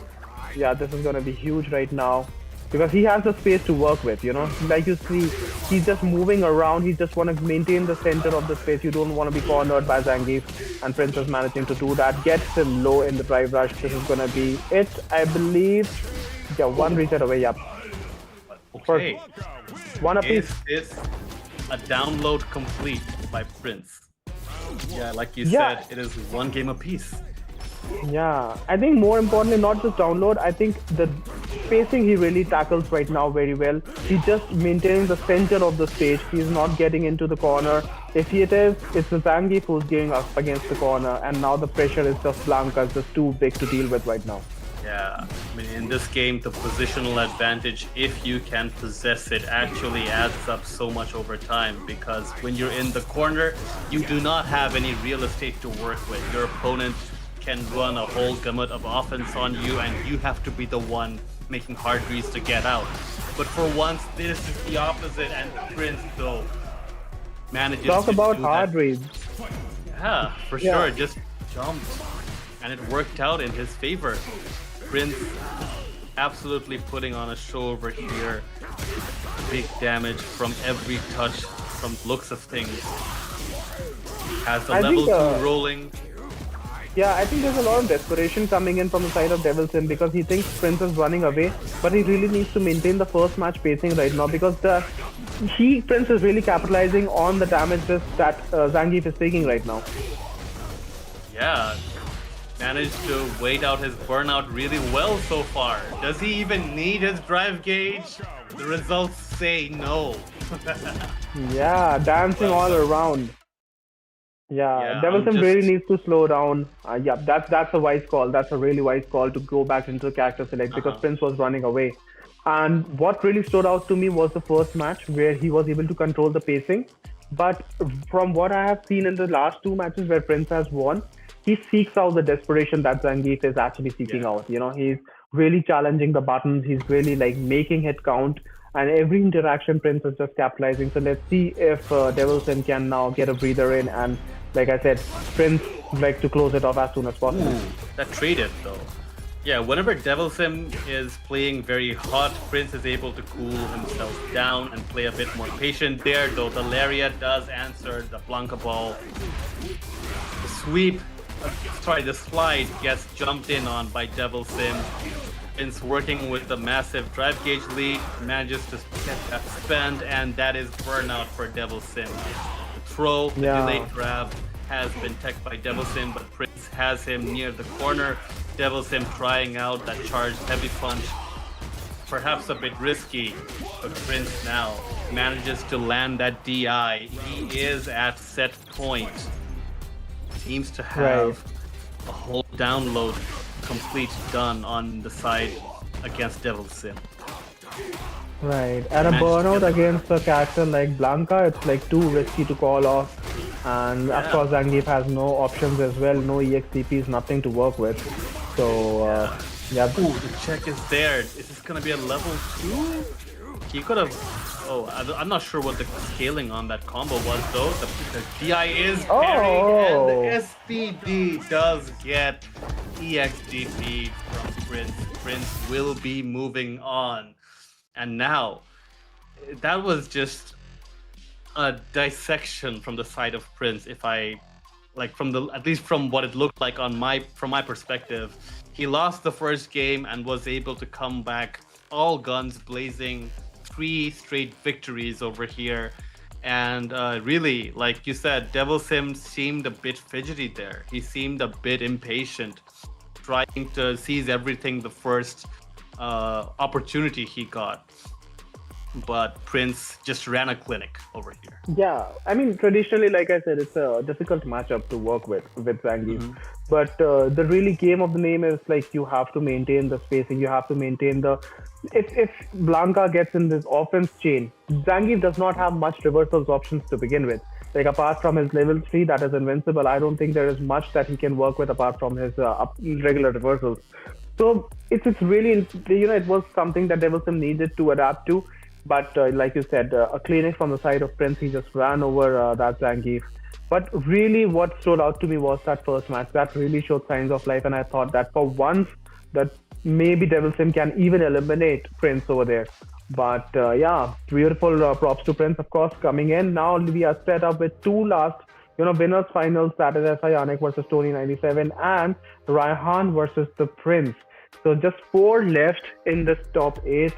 Yeah, this is going to be huge right now, because he has the space to work with, Like you see, he's just moving around. He just want to maintain the center of the space. You don't want to be cornered by Zangief. And Prince is managing to do that. Gets him low in the drive rush. This is going to be it, I believe. Yeah, one reset away, yep. Okay. One apiece. Is this a download complete by Prince? Yeah, like you said, it is one game apiece. Yeah, I think more importantly, not just download, I think the spacing he really tackles right now very well. He's just maintaining the center of the stage. He's not getting into the corner. If it's the Zangief who's getting up against the corner, and now the pressure is just Blanca. It's just too big to deal with right now. Yeah, I mean, in this game, the positional advantage, if you can possess it, actually adds up so much over time, because when you're in the corner, you do not have any real estate to work with. Your opponent can run a whole gamut of offense on you, and you have to be the one making hard reads to get out. But for once, this is the opposite, and Prince, though, manages Talk to about do hard that. reads. Yeah, for sure, just jumped, and it worked out in his favor. Prince absolutely putting on a show over here. Big damage from every touch, from looks of things. Has the level 2 rolling. Yeah, I think there's a lot of desperation coming in from the side of Devilsin, because he thinks Prince is running away, but he really needs to maintain the first match pacing right now, because Prince is really capitalizing on the damage that Zangief is taking right now. Yeah. Managed to wait out his burnout really well so far. Does he even need his drive gauge? The results say no. Yeah, dancing all around. Yeah, Devilsin really needs to slow down. That's a wise call. That's a really wise call to go back into the character select, because Prince was running away. And what really stood out to me was the first match, where he was able to control the pacing. But from what I have seen in the last 2 matches where Prince has won, he seeks out the desperation that Zangief is actually seeking out. He's really challenging the buttons. He's really making it count. And every interaction, Prince is just capitalizing. So let's see if Devilsin can now get a breather in. And like I said, Prince like to close it off as soon as possible. That traded though. Yeah, whenever Devilsin is playing very hot, Prince is able to cool himself down and play a bit more patient there, though the Lariat does answer the Blanca ball. The slide gets jumped in on by Devilsin. Prince working with the massive drive gauge lead, manages to get that spend, and that is burnout for Devilsin. The throw, the delayed grab has been teched by Devilsin, but Prince has him near the corner. Devilsin trying out that charged heavy punch. Perhaps a bit risky, but Prince now manages to land that DI. He is at set point. Seems to have a whole download complete done on the side against Devilsin. Right, and a burnout against a character like Blanca, it's too risky to call off. And of course Zangief has no options as well, no EXCPs, nothing to work with. So Ooh, the check is there. Is this gonna be a level 2? He could have. I'm not sure what the scaling on that combo was though. The DI is parried, and the SPD does get EXDP from Prince. Prince will be moving on. And now, that was just a dissection from the side of Prince, if I like from the at least from what it looked like on from my perspective. He lost the first game and was able to come back all guns blazing, 3 straight victories over here. And really, like you said, Devil Sim seemed a bit fidgety there. He seemed a bit impatient, trying to seize everything the first opportunity he got. But Prince just ran a clinic over here. Yeah, I mean, traditionally, like I said, it's a difficult matchup to work with Zangief. But the really game of the name is like you have to maintain the spacing, you have to maintain the... If Blanca gets in this offense chain, Zangief does not have much reversals options to begin with. Like apart from his level 3 that is invincible, I don't think there is much that he can work with apart from his regular reversals. So it's really, it was something that Devil Sim needed to adapt to. But like you said, a clinic from the side of Prince, he just ran over that Zangief. But really what stood out to me was that first match. That really showed signs of life, and I thought that for once that maybe Devil Sim can even eliminate Prince over there. But yeah, beautiful props to Prince, of course, coming in. Now we are set up with 2 last winners finals, that is SIonic versus Tony97 and Raihan versus the Prince. So just 4 left in this top 8.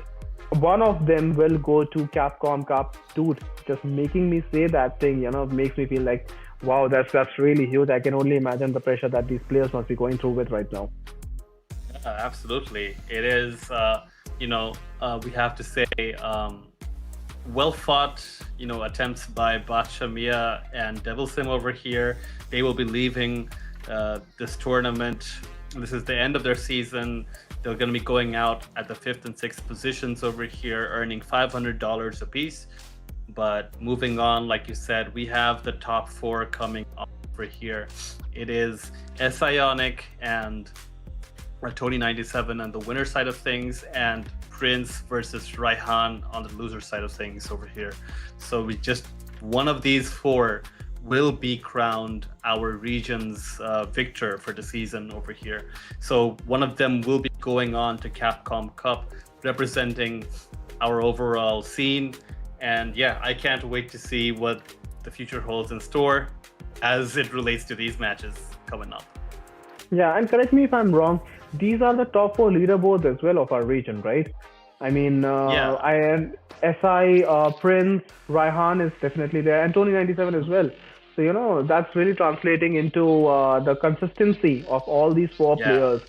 One of them will go to Capcom Cup. Dude, just making me say that thing, makes me feel like, wow, that's really huge. I can only imagine the pressure that these players must be going through with right now. Yeah, absolutely. It is, we have to say, well fought, attempts by Bacha Mia and Devil Sim over here. They will be leaving this tournament. This is the end of their season. They're going to be going out at the 5th and 6th positions over here, earning $500 apiece. But moving on, like you said, we have the top 4 coming up over here. It is SIonic and Tony97 on the winner side of things, and Prince versus Raihan on the loser side of things over here. So one of these 4 will be crowned our region's victor for the season over here. So one of them will be going on to Capcom Cup, representing our overall scene. And yeah, I can't wait to see what the future holds in store as it relates to these matches coming up. Yeah, and correct me if I'm wrong, these are the top 4 leaderboards as well of our region, right? I mean, SI, Prince, Raihan is definitely there, and Tony97 as well. So, that's really translating into the consistency of all these 4 players.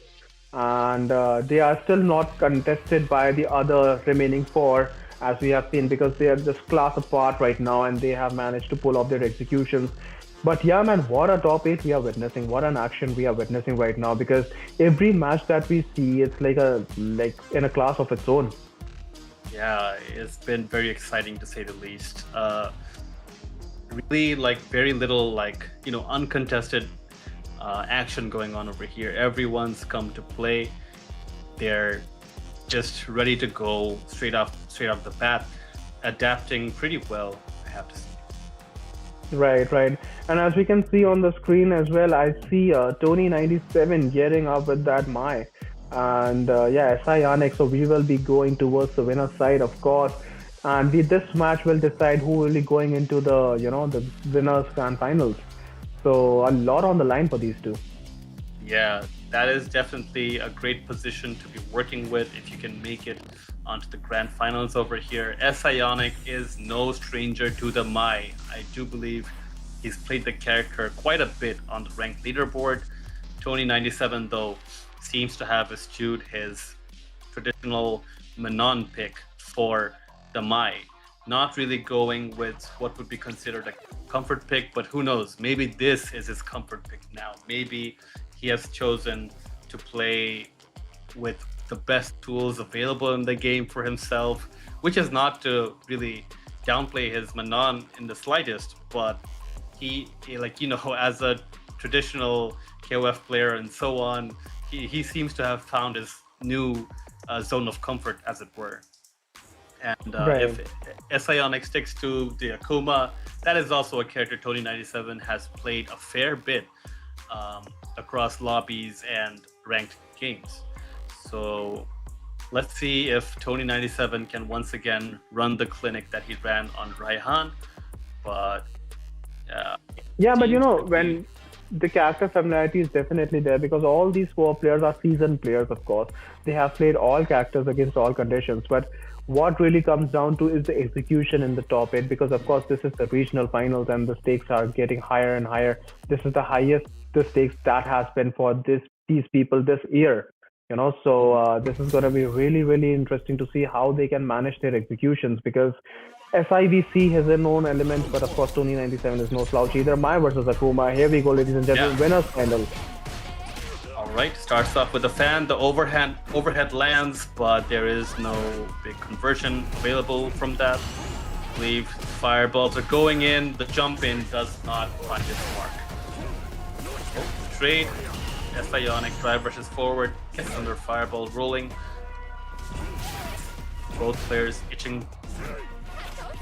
And they are still not contested by the other remaining 4, as we have seen, because they are just class apart right now and they have managed to pull off their executions. But yeah, man, what a top 8 we are witnessing. What an action we are witnessing right now, because every match that we see, it's like in a class of its own. Yeah, it's been very exciting to say the least. Really, very little, uncontested action going on over here. Everyone's come to play. They're just ready to go straight off the bat, adapting pretty well, I have to say. Right. And as we can see on the screen as well, I see Tony97 gearing up with that Mai. And SIonic, so we will be going towards the winner side, of course. And this match will decide who will be going into the, the winners grand finals. So a lot on the line for these 2. Yeah, that is definitely a great position to be working with if you can make it onto the grand finals over here. SIonic is no stranger to the Mai. I do believe he's played the character quite a bit on the ranked leaderboard. Tony97, though, seems to have eschewed his traditional Manon pick for the Mai, not really going with what would be considered a comfort pick, but who knows, maybe this is his comfort pick now. Maybe he has chosen to play with the best tools available in the game for himself, which is not to really downplay his Manon in the slightest, but he as a traditional KOF player and so on, he seems to have found his new zone of comfort, as it were. And if SIonic sticks to the Akuma, that is also a character Tony97 has played a fair bit across lobbies and ranked games. So let's see if Tony97 can once again run the clinic that he ran on Raihan, but yeah, but you know, when the character familiarity is definitely there because all these four players are seasoned players, of course. They have played all characters against all conditions, but what really comes down to is the execution in the top 8 because, of course, this is the regional finals and the stakes are getting higher and higher. This is the highest the stakes that has been for these people this year. You know, so this is going to be really, really interesting to see how they can manage their executions because SIVC has their own elements, but of course, Tony 97 is no slouch either. My versus Akuma. Here we go, ladies and gentlemen. Winners final. All right, starts off with a fan. The overhead lands, but there is no big conversion available from that. I believe fireballs are going in. The jump in does not find its mark. Oh, trade. Ionic drive rushes forward, gets under fireball rolling. Both players itching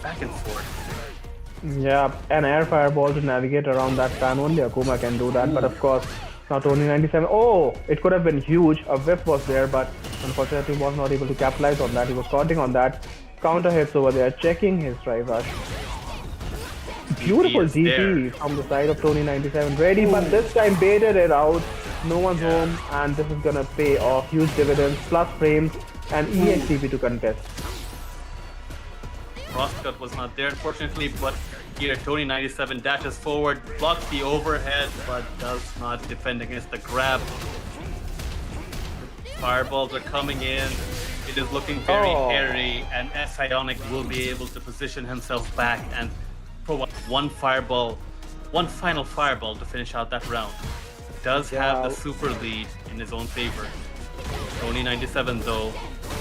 back and forth. Yeah, an air fireball to navigate around that fan. Only Akuma can do that, but of course, not only 97. Oh, it could have been huge. A whip was there, but unfortunately was not able to capitalize on that. He was counting on that. Counter hits over there, checking his drive rush. Beautiful GP from the side of Tony 97. Ready, but this time baited it out. No one's home, and this is gonna pay off huge dividends, plus frames, and EXCP to contest. Crosscut was not there, unfortunately, but here Tony 97 dashes forward, blocks the overhead, but does not defend against the grab. Fireballs are coming in. It is looking very hairy, and Ionic will be able to position himself back and provide one final fireball to finish out that round. Does have the super lead in his own favor. Tony 97 though,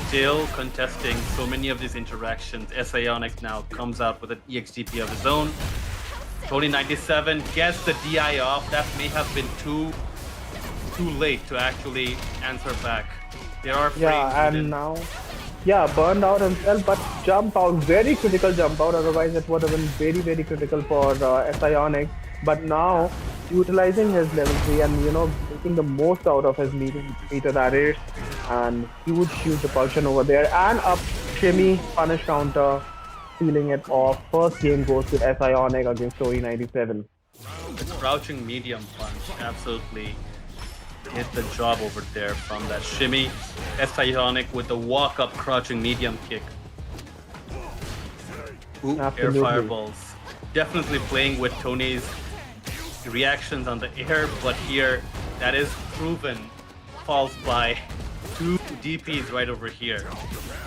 still contesting so many of these interactions. Ionic now comes out with an EXGP of his own. Tony 97 gets the DI off. That may have been too late to actually answer back. There are frames. Yeah, and now, burned out himself, but jump out, very critical jump out. Otherwise, it would have been very, very critical for Ionic. But now, utilizing his level 3 and making the most out of his meter that is, and huge repulsion over there, and up shimmy punish counter, sealing it off. First game goes with Ionic against Tony 97. The crouching medium punch absolutely hit the job over there from that shimmy. Ionic with the walk up crouching medium kick. Ooh, air fireballs. Definitely playing with Tony's reactions on the air, but here that is proven false by 2 DPs right over here.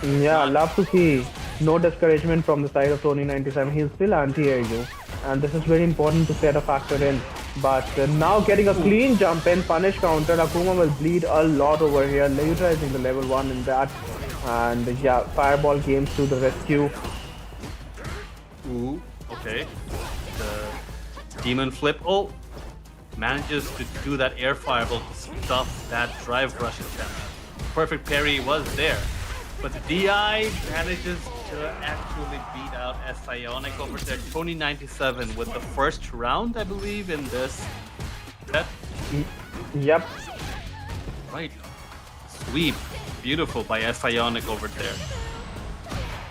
Yeah, love to see no discouragement from the side of Tony 97. He'll still anti-air you, and this is very important to set a factor in. But now getting a clean jump in, punish counter, Akuma will bleed a lot over here, utilizing the level 1 in that. And fireball games to the rescue. Ooh, okay. The demon flip. Oh, manages to do that air fireball to stop that drive rush attempt. Perfect parry was there, but the DI manages to actually beat out Ionic over there. Tony 97 with the first round, I believe, in this set. Yep. Right. Sweep. Beautiful by Ionic over there.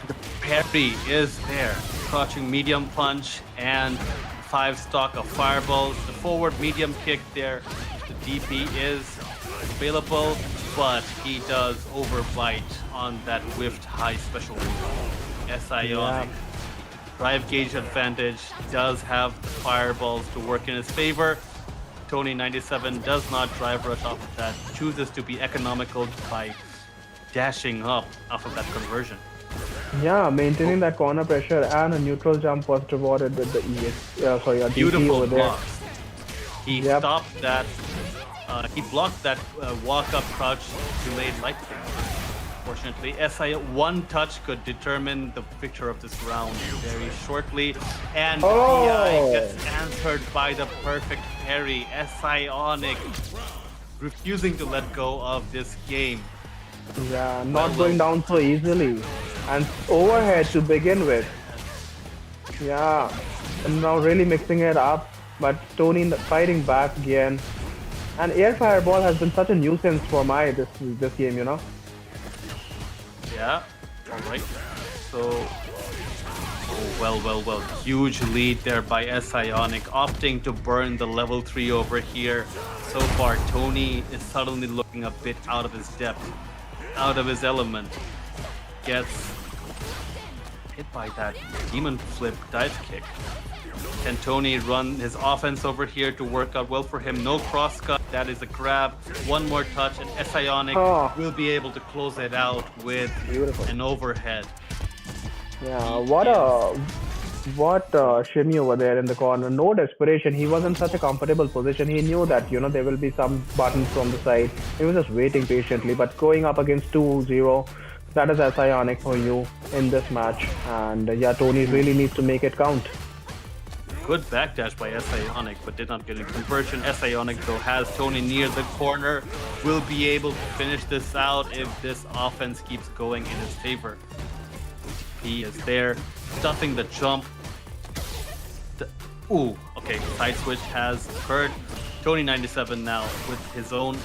The parry is there. Crouching medium punch and 5 stock of fireballs. The forward medium kick there. The DP is available, but he does overbite on that whiffed high special move. Ionic. Drive gauge advantage, does have the fireballs to work in his favor. Tony 97 does not drive rush off of that, chooses to be economical by dashing up off of that conversion. Yeah, maintaining that corner pressure, and a neutral jump was rewarded with the a beautiful over there. blocks. He stopped that. He blocked that walk-up crouch delayed light kick. Fortunately, one touch could determine the victor of this round very shortly, and DI gets answered by the perfect parry. Ionic refusing to let go of this game. Yeah, not going down so easily, and overhead to begin with. Yeah, and now really mixing it up, but Tony fighting back again. And air fireball has been such a nuisance for this game, Yeah, alright. So, Well. Huge lead there by Ionic, opting to burn the level 3 over here. So far, Tony is suddenly looking a bit out of his depth, out of his element. Gets hit by that demon flip dive kick. Can Tony run his offense over here to work out well for him? No cross cut, that is a grab. One more touch and Ionic will be able to close it out with an overhead. Yeah, what shimmy over there in the corner. No desperation. He was in such a comfortable position. He knew that, there will be some buttons from the side. He was just waiting patiently. But going up against 2-0, that is Ionic for you in this match. And yeah, Tony really needs to make it count. Good backdash by Ionic, but did not get a conversion. Ionic though has Tony near the corner. Will be able to finish this out if this offense keeps going in his favor. He is there, stuffing the jump. Ooh, okay, side switch has occurred. Tony 97 now with his own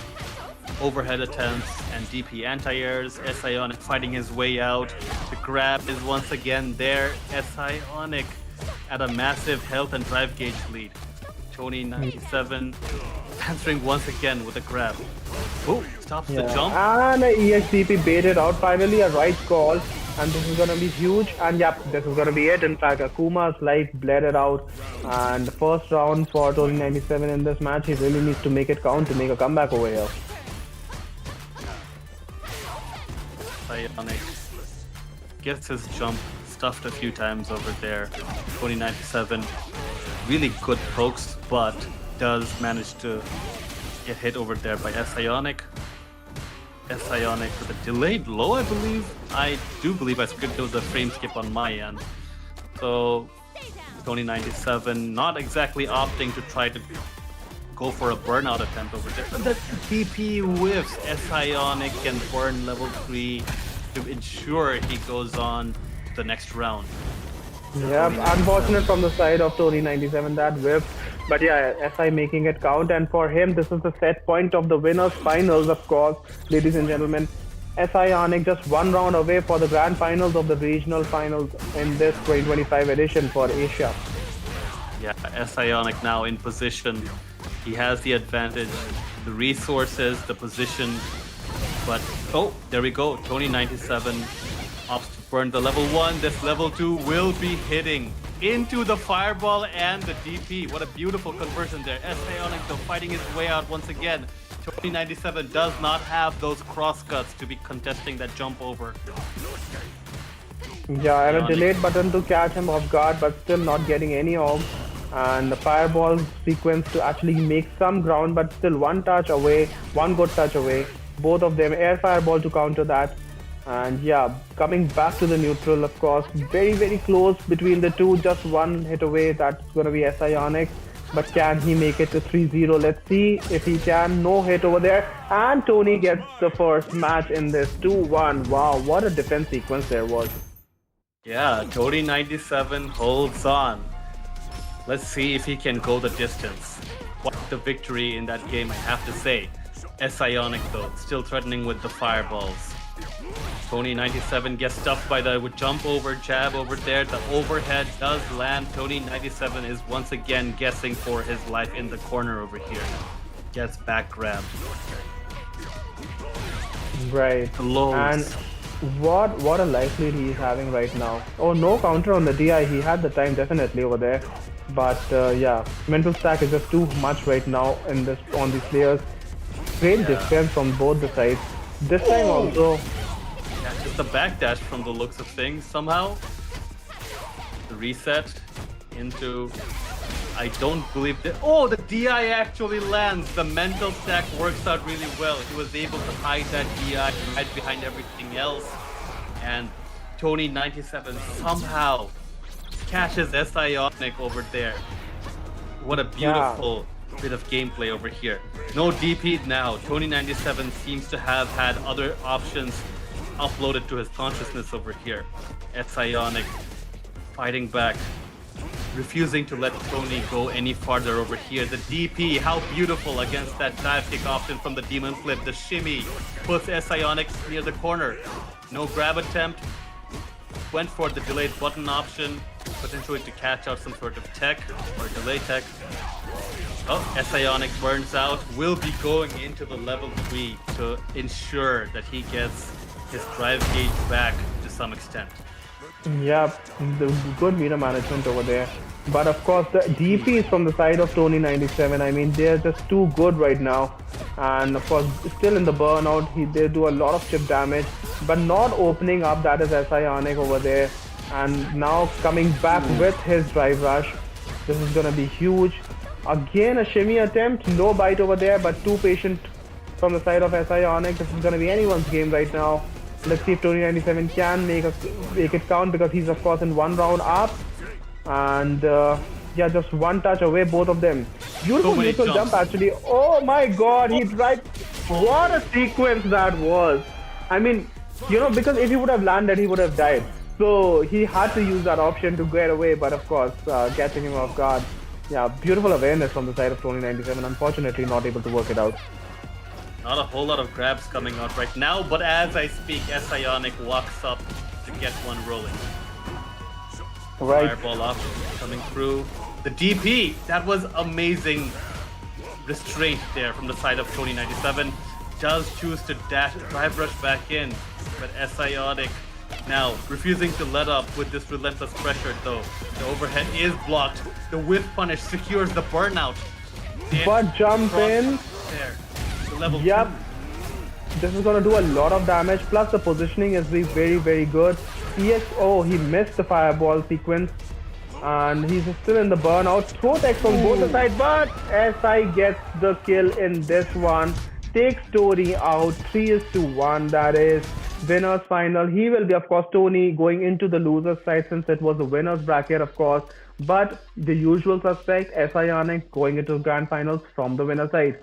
overhead attempts and DP anti-airs. Ionic fighting his way out. The grab is once again there. Ionic at a massive health and drive gauge lead. Tony 97 answering once again with a grab. Oh, stops the jump. And EXDP baited out finally, a right call. And this is going to be huge. And yep, this is going to be it. In fact, Akuma's life bled it out. And the first round for Tony 97 in this match, he really needs to make it count to make a comeback over here. Ionic gets his jump stuffed a few times over there. Tony 97, really good pokes, but does manage to get hit over there by Ionic. Ionic with a delayed low, I believe. I do believe I skipped. There was a frame skip on my end. So Tony 97 not exactly opting to try to go for a burnout attempt over there. But the DP whiffs. Ionic can burn level 3 to ensure he goes on the next round. Yeah, unfortunate from the side of Tony 97 that whip. But yeah, SI making it count, and for him this is the set point of the winners finals, of course, ladies and gentlemen. Ionic just one round away for the grand finals of the regional finals in this 2025 edition for Asia. Yeah, Ionic now in position. He has the advantage, the resources, the position. But oh, there we go. Tony 97 opts to burn the level 1. This level 2 will be hitting into the fireball and the DP. What a beautiful conversion there. Ionic though fighting his way out once again. Tony 97 does not have those cross cuts to be contesting that jump over. Yeah, and a delayed button to catch him off guard, but still not getting any of. And the fireball sequence to actually make some ground, but still one touch away, one good touch away. Both of them air fireball to counter that. And yeah, coming back to the neutral, of course, very close between the two, just one hit away. That's going to be Ionic, but can he make it to 3-0? Let's see if he can. No hit over there, and Tony gets the first match in this 2-1. Wow, what a defense sequence there was. Yeah, Tony 97 holds on. Let's see if he can go the distance. Quite the victory in that game, I have to say. Ionic though, still threatening with the fireballs. Tony 97 gets stuffed by the jump over, jab over there. The overhead does land. Tony 97 is once again guessing for his life in the corner over here. Gets back grabbed. Right. Lows. And what a life lead he is having right now. Oh, no counter on the DI. He had the time definitely over there. But yeah, mental stack is just too much right now on these players. Great defense from both the sides. This time also. Yeah, just a backdash from the looks of things somehow. The reset into... I don't believe that... Oh, the DI actually lands. The mental stack works out really well. He was able to hide that DI right behind everything else. And Tony 97 somehow catches Ionic over there. What a beautiful bit of gameplay over here. No DP now. Tony 97 seems to have had other options uploaded to his consciousness over here. Ionic fighting back, refusing to let Tony go any farther over here. The DP, how beautiful against that dive kick option from the demon flip. The shimmy puts Ionic near the corner. No grab attempt. went for the delayed button option, potentially to catch out some sort of tech or delay tech. Oh, Ionic burns out, will be going into the level 3 to ensure that he gets his drive gauge back to some extent. Yep, the good meter management over there. But of course, the DPs from the side of Tony97, I mean, they're just too good right now. And of course, still in the burnout, they do a lot of chip damage, but not opening up. That is Ionic over there. And now coming back with his drive rush. This is going to be huge. Again, a shimmy attempt, no bite over there, but too patient from the side of Ionic. This is going to be anyone's game right now. Let's see if Tony97 can make it count, because he's of course in one round up. And yeah, just one touch away, both of them. Beautiful neutral jump actually. Oh my god, he tried. What a sequence that was. I mean, you know, because if he would have landed, he would have died. So he had to use that option to get away, but of course, catching him off guard. Yeah, beautiful awareness from the side of Tony97. Unfortunately, not able to work it out. Not a whole lot of grabs coming out right now, but as I speak, Ionic walks up to get one rolling. Right. Fireball option coming through. The DP, that was amazing restraint there from the side of Tony97. Does choose to dash, drive rush back in, but Ionic now refusing to let up with this relentless pressure though. The overhead is blocked. The whiff punish secures the burnout. But jump in. There. Level 2. This is going to do a lot of damage, plus the positioning is very, very good. EXO, he missed the fireball sequence, and he's still in the burnout. Throw text on both the sides, but SI gets the kill in this one. Takes Tony out, 3-1, that is winner's final. He will be, of course, Tony going into the loser's side since it was the winner's bracket, of course. But the usual suspect, Ionic, going into grand finals from the winner's side.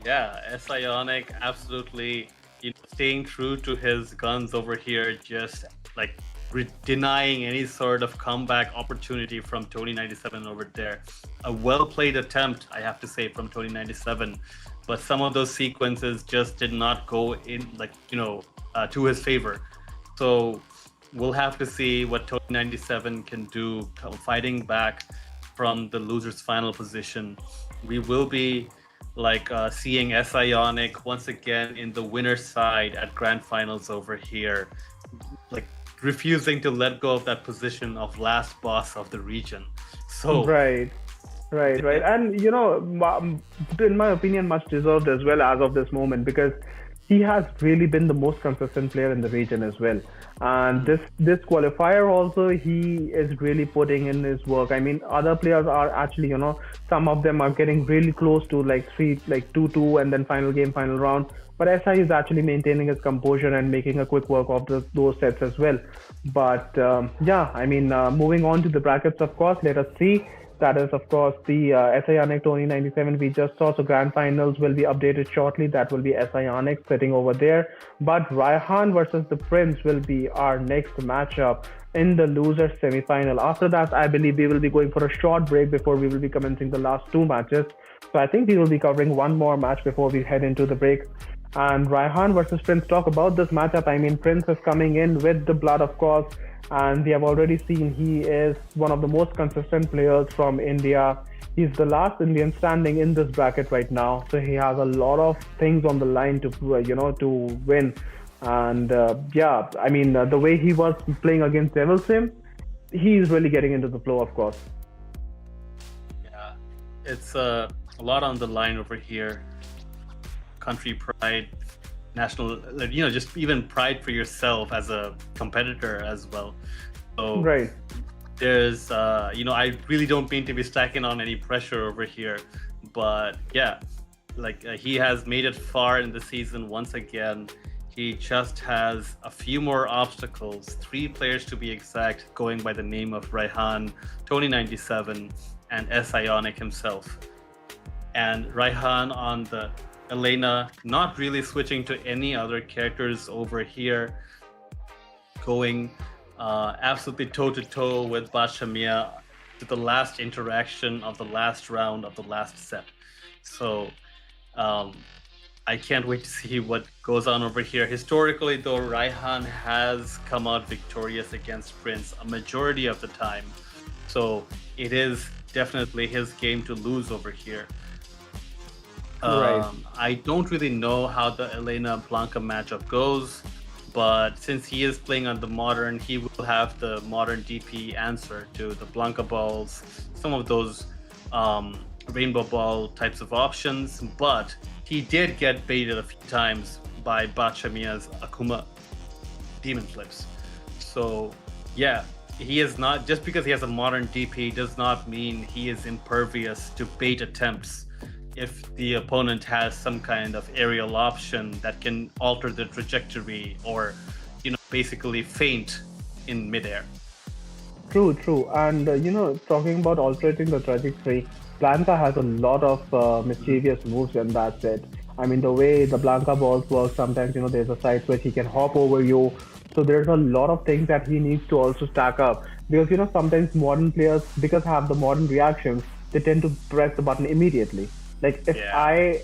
Yeah, Ionic absolutely, you know, staying true to his guns over here, just like denying any sort of comeback opportunity from Tony97 over there. A well-played attempt, I have to say, from Tony97, but some of those sequences just did not go in, like, you know, to his favor. So we'll have to see what Tony97 can do fighting back from the loser's final position. We will be seeing Ionic once again in the winner's side at grand finals over here, like refusing to let go of that position of last boss of the region. So right, and you know, in my opinion, much deserved as well as of this moment, because he has really been the most consistent player in the region as well. And this qualifier also, he is really putting in his work. I mean, other players are actually, you know, some of them are getting really close to like 2-2 and then final game, final round. But SI is actually maintaining his composure and making a quick work of those sets as well. But yeah, I mean, moving on to the brackets, of course, let us see. That is, of course, the Ionic Tony97 we just saw. So grand finals will be updated shortly. That will be Ionic sitting over there. But Raihan versus the Prince will be our next matchup in the loser semi-final. After that, I believe we will be going for a short break before we will be commencing the last two matches. So I think we will be covering one more match before we head into the break. And Raihan versus Prince, talk about this matchup. I mean, Prince is coming in with the blood, of course. And we have already seen he is one of the most consistent players from India. He's the last Indian standing in this bracket right now. So he has a lot of things on the line to, to win. And yeah, I mean, the way he was playing against Devil Sim, he's really getting into the flow, of course. Yeah, it's a lot on the line over here. Country pride, national, just even pride for yourself as a competitor as well. So right. There's, I really don't mean to be stacking on any pressure over here, but yeah, he has made it far in the season once again. He just has a few more obstacles, 3 players to be exact, going by the name of Raihan, Tony97, and Ionic himself. And Raihan on the Elena, not really switching to any other characters over here, going absolutely toe-to-toe with Bashamia to the last interaction of the last round of the last set. So I can't wait to see what goes on over here. Historically, though, Raihan has come out victorious against Prince a majority of the time. So it is definitely his game to lose over here. Right. I don't really know how the Elena Blanca matchup goes, but since he is playing on the modern, he will have the modern DP answer to the Blanca balls, some of those rainbow ball types of options, but he did get baited a few times by Bachamia's Akuma demon flips. So yeah, he is not, just because he has a modern DP does not mean he is impervious to bait attempts if the opponent has some kind of aerial option that can alter the trajectory or, you know, basically feint in midair. True. And talking about altering the trajectory, Blanca has a lot of mischievous moves in that set. I mean, the way the Blanca balls work, sometimes, there's a side switch, he can hop over you. So there's a lot of things that he needs to also stack up. Because, sometimes modern players, because have the modern reactions, they tend to press the button immediately. Like if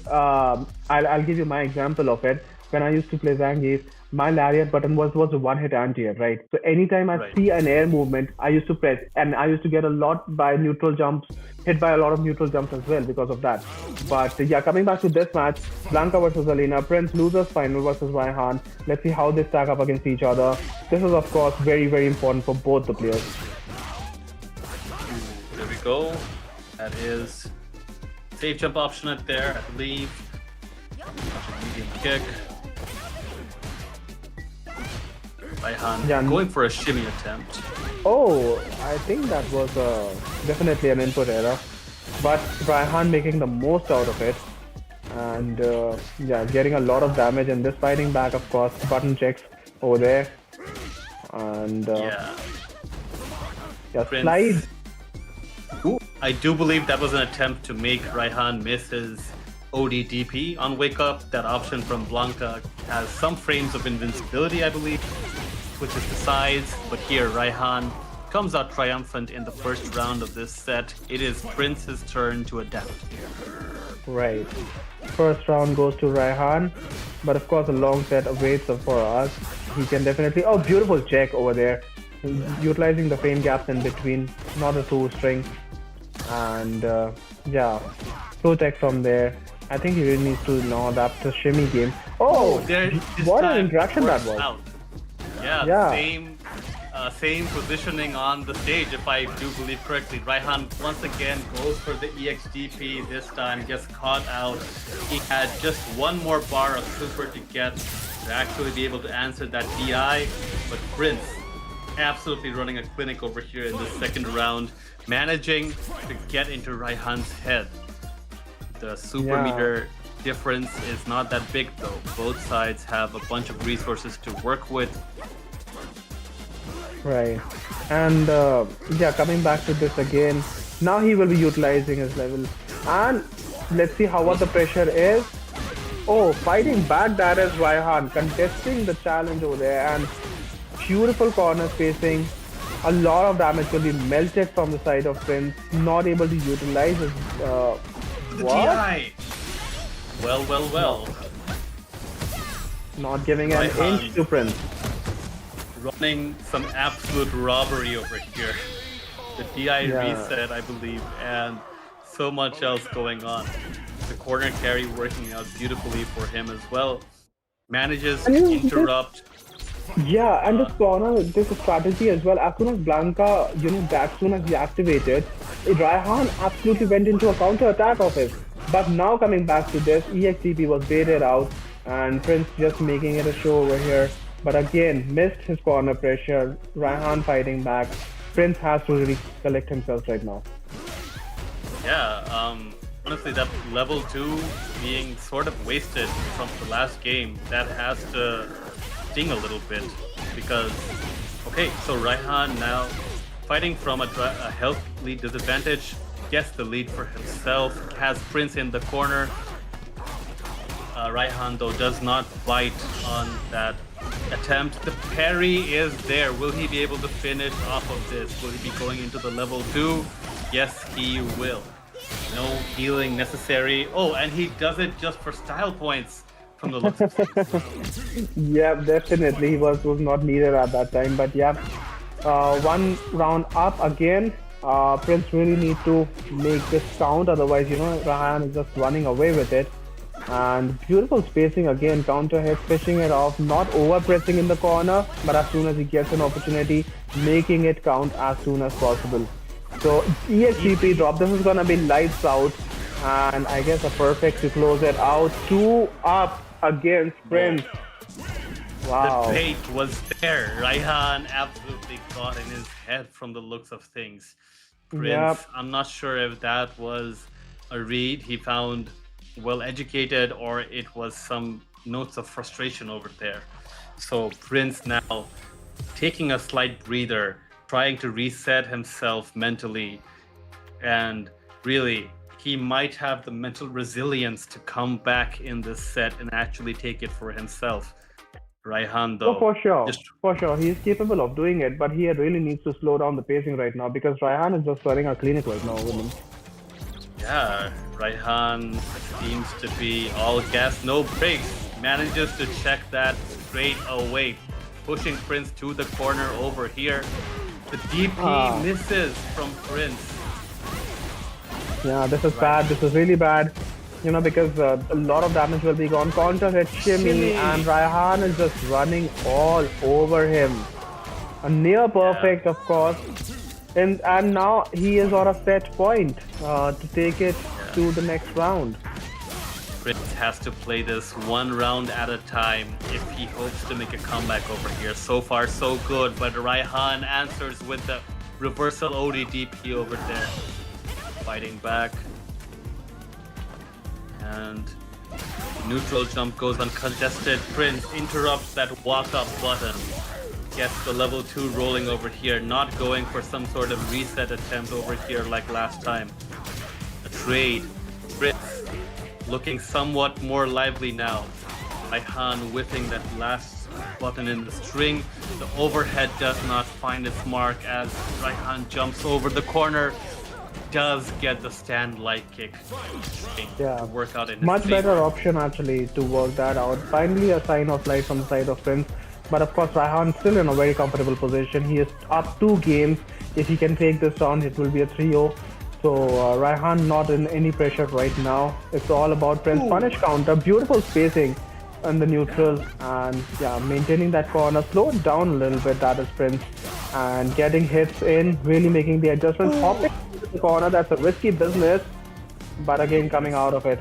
I'll give you my example of it. When I used to play Zangief, my lariat button was a one-hit anti-air, right? So anytime I see an air movement, I used to press, and I used to get a lot by neutral jumps, hit by a lot of neutral jumps as well because of that. But yeah, coming back to this match, Blanca versus Elena, Prince losers final versus Raihan. Let's see how they stack up against each other. This is of course very, very important for both the players. There we go. That is safe jump option at there, I believe. Medium kick. Raihan going for a shimmy attempt. Oh, I think that was definitely an input error. But Raihan making the most out of it. And getting a lot of damage in this fighting back, of course. Button checks over there. And slide. Ooh, I do believe that was an attempt to make Raihan miss his ODDP on Wake Up. That option from Blanca has some frames of invincibility, I believe, which is the sides. But here, Raihan comes out triumphant in the first round of this set. It is Prince's turn to adapt. Right. First round goes to Raihan. But of course, a long set awaits for us. He can definitely... Oh, beautiful check over there. Utilizing the frame gaps in between. Not a two string. And slow tech from there. I think he really needs to now adapt the shimmy game. Oh, what an interaction that was. Out. Same positioning on the stage, if I do believe correctly. Raihan once again goes for the EXDP, this time gets caught out. He had just one more bar of super to get to actually be able to answer that DI, but Prince absolutely running a clinic over here in the second round, managing to get into Raihan's head. The super meter difference is not that big though. Both sides have a bunch of resources to work with. Right. And coming back to this again, now he will be utilizing his level. And let's see what the pressure is. Oh, fighting back, that is Raihan contesting the challenge over there, and beautiful corner spacing. A lot of damage will be melted from the side of Prince, not able to utilize his the DI. Well. Not giving an inch to Prince. Running some absolute robbery over here. The DI reset, I believe, and so much else going on. The corner carry working out beautifully for him as well. Manages to interrupt. Yeah, and this corner, this strategy as well. As soon as Blanca, as soon as he activated, Raihan absolutely went into a counter attack of it. But now coming back to this, EXDP was baited out, and Prince just making it a show over here. But again, missed his corner pressure. Raihan fighting back. Prince has to really collect himself right now. Yeah, honestly, that level 2 being sort of wasted from the last game, that has to sting a little bit, because so Raihan now fighting from a health lead disadvantage, gets the lead for himself, has Prince in the corner. Raihan though does not bite on that attempt. The parry is there. Will he be able to finish off of this? Will he be going into the level 2? Yes, he will. No healing necessary. Oh, and he does it just for style points. from the looks of things. Yeah, definitely he was not needed at that time. But yeah, one round up again. Prince really need to make this count, otherwise, Ryan is just running away with it. And beautiful spacing again, counter hit, fishing it off, not over pressing in the corner, but as soon as he gets an opportunity, making it count as soon as possible. So EXCP drop, this is gonna be lights out, and I guess a perfect to close it out. 2 up against Prince. Wow. The bait was there. Raihan absolutely got in his head from the looks of things. Prince, Yep. I'm not sure if that was a read he found well educated or it was some notes of frustration over there. So Prince now taking a slight breather, trying to reset himself mentally, and really he might have the mental resilience to come back in this set and actually take it for himself. Raihan though, Oh, for sure, he is capable of doing it, but he really needs to slow down the pacing right now because Raihan is just running a clinic right now with him. Yeah, Raihan seems to be all gas, no brakes. Manages to check that straight away, pushing Prince to the corner over here. The DP misses from Prince. Yeah, this is bad. This is really bad. Because a lot of damage will be gone. Counter hit, shimmy, and Raihan is just running all over him. A near perfect, of course. And now he is on a set point to take it to the next round. Prince has to play this one round at a time if he hopes to make a comeback over here. So far, so good, but Raihan answers with the reversal ODDP over there. Fighting back. And neutral jump goes uncontested. Prince interrupts that walk-up button. Gets the level 2 rolling over here. Not going for some sort of reset attempt over here like last time. A trade. Prince looking somewhat more lively now. Raihan whiffing that last button in the string. The overhead does not find its mark as Raihan jumps over the corner. Does get the stand light kick. Yeah, work out in his much favor. better option actually to work that out. Finally a sign of life from the side of Prince, but of course Raihan still in a very comfortable position. He is up 2 games. If he can take this round, it will be a 3-0. So Raihan not in any pressure right now. It's all about Prince. Punish counter, beautiful spacing in the neutral, and yeah, maintaining that corner. Slow it down a little bit, that is Prince, and getting hits in, really making the adjustments. Hopping into the corner, that's a risky business, but again coming out of it.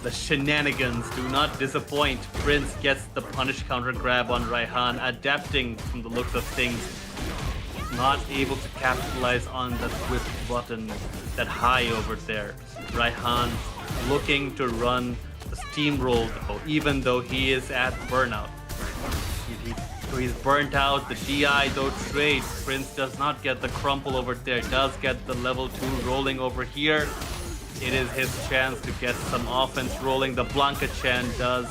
The shenanigans do not disappoint. Prince gets the punish counter grab on Raihan, adapting from the looks of things. Not able to capitalize on that whip button, that high over there. Raihan looking to run the steamroll though, even though he is at burnout. So he's burnt out. The DI though trade. Prince does not get the crumple over there. Does get the level 2 rolling over here. It is his chance to get some offense rolling. The Blanca Chan does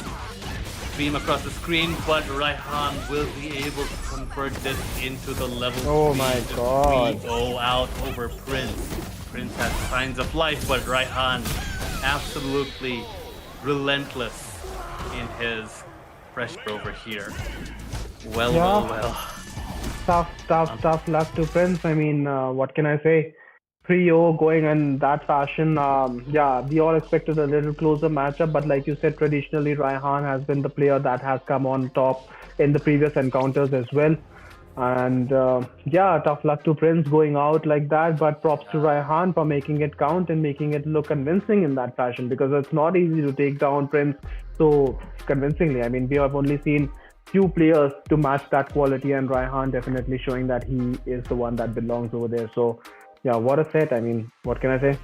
stream across the screen, but Raihan will be able to convert this into the level 3. Oh my god. 3-0 out over Prince. Prince has signs of life, but Raihan absolutely relentless in his pressure over here. Well. Tough luck to Prince. I mean, what can I say? 3-0 going in that fashion. Yeah, we all expected a little closer matchup, but like you said, traditionally Raihan has been the player that has come on top in the previous encounters as well. And yeah, tough luck to Prince going out like that, but props to Raihan for making it count and making it look convincing in that fashion, because it's not easy to take down Prince so convincingly. I mean, we have only seen few players to match that quality, and Raihan definitely showing that he is the one that belongs over there. So yeah, what a set. I mean, what can I say?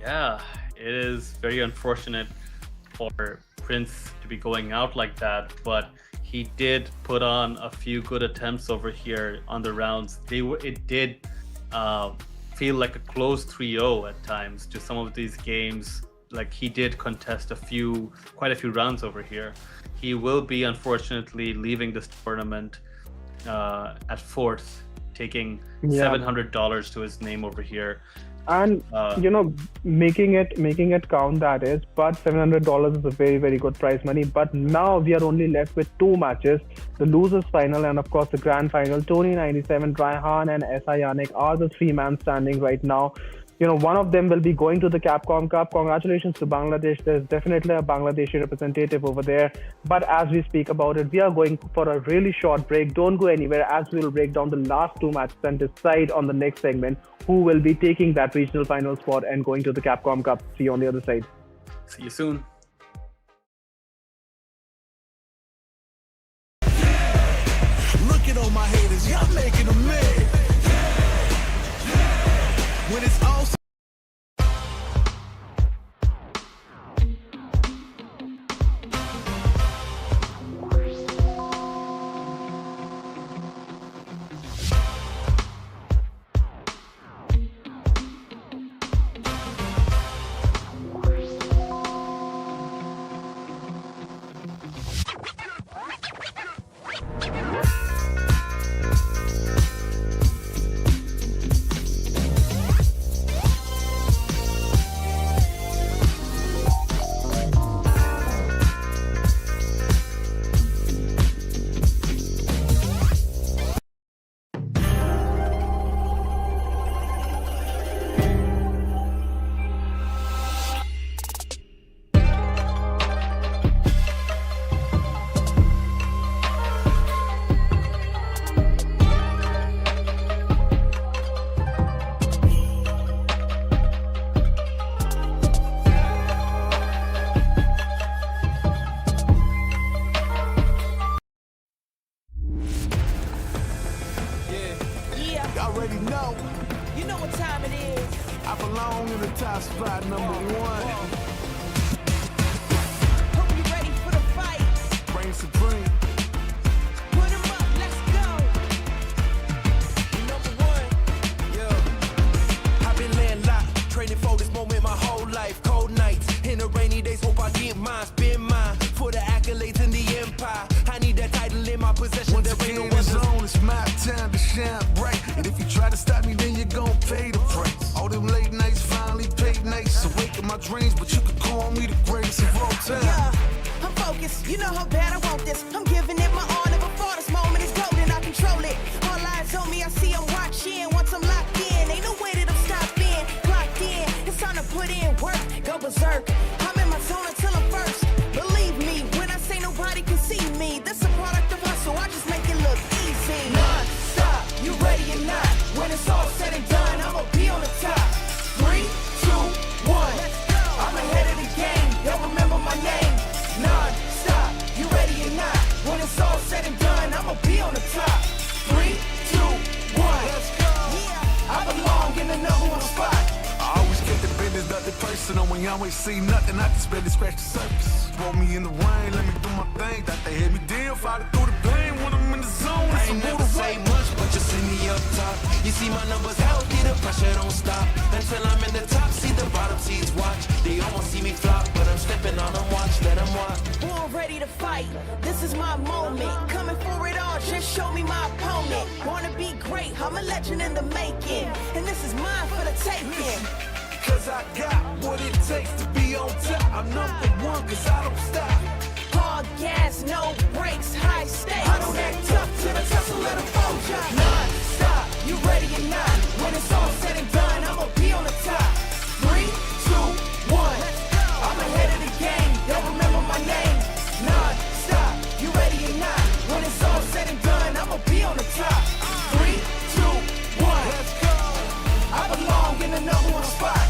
Yeah, it is very unfortunate for Prince to be going out like that, but he did put on a few good attempts over here on the rounds. It did feel like a close 3-0 at times to some of these games. Like, he did contest quite a few rounds over here. He will be unfortunately leaving this tournament at 4th, taking $700 to his name over here. And making it count, that is, but $700 is a very, very good prize money. But now we are only left with 2 matches, the losers final and of course the grand final. Tony 97, Raihan and SI Yannick are the 3-man standing right now. One of them will be going to the Capcom Cup. Congratulations to Bangladesh. There's definitely a Bangladeshi representative over there. But as we speak about it, we are going for a really short break. Don't go anywhere, as we will break down the last 2 matches and decide on the next segment who will be taking that regional final spot and going to the Capcom Cup. See you on the other side. See you soon. Look at all my haters, y'all making them mad. When it's all already know. You know what time it is. I belong in the top spot, #1. Hope you ready for the fight. Reign supreme. Put 'em up, let's go. #1, yeah. I've been laying locked, training for this moment my whole life. Cold nights, in the rainy days, hope I get mine, spin mine. For the accolades in the empire, I need that title in my possession. Once again, it's on, it's my time to shine bright. And if you try to stop me, then you're gonna pay the price. All them late nights finally paid nights. Awake in my dreams, but you could call me the greatest of all time. Yeah, I'm focused. You know how bad I want this. I'm giving it my all. Never thought this moment is golden. I control it. All eyes on me. I see I'm watching. Once I'm locked in, ain't no way that I'm stopping. Clocked in. It's time to put in work. Go berserk. I'm in my zone until I'm first. Believe me when I say nobody can see me. This a product of hustle. I just make it look easy. Non-stop. You ready or not? When it's all said and done, I'ma be on the top. 3, 2, 1. I'm ahead of the game. Y'all remember my name. Non-stop. You ready or not? When it's all said and done, I'ma be on the top. 3, 2, 1. Let's go. Yeah, I belong in the #1 spot. I always kept the business, nothing personal. When you always see nothing, I just barely scratch the surface. Throw me in the rain, let me do my thing. Thought they hit me down, fighting through the pain. When I'm in the zone, I ain't never say much, but you see me up top. You see my numbers healthy, the pressure don't stop. Until I'm in the top, see the bottom seeds watch. They almost see me flop, but I'm stepping on them, watch, let them watch. Born ready to fight, this is my moment. Coming for it all, just show me my opponent. Wanna be great, I'm a legend in the making. And this is mine for the taking. Cause I got what it takes to be on top. I'm #1 cause I don't stop. Hard gas, no brakes, high stakes. I don't act tough till the tussle let them fold ya. Non-stop, you ready or not? When it's all said and done, I'ma be on the top. 3, 2, 1. I'm ahead of the game, y'all remember my name. Non-stop, you ready or not? When it's all said and done, I'ma be on the top. 3, 2, 1. Let's go. I belong in the #1 spot.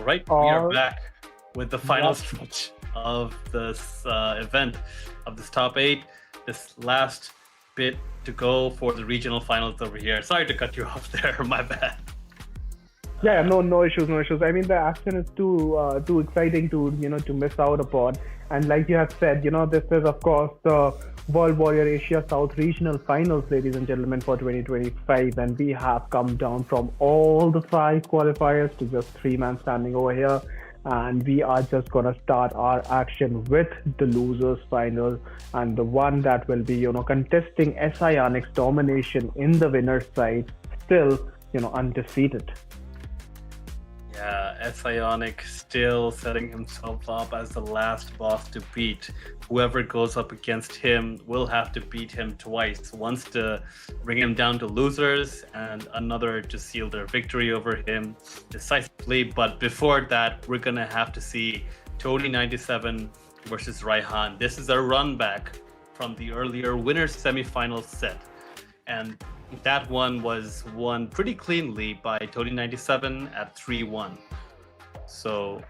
right, we are back with the final stretch of this event, of this top 8. This last bit to go for the regional finals over here. Sorry to cut you off there, my bad. Yeah, no issues. I mean, the action is too exciting to miss out upon. And like you have said, this is of course the World Warrior Asia South Regional Finals, ladies and gentlemen, for 2025, and we have come down from all the 5 qualifiers to just 3-man standing over here, and we are just gonna start our action with the losers final, and the one that will be contesting SI Onyx domination in the winner's side, still undefeated. Yeah, SI Onyx still setting himself up as the last boss to beat. Whoever goes up against him will have to beat him twice. Once to bring him down to losers, and another to seal their victory over him decisively. But before that, we're gonna have to see Tony97 versus Raihan. This is a run back from the earlier winners semifinal set. And that one was won pretty cleanly by Tony97 at 3-1. So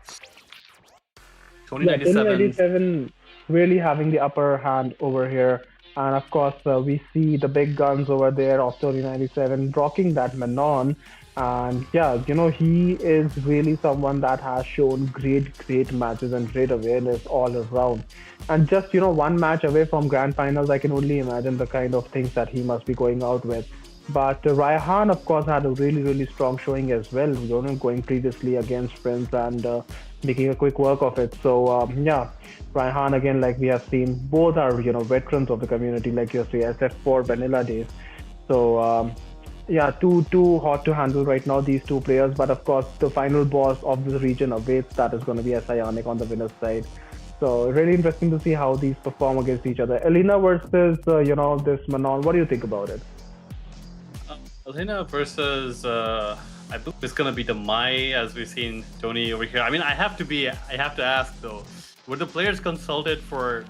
Tony97 really having the upper hand over here. And of course, we see the big guns over there of Tony97 rocking that Manon. And yeah, he is really someone that has shown great matches and great awareness all around. And just, one match away from grand finals, I can only imagine the kind of things that he must be going out with. But Raihan, of course, had a really strong showing as well, going previously against Prince and making a quick work of it. So yeah, Raihan again, like we have seen, both are veterans of the community, like you say, SF4 vanilla days. So yeah, too hot to handle right now, these two players. But of course, the final boss of this region awaits. That is going to be SI Onyx on the winner's side. So really interesting to see how these perform against each other. Elena versus this Manon. What do you think about it? Elena versus I believe it's gonna be the Mai, as we've seen Tony over here. I mean, I have to ask though, were the players consulted for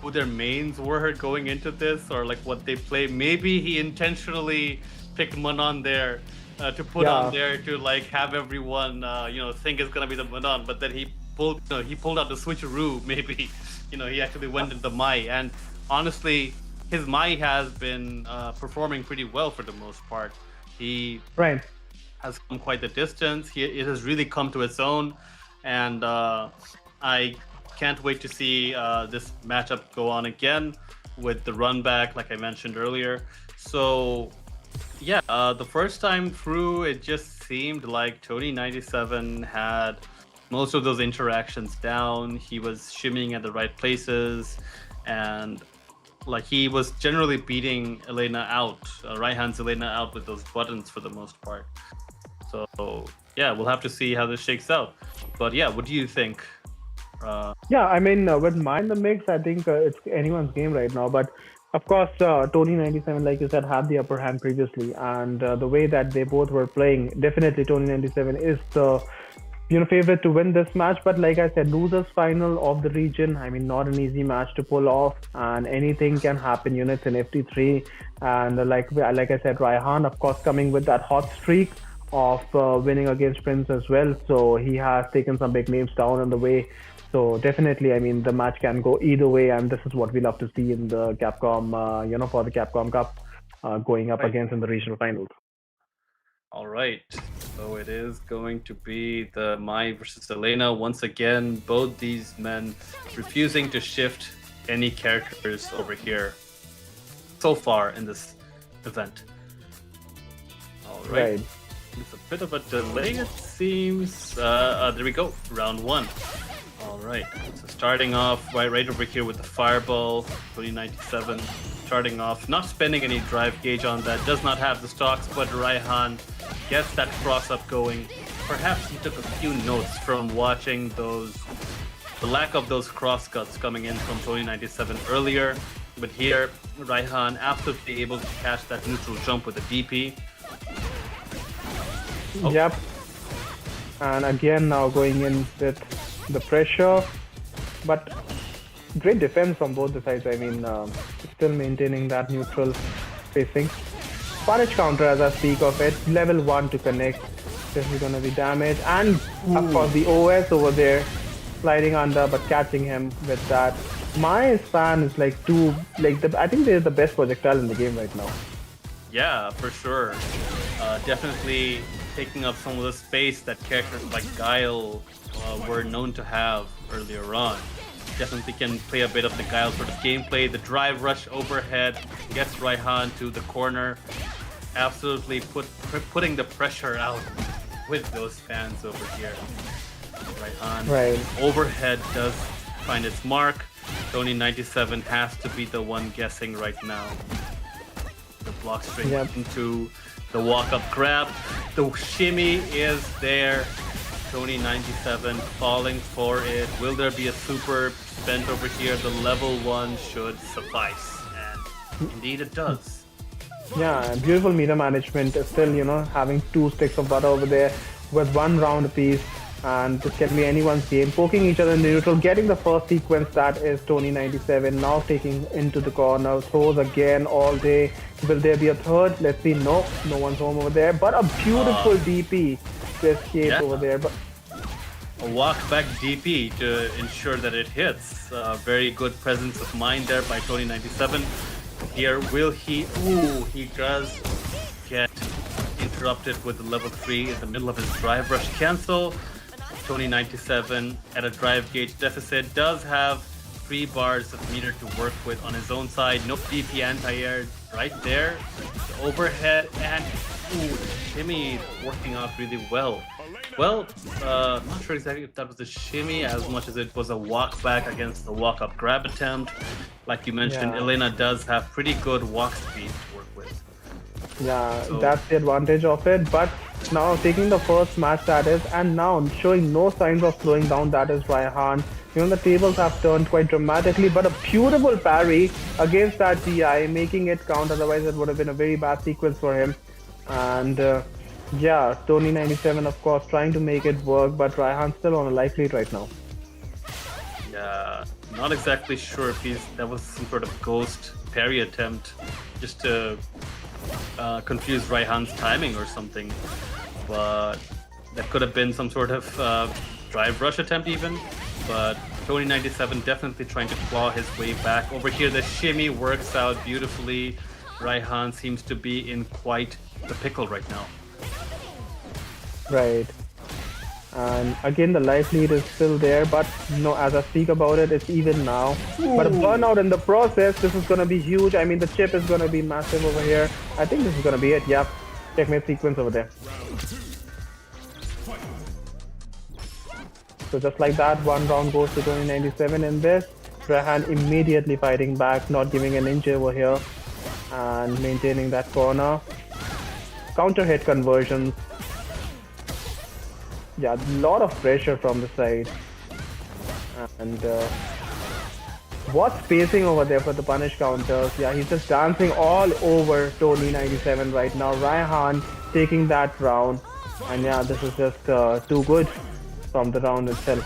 who their mains were going into this, or like what they play? Maybe he intentionally picked Manon there to put on there to like have everyone think it's gonna be the Manon, but then he pulled out the switcheroo. Maybe he actually went into the Mai, and honestly, his Mai has been performing pretty well for the most part. He has come quite the distance. It has really come to its own, and I can't wait to see this matchup go on again with the run back, like I mentioned earlier. So yeah, the first time through, it just seemed like Tony97 had most of those interactions down. He was shimmying at the right places, and like he was generally beating Elena out, Raihan's Elena out with those buttons for the most part. So yeah, we'll have to see how this shakes out. But yeah, what do you think? Yeah, I mean, with Mai in the mix, I think it's anyone's game right now. But of course, Tony97, like you said, had the upper hand previously, and the way that they both were playing, definitely Tony97 is the favorite to win this match. But like I said, losers final of the region, I mean, not an easy match to pull off, and anything can happen. It's an FT3, and like I said, Raihan, of course, coming with that hot streak of winning against Prince as well. So he has taken some big names down on the way. So definitely, I mean, the match can go either way, and this is what we love to see in the Capcom, for the Capcom Cup going up against in the regional finals. All right, so it is going to be the Mai versus Elena once again. Both these men refusing to shift any characters over here so far in this event. All right. It's a bit of a delay, it seems. There we go, round 1. All right, so starting off right over here with the Fireball, 2097. Starting off, not spending any drive gauge on that, does not have the stocks, but Raihan gets that cross-up going. Perhaps he took a few notes from watching the lack of those cross-cuts coming in from 2097 earlier. But here, Raihan absolutely able to catch that neutral jump with a DP. Oh. Yep. And again, now going in with the pressure, but great defense on both the sides. I mean, still maintaining that neutral spacing. Punish counter as I speak of it, level 1 to connect, This is gonna be damage, and of course the OS over there sliding under but catching him with that. My span is like I think they're the best projectile in the game right now. Yeah, for sure. Definitely taking up some of the space that characters like Guile were known to have earlier on. Definitely can play a bit of the Guile sort of gameplay. The drive rush overhead gets Raihan to the corner. Absolutely putting the pressure out with those fans over here. Raihan overhead does find its mark. Tony97 has to be the one guessing right now. The block straight into the walk-up grab. The shimmy is there. Tony97 falling for it. Will there be a super spent over here? The level 1 should suffice. And indeed it does. Yeah, beautiful meter management. Still, having 2 sticks of butter over there with 1 round apiece. And this can be anyone's game. Poking each other in neutral, getting the first sequence, that is Tony97. Now taking into the corner, throws again all day. Will there be a third? Let's see. No one's home over there. But a beautiful DP to escape over there. But a walk back DP to ensure that it hits. Very good presence of mind there by Tony97. Here, will he? Ooh, he does get interrupted with the level 3 in the middle of his drive rush cancel. Tony97 at a drive gauge deficit does have 3 bars of meter to work with on his own side. No DP anti-air right there. The overhead and shimmy working out really well. Well, not sure exactly if that was a shimmy as much as it was a walk back against the walk up grab attempt. Like you mentioned, Elena does have pretty good walk speed to work with. Yeah, so that's the advantage of it. But now taking the first match, that is, and now showing no signs of slowing down, that is Raihan. The tables have turned quite dramatically, but a beautiful parry against that DI, making it count. Otherwise, it would have been a very bad sequence for him. And yeah, Tony97, of course, trying to make it work, but Raihan's still on a life lead right now. Yeah, not exactly sure if that was some sort of ghost parry attempt just to confuse Raihan's timing or something, but that could have been some sort of drive rush attempt even. But Tony97 definitely trying to claw his way back. Over here, the shimmy works out beautifully. Raihan seems to be in quite the pickle right now. Right. And again, the life lead is still there, but as I speak about it, it's even now. But a burnout in the process. This is going to be huge. I mean, the chip is going to be massive over here. I think this is going to be it. Yep. Checkmate sequence over there. So just like that, 1 round goes to Tony97 in this. Raihan immediately fighting back, not giving an inch over here, and maintaining that corner. Counter hit conversions. Yeah, a lot of pressure from the side. And what spacing over there for the punish counters. Yeah, he's just dancing all over Tony97 right now. Raihan taking that round. And yeah, this is just too good from the round itself.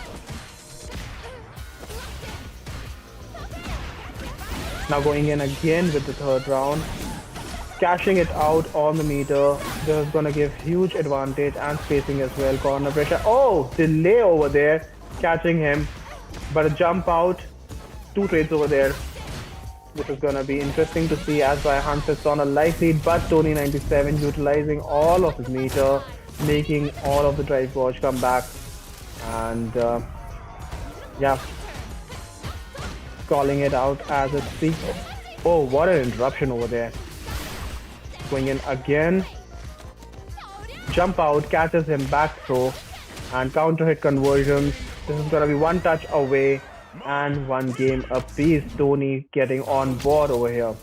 Now going in again with the 3rd round. Cashing it out on the meter. This is going to give huge advantage and spacing as well. Corner pressure. Oh, delay over there. Catching him. But a jump out. 2 trades over there. This is going to be interesting to see as Raihan sits on a life lead. But Tony97 utilizing all of his meter. Making all of the drive watch come back. And yeah. Calling it out as it speaks. Oh, what an interruption over there. Going in again. Jump out, catches him, back throw, and counter hit conversions. This is going to be 1 touch away and 1 game apiece. Tony getting on board over here.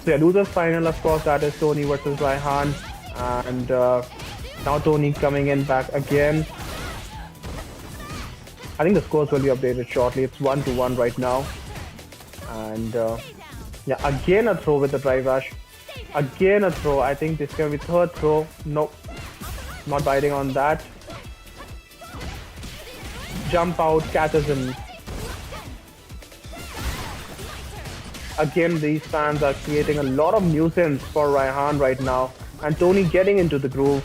So yeah, losers final, of course, that is Tony versus Raihan. And now Tony coming in back again. I think the scores will be updated shortly. It's 1-1 right now. And yeah, again a throw with the drive rush. Again a throw. I think this can be 3rd throw. Nope. Not biting on that. Jump out, catches him. Again, these fans are creating a lot of nuisance for Raihan right now. and Tony getting into the groove.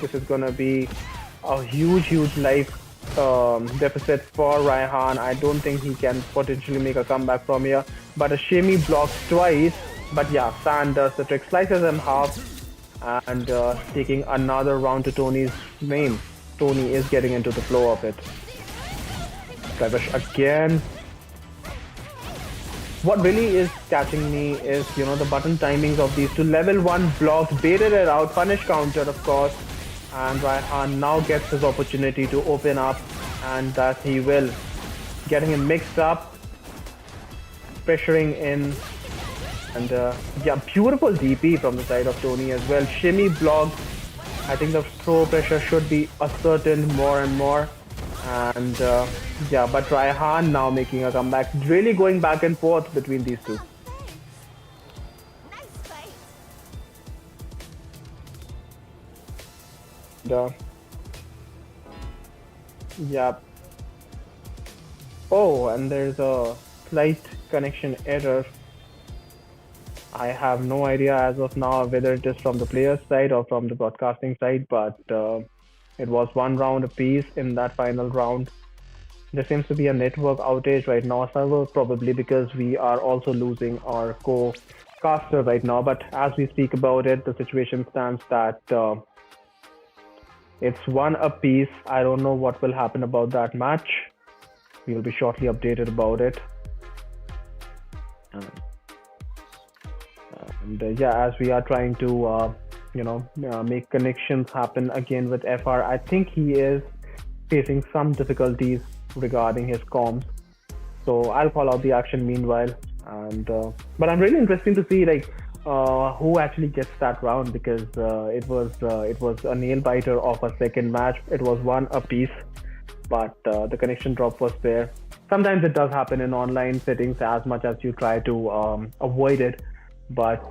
This is gonna be a huge life deficit for Raihan. I don't think he can potentially make a comeback from here, but a shimmy blocks twice. But yeah, Sand does the trick, slices him half, and taking another round to Tony's name. Tony is getting into the flow of it. Skybush again. What really is catching me is, you know, the button timings of these two. Level 1 blocks, baited it out, punish counter of course. And Raihan now gets his opportunity to open up, and that he will. Getting him mixed up, pressuring in, and yeah, beautiful DP from the side of Tony as well. Shimmy block. I think the throw pressure should be ascertained more and more. And yeah, but Raihan now making a comeback, really going back and forth between these two. Yeah. Oh, and there's a slight connection error. I have no idea as of now whether it is from the player's side or from the broadcasting side, but it was 1 round apiece in that final round. There seems to be a network outage right now, server, probably because we are also losing our co-caster right now. But as we speak about it, the situation stands that it's 1 apiece. I don't know what will happen about that match. We will be shortly updated about it. And yeah, as we are trying to you know, make connections happen again with FR, I think he is facing some difficulties regarding his comms. So I'll call out the action meanwhile. And but I'm really interested to see like who actually gets that round, because it was a nail biter of a second match. It was 1 apiece, but the connection drop was there. Sometimes it does happen in online settings, as much as you try to avoid it. But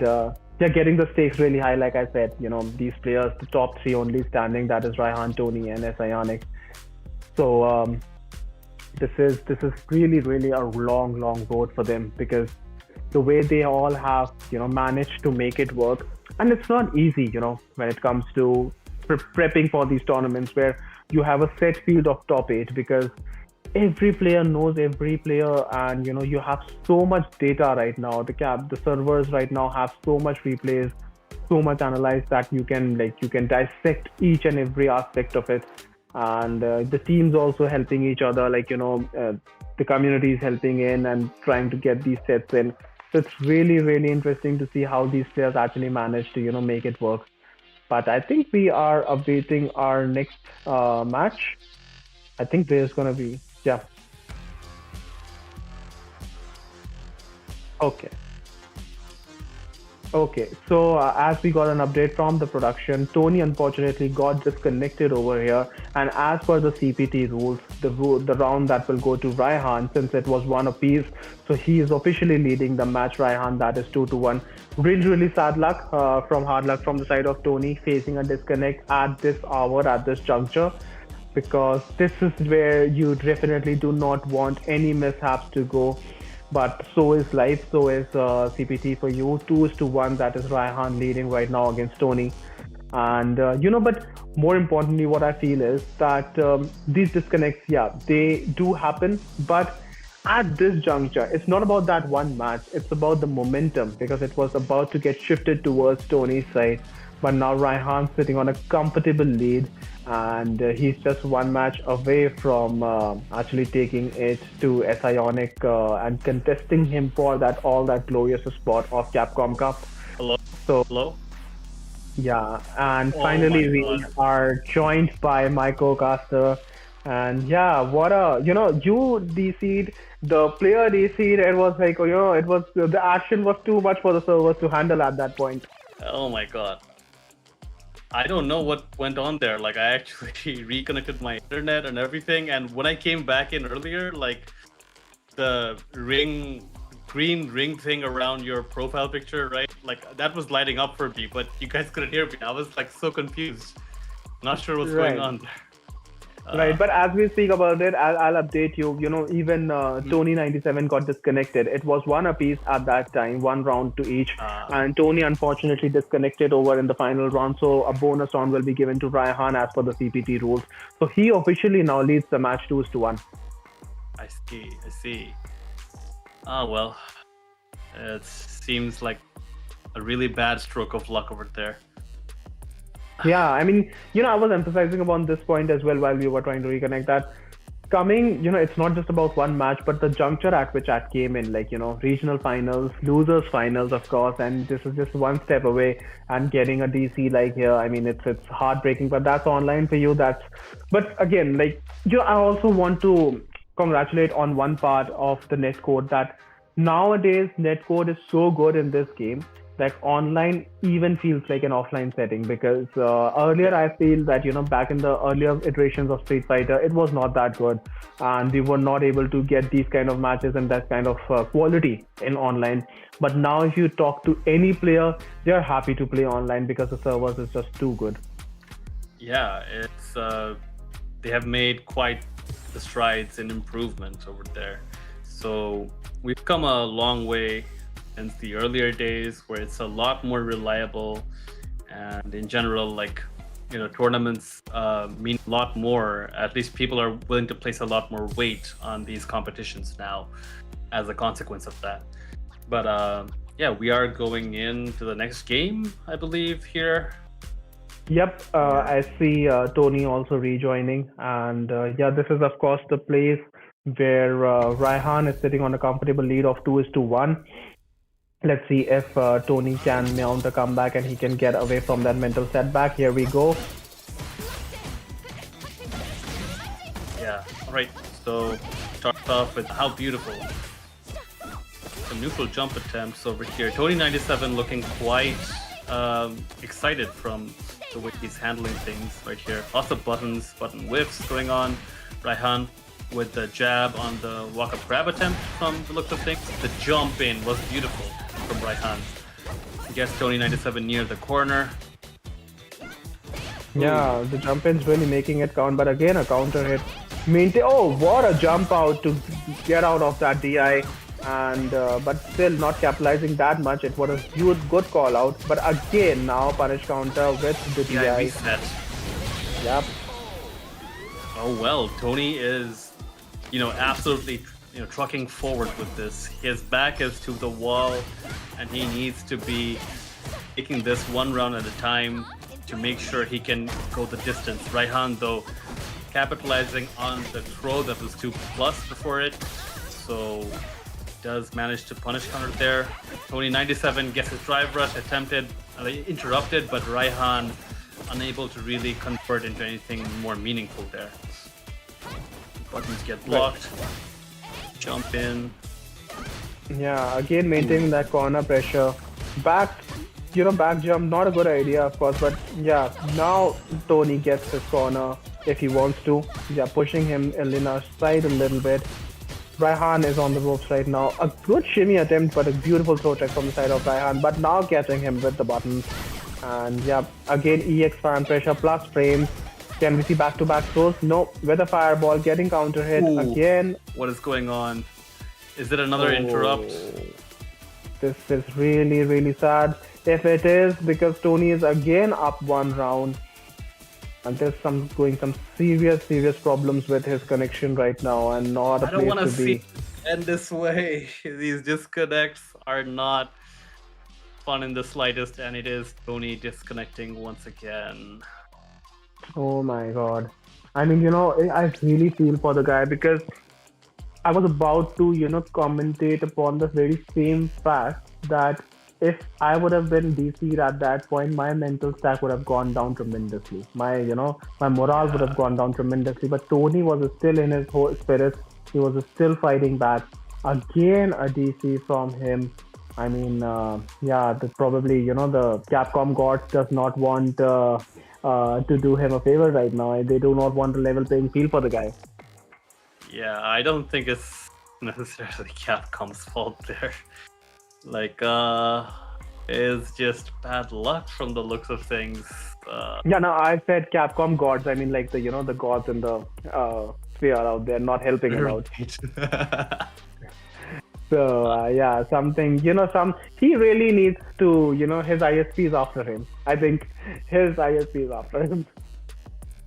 yeah, getting the stakes really high, like I said, you know, these players, the top 3 only standing, that is Raihan, Tony, and Ionic. So this is really a long road for them, because the way they all have, you know, managed to make it work. And it's not easy, you know, when it comes to prepping for these tournaments where you have a set field of top 8, because every player knows every player, and you know, you have so much data right now. The servers right now have so much replays, so much analyzed, that you can dissect each and every aspect of it. And the teams also helping each other, like, you know, the community is helping in and trying to get these sets in. So it's really interesting to see how these players actually manage to, you know, make it work. But I think we are awaiting our next match. I think there's gonna be, yeah. Okay, so as we got an update from the production, Tony unfortunately got disconnected over here, and as per the CPT rules, the round that will go to Raihan, since it was 1 apiece, so he is officially leading the match. Raihan, that is 2-1. Really sad luck hard luck from the side of Tony, facing a disconnect at this hour, at this juncture, because this is where you definitely do not want any mishaps to go. But so is life, so is CPT for you. 2-1, that is Raihan leading right now against Tony. And you know, but more importantly, what I feel is that these disconnects, yeah, they do happen, but at this juncture, it's not about that one match, it's about the momentum, because it was about to get shifted towards Tony's side. But now Raihan's sitting on a comfortable lead, and he's just 1 match away from actually taking it to Ionic and contesting him for that glorious spot of Capcom Cup. Hello? Yeah, and finally we are joined by my co-caster. And yeah, what a, you know, you DC'd, the player DC'd, it was like, you know, it was, the action was too much for the servers to handle at that point. Oh my god. I don't know what went on there. Like, I actually reconnected my internet and everything, and when I came back in earlier, like, the green ring thing around your profile picture, right? Like, that was lighting up for me, but you guys couldn't hear me. I was like so confused. Not sure what's going on there. Right, but as we speak about it, I'll update you. You know, even Tony97 got disconnected. It was one apiece at that time, one round to each. And Tony unfortunately disconnected over in the final round. So a bonus round will be given to Raihan as per the CPT rules. So he officially now leads the match 2-1. I see. Oh, well. It seems like a really bad stroke of luck over there. Yeah, I mean, you know, I was emphasizing upon this point as well while we were trying to reconnect that coming, you know, it's not just about one match, but the juncture at which I came in, like, you know, regional finals, losers finals, of course, and this is just one step away and getting a DC like here. I mean, it's heartbreaking, but that's online for you. But again, like, you know, I also want to congratulate on one part of the netcode that nowadays netcode is so good in this game that online even feels like an offline setting, because earlier I feel that, you know, back in the earlier iterations of Street Fighter, it was not that good and we were not able to get these kind of matches and that kind of quality in online. But now if you talk to any player, they're happy to play online because the servers is just too good. Yeah, it's they have made quite the strides in improvement over there. So we've come a long way since the earlier days where it's a lot more reliable, and in general, like, you know, tournaments mean a lot more. At least people are willing to place a lot more weight on these competitions now as a consequence of that. But yeah, we are going into the next game, I believe, here. Yep, I see Tony also rejoining, and yeah, this is of course the place where Raihan is sitting on a comfortable lead of 2-1. Let's see if Tony can mount a comeback and he can get away from that mental setback. Here we go. Yeah, all right, so start off with how beautiful. Some neutral jump attempts over here. Tony97 looking quite excited from the way he's handling things right here. Lots of button whiffs going on. Raihan with the jab on the walk-up grab attempt from the looks of things. The jump in was beautiful from Raihan. Gets Tony97 near the corner. Yeah, the jump in's really making it count, but again a counter hit. Oh, what a jump out to get out of that DI, and but still not capitalizing that much. It was a good call out, but again now punish counter with the DI. Reset. Yep. Oh well, Tony is, you know, absolutely, you know, trucking forward with this. His back is to the wall, and he needs to be taking this one round at a time to make sure he can go the distance. Raihan, though, capitalizing on the throw that was 2+ before it, so does manage to punish counter there. Tony97 gets his drive rush interrupted, but Raihan unable to really convert into anything more meaningful there. Buttons get blocked. Jump in. Yeah, again maintaining that corner pressure. Back jump, not a good idea, of course, but yeah, now Tony gets his corner if he wants to. Yeah, pushing him Elina's side a little bit. Raihan is on the ropes right now. A good shimmy attempt, but a beautiful throw check from the side of Raihan, but now catching him with the buttons. And yeah, again EX fan pressure plus frames. Can we see back-to-back throws? No, with a fireball, getting counter hit again. What is going on? Is it another interrupt? This is really, really sad. If it is, because Tony is again up one round. And there's some serious problems with his connection right now, and not a place to be. I don't want to see it end this way. These disconnects are not fun in the slightest, and it is Tony disconnecting once again. Oh my god. I mean, you know, I really feel for the guy, because I was about to, you know, commentate upon the very same fact that if I would have been DC'd at that point, my mental stack would have gone down tremendously. My morale would have gone down tremendously. But Tony was still in his whole spirit. He was still fighting back. Again, a DC from him. I mean, yeah, probably, you know, the Capcom gods does not want to do him a favor right now. They do not want a level playing field for the guy. Yeah, I don't think it's necessarily Capcom's fault there. Like, is just bad luck from the looks of things. Yeah, no, I said Capcom gods. I mean, like the the gods in the sphere out there not helping him out. So yeah, something he really needs to his ISP is after him. I think his ISP is after him.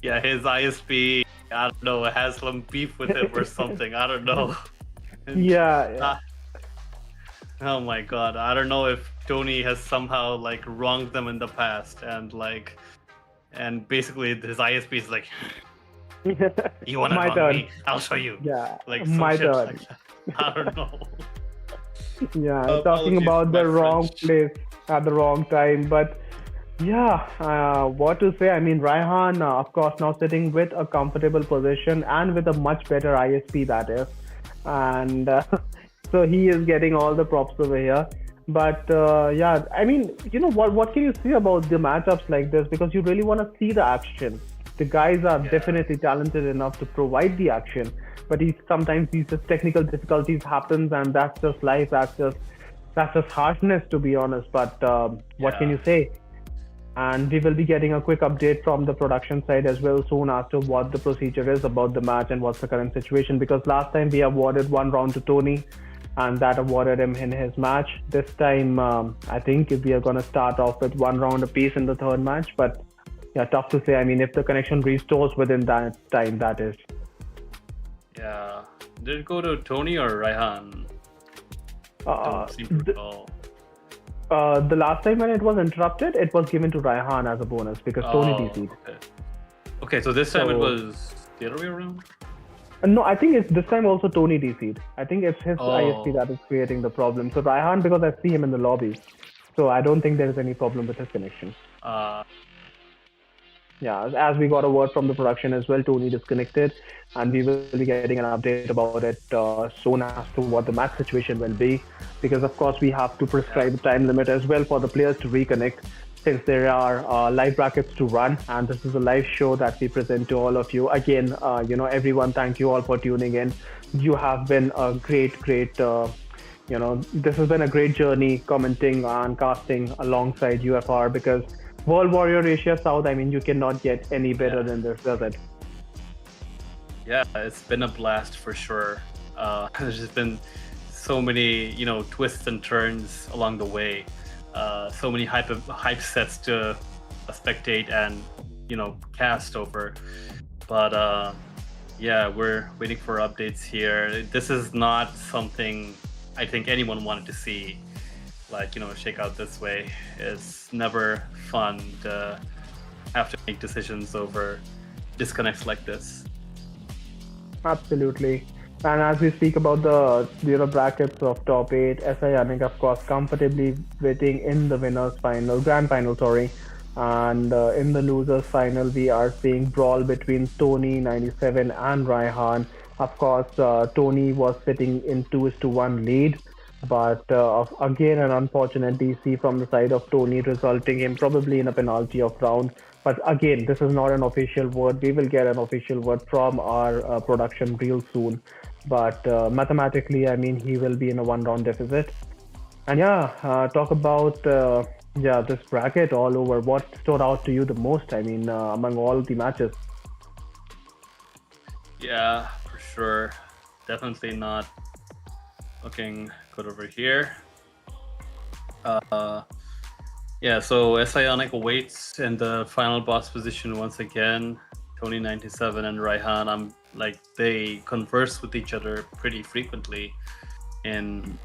Yeah, his ISP, I don't know, has some beef with him or something. I don't know. Yeah. Oh my god, I don't know if Tony has somehow like wronged them in the past and basically his ISP is like, you wanna My wrong turn. me? I'll show you. Yeah, Like some my shit turn. like that. I don't know. Yeah, Apologies talking about for the my wrong French. place at the wrong time. But yeah, what to say? I mean, Raihan, of course, now sitting with a comfortable position and with a much better ISP, that is. And so he is getting all the props over here. But yeah, I mean, what can you say about the matchups like this? Because you really want to see the action. The guys are definitely talented enough to provide the action, but sometimes these just technical difficulties happens, and that's just life. That's just harshness, to be honest. But what can you say? And we will be getting a quick update from the production side as well soon as to what the procedure is about the match and what's the current situation. Because last time we awarded 1 round to Tony, and that awarded him in his match. This time, I think we are going to start off with 1 round apiece in the third match. But yeah, tough to say. I mean, if the connection restores within that time, that is. Yeah. Did it go to Tony or Raihan? Don't seem to recall. The last time when it was interrupted, it was given to Raihan as a bonus because Tony DC'd. Okay, so this time it was the other way around? No, I think it's this time also Tony DC'd. I think it's his ISP that is creating the problem. So Raihan, because I see him in the lobby, so I don't think there is any problem with his connection. Yeah, as we got a word from the production as well, Tony disconnected, and we will be getting an update about it soon as to what the match situation will be, because of course we have to prescribe a time limit as well for the players to reconnect, since there are live brackets to run, and this is a live show that we present to all of you. Again, everyone, thank you all for tuning in. You have been a great, this has been a great journey commenting and casting alongside UFR, because World Warrior Asia South, I mean, you cannot get any better than this, does it? Yeah, it's been a blast for sure. There's just been so many, twists and turns along the way. So many hype sets to spectate and, cast over. But yeah, we're waiting for updates here. This is not something I think anyone wanted to see. Like, shake out this way. It's never fun to have to make decisions over disconnects like this. Absolutely. And as we speak about the brackets of top 8, SI Yannick, of course, comfortably waiting in the grand final, sorry. And in the losers final, we are seeing brawl between Tony 97 and Raihan. Of course, Tony was sitting in 2-1 lead. But again, an unfortunate DC from the side of Tony, resulting in probably in a penalty of round. But again, this is not an official word. We will get an official word from our production real soon. But mathematically, I mean, he will be in a 1-round deficit. And yeah, talk about this bracket all over. What stood out to you the most? I mean, among all the matches. Yeah, for sure. Definitely not looking good over here. Yeah, so SI Yannick waits in the final boss position once again. Tony 97 and Raihan, they converse with each other pretty frequently in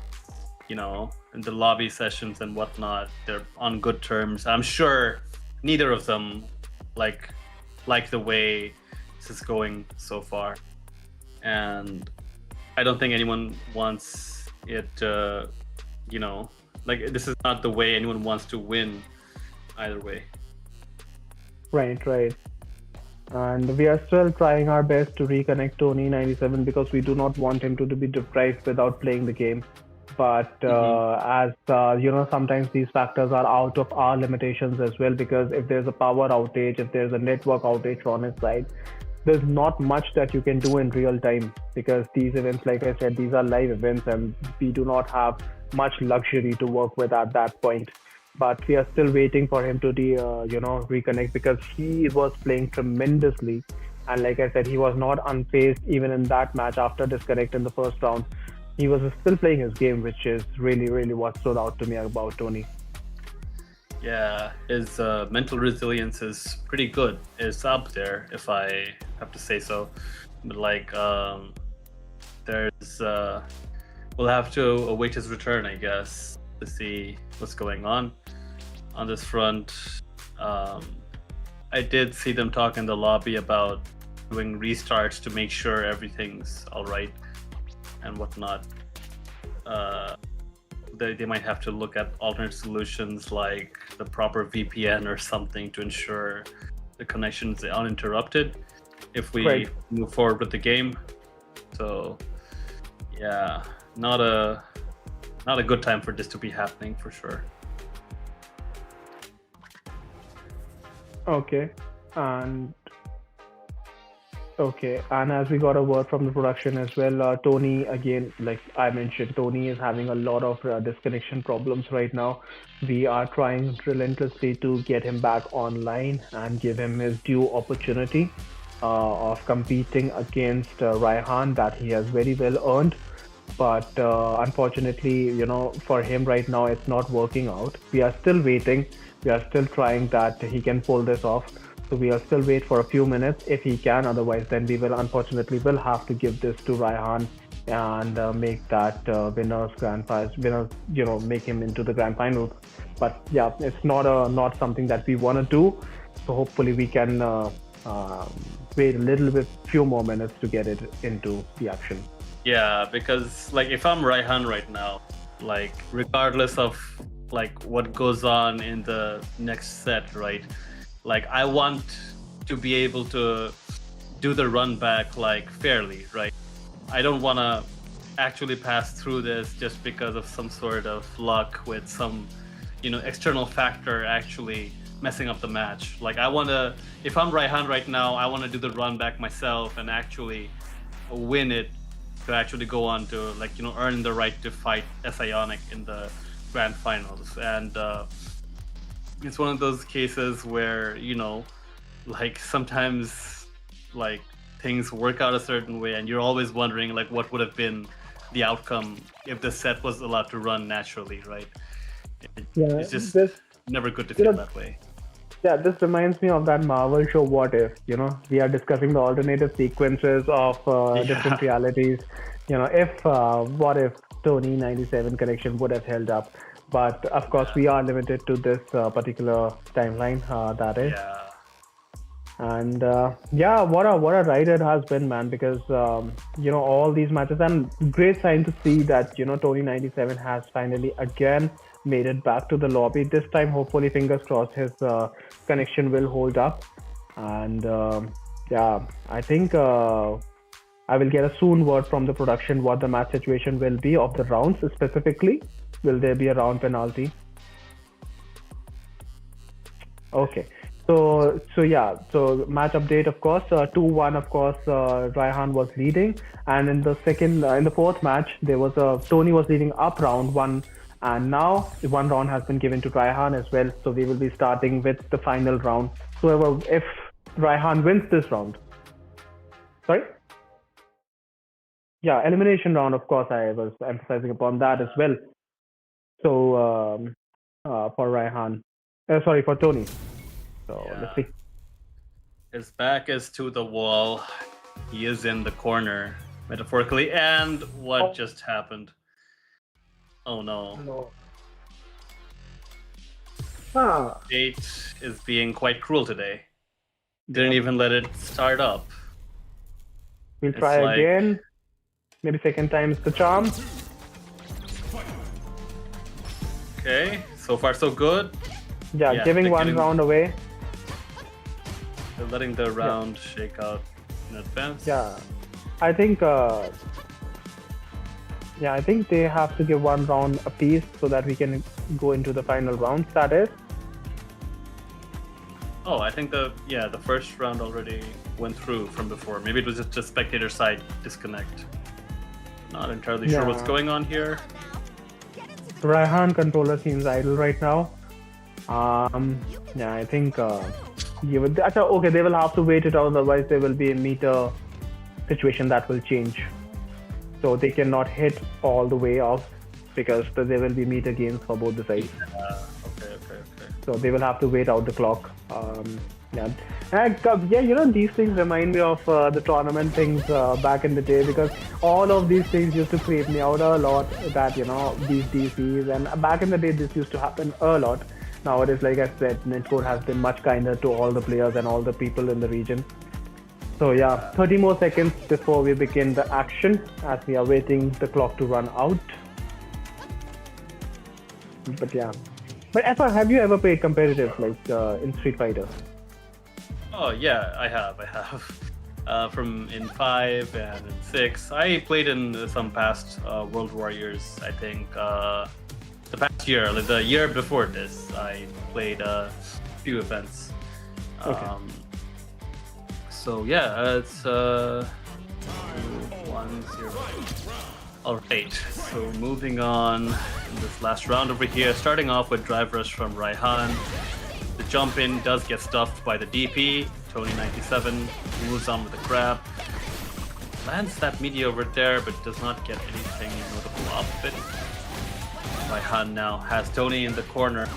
the lobby sessions and whatnot. They're on good terms. I'm sure neither of them like the way this is going so far, and I don't think anyone wants it. This is not the way anyone wants to win either way. Right. And we are still trying our best to reconnect Tony 97 because we do not want him to be deprived without playing the game. But as sometimes these factors are out of our limitations as well, because if there's a power outage, if there's a network outage on his side, there's not much that you can do in real time, because these events, like I said, these are live events and we do not have much luxury to work with at that point. but we are still waiting for him to reconnect, because he was playing tremendously. And like I said, he was not unfazed even in that match after disconnect in the first round. He was still playing his game, which is really, really what stood out to me about Tony. Yeah, his mental resilience is pretty good. It's up there, if I have to say so. But like, we'll have to await his return, I guess, to see what's going on this front. I did see them talk in the lobby about doing restarts to make sure everything's all right and whatnot. They might have to look at alternate solutions like the proper VPN or something to ensure the connection is uninterrupted if we move forward with the game. So yeah, not a good time for this to be happening for sure. Okay, and as we got a word from the production as well, Tony, again, like I mentioned, Tony is having a lot of disconnection problems right now. We are trying relentlessly to get him back online and give him his due opportunity of competing against Raihan that he has very well earned. But unfortunately, for him right now, it's not working out. We are still waiting. We are still trying that he can pull this off. So we will still wait for a few minutes if he can. Otherwise, then we will unfortunately have to give this to Raihan and make that winner's grand prize. Make him into the grand finals. But yeah, it's not something that we want to do. So hopefully we can wait a little bit, few more minutes to get it into the action. Yeah, because like if I'm Raihan right now, like regardless of like what goes on in the next set, right? Like I want to be able to do the run back like fairly, right? I don't want to actually pass through this just because of some sort of luck with some, external factor actually messing up the match. Like I want to, if I'm Raihan right now, I want to do the run back myself and actually win it to actually go on to earn the right to fight Ionic in the grand finals. And it's one of those cases where sometimes things work out a certain way and you're always wondering what would have been the outcome if the set was allowed to run naturally, right? It's just never good to feel that way. Yeah, this reminds me of that Marvel show What If. We are discussing the alternative sequences of different realities. What if Tony 97 connection would have held up? But of course, we are limited to this particular timeline. That is. Yeah. And what a ride it has been, man. Because all these matches, and great sign to see that Tony 97 has finally again made it back to the lobby. This time, hopefully, fingers crossed, his connection will hold up. And I think I will get a soon word from the production what the match situation will be of the rounds specifically. Will there be a round penalty? Okay. So match update, of course, 2-1, of course, Raihan was leading. And in the fourth match, Tony was leading up round 1. And now one round has been given to Raihan as well. So we will be starting with the final round. So if Raihan wins this round. Sorry? Yeah, elimination round, of course, I was emphasizing upon that as well. So for Raihan, for Tony. So let's see. His back is to the wall. He is in the corner, metaphorically. And what just happened? Oh no. Fate is being quite cruel today. Didn't even let it start up. We'll try again. Maybe second time's the charm. Okay, so far so good. Yeah, giving one round away. They're letting the round shake out in advance. Yeah, I think they have to give one round apiece so that we can go into the final round. That is. Oh, I think the first round already went through from before. Maybe it was just a spectator side disconnect. Not entirely sure what's going on here. Raihan controller seems idle right now. Yeah, I think okay, they will have to wait it out, otherwise there will be a meter situation that will change. So they cannot hit all the way off because there will be meter gains for both the sides. Okay. So they will have to wait out the clock. Yeah. And, yeah, these things remind me of the tournament things back in the day, because all of these things used to creep me out a lot, that, these DCs, and back in the day this used to happen a lot. Nowadays, like I said, Netcode has been much kinder to all the players and all the people in the region. So yeah, 30 more seconds before we begin the action, as we are waiting the clock to run out. But yeah. But Effa, have you ever played competitive, like in Street Fighter? Oh yeah, I have. From in 5 and in 6. I played in some past World Warriors. I think the past year, like the year before this, I played a few events. Okay. So yeah, it's 1-0. All right. So moving on in this last round over here, starting off with drive rush from Raihan. The jump in does get stuffed by the DP. Tony97 moves on with the grab. Lands that media over there, but does not get anything notable off of it. Raihan now has Tony in the corner.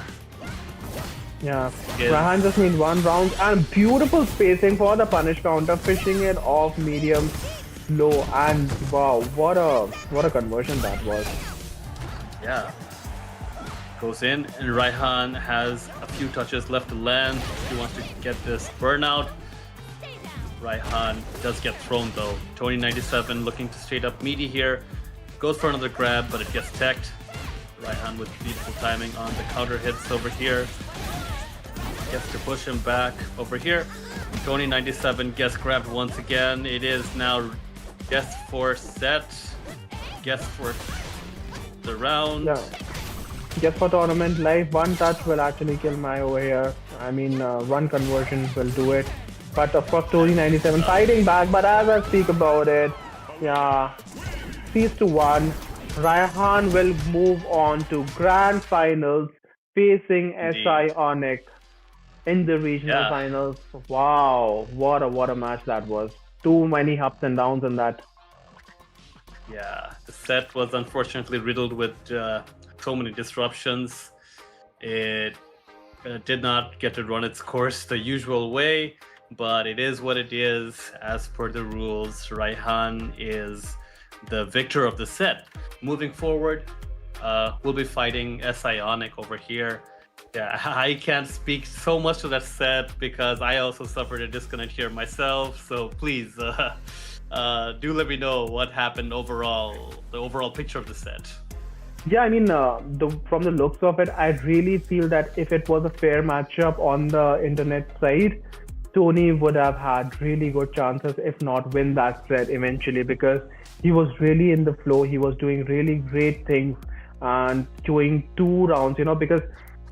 Yeah, Raihan just needs one round, and beautiful spacing for the punish counter, fishing it off medium low, and wow, what a conversion that was. Yeah. Goes in, and Raihan has a few touches left to land. He wants to get this burnout. Raihan does get thrown though. Tony97 looking to straight up meaty here. Goes for another grab, but it gets teched. Raihan with beautiful timing on the counter hits over here. Gets to push him back over here. Tony97 gets grabbed once again. It is now guess for set. Guess for the round. Yeah. Guess for tournament life, one touch will actually kill my over here. I mean, one conversion will do it. But of course, Tony97 fighting back. But as I speak about it, yeah, 3-1. Raihan will move on to grand finals, facing SI Onyx in the regional finals. Wow, what a match that was. Too many ups and downs in that. Yeah, the set was unfortunately riddled with so many disruptions. It did not get to run its course the usual way, but it is what it is. As per the rules, Raihan is the victor of the set. Moving forward, we'll be fighting SI Onyx over here. Yeah, I can't speak so much to that set because I also suffered a disconnect here myself. So please do let me know what happened overall, the overall picture of the set. Yeah, I mean, from the looks of it, I really feel that if it was a fair matchup on the internet side, Tony would have had really good chances, if not win that set eventually, because he was really in the flow. He was doing really great things and doing 2 rounds, because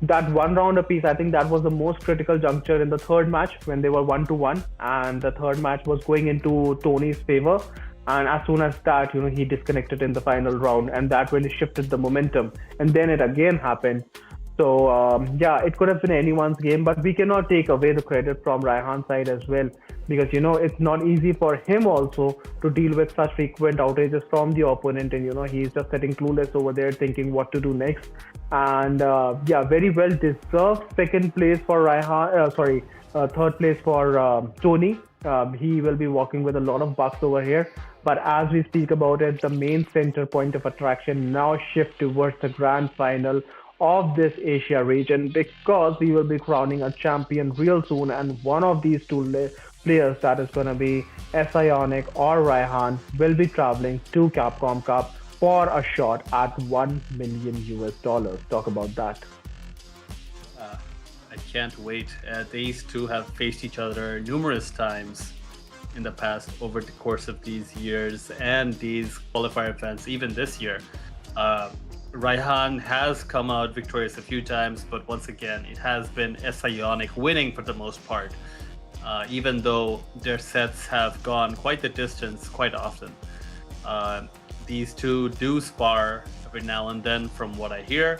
that 1 round apiece, I think that was the most critical juncture in the third match when they were 1-1, and the third match was going into Tony's favor. And as soon as that, he disconnected in the final round, and that really shifted the momentum. And then it again happened. So yeah, it could have been anyone's game, but we cannot take away the credit from Raihan's side as well, because it's not easy for him also to deal with such frequent outages from the opponent, and he's just sitting clueless over there thinking what to do next. And yeah, very well deserved second place for Raihan. Third place for Tony. He will be walking with a lot of bucks over here. But as we speak about it, the main center point of attraction now shift towards the grand final of this Asia region, because we will be crowning a champion real soon, and one of these 2 players, that is going to be SI Onyx or Raihan, will be traveling to Capcom Cup for a shot at $1 million. Talk about that. I can't wait. These two have faced each other numerous times in the past over the course of these years and these qualifier events, even this year. Raihan has come out victorious a few times, but once again, it has been SI Onyx winning for the most part, even though their sets have gone quite the distance quite often. These two do spar every now and then from what I hear,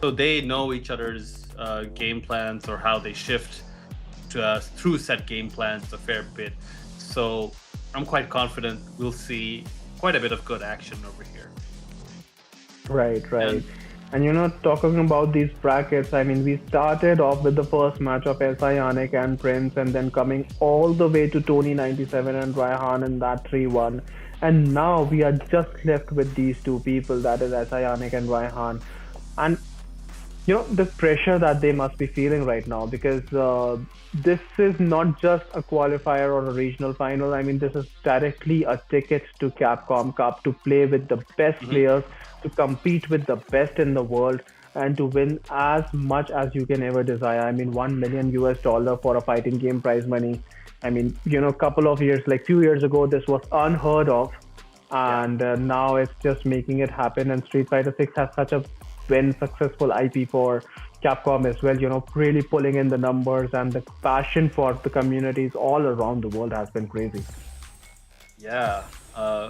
so they know each other's game plans or how they shift to through set game plans a fair bit. So I'm quite confident we'll see quite a bit of good action over here. Right. And you know, talking about these brackets, I mean, we started off with the first match of Ionic and Prince, and then coming all the way to Tony 97 and Raihan in that 3-1. And now we are just left with these two people, that is Ionic and Raihan. And you know, the pressure that they must be feeling right now, because this is not just a qualifier or a regional final. I mean, this is directly a ticket to Capcom Cup, to play with the best players, to compete with the best in the world, and to win as much as you can ever desire. I mean, $1 million for a fighting game prize money. I mean, you know, few years ago, this was unheard of. And now it's just making it happen. And Street Fighter 6 has such a successful IP for Capcom as well, you know, really pulling in the numbers, and the passion for the communities all around the world has been crazy. Yeah,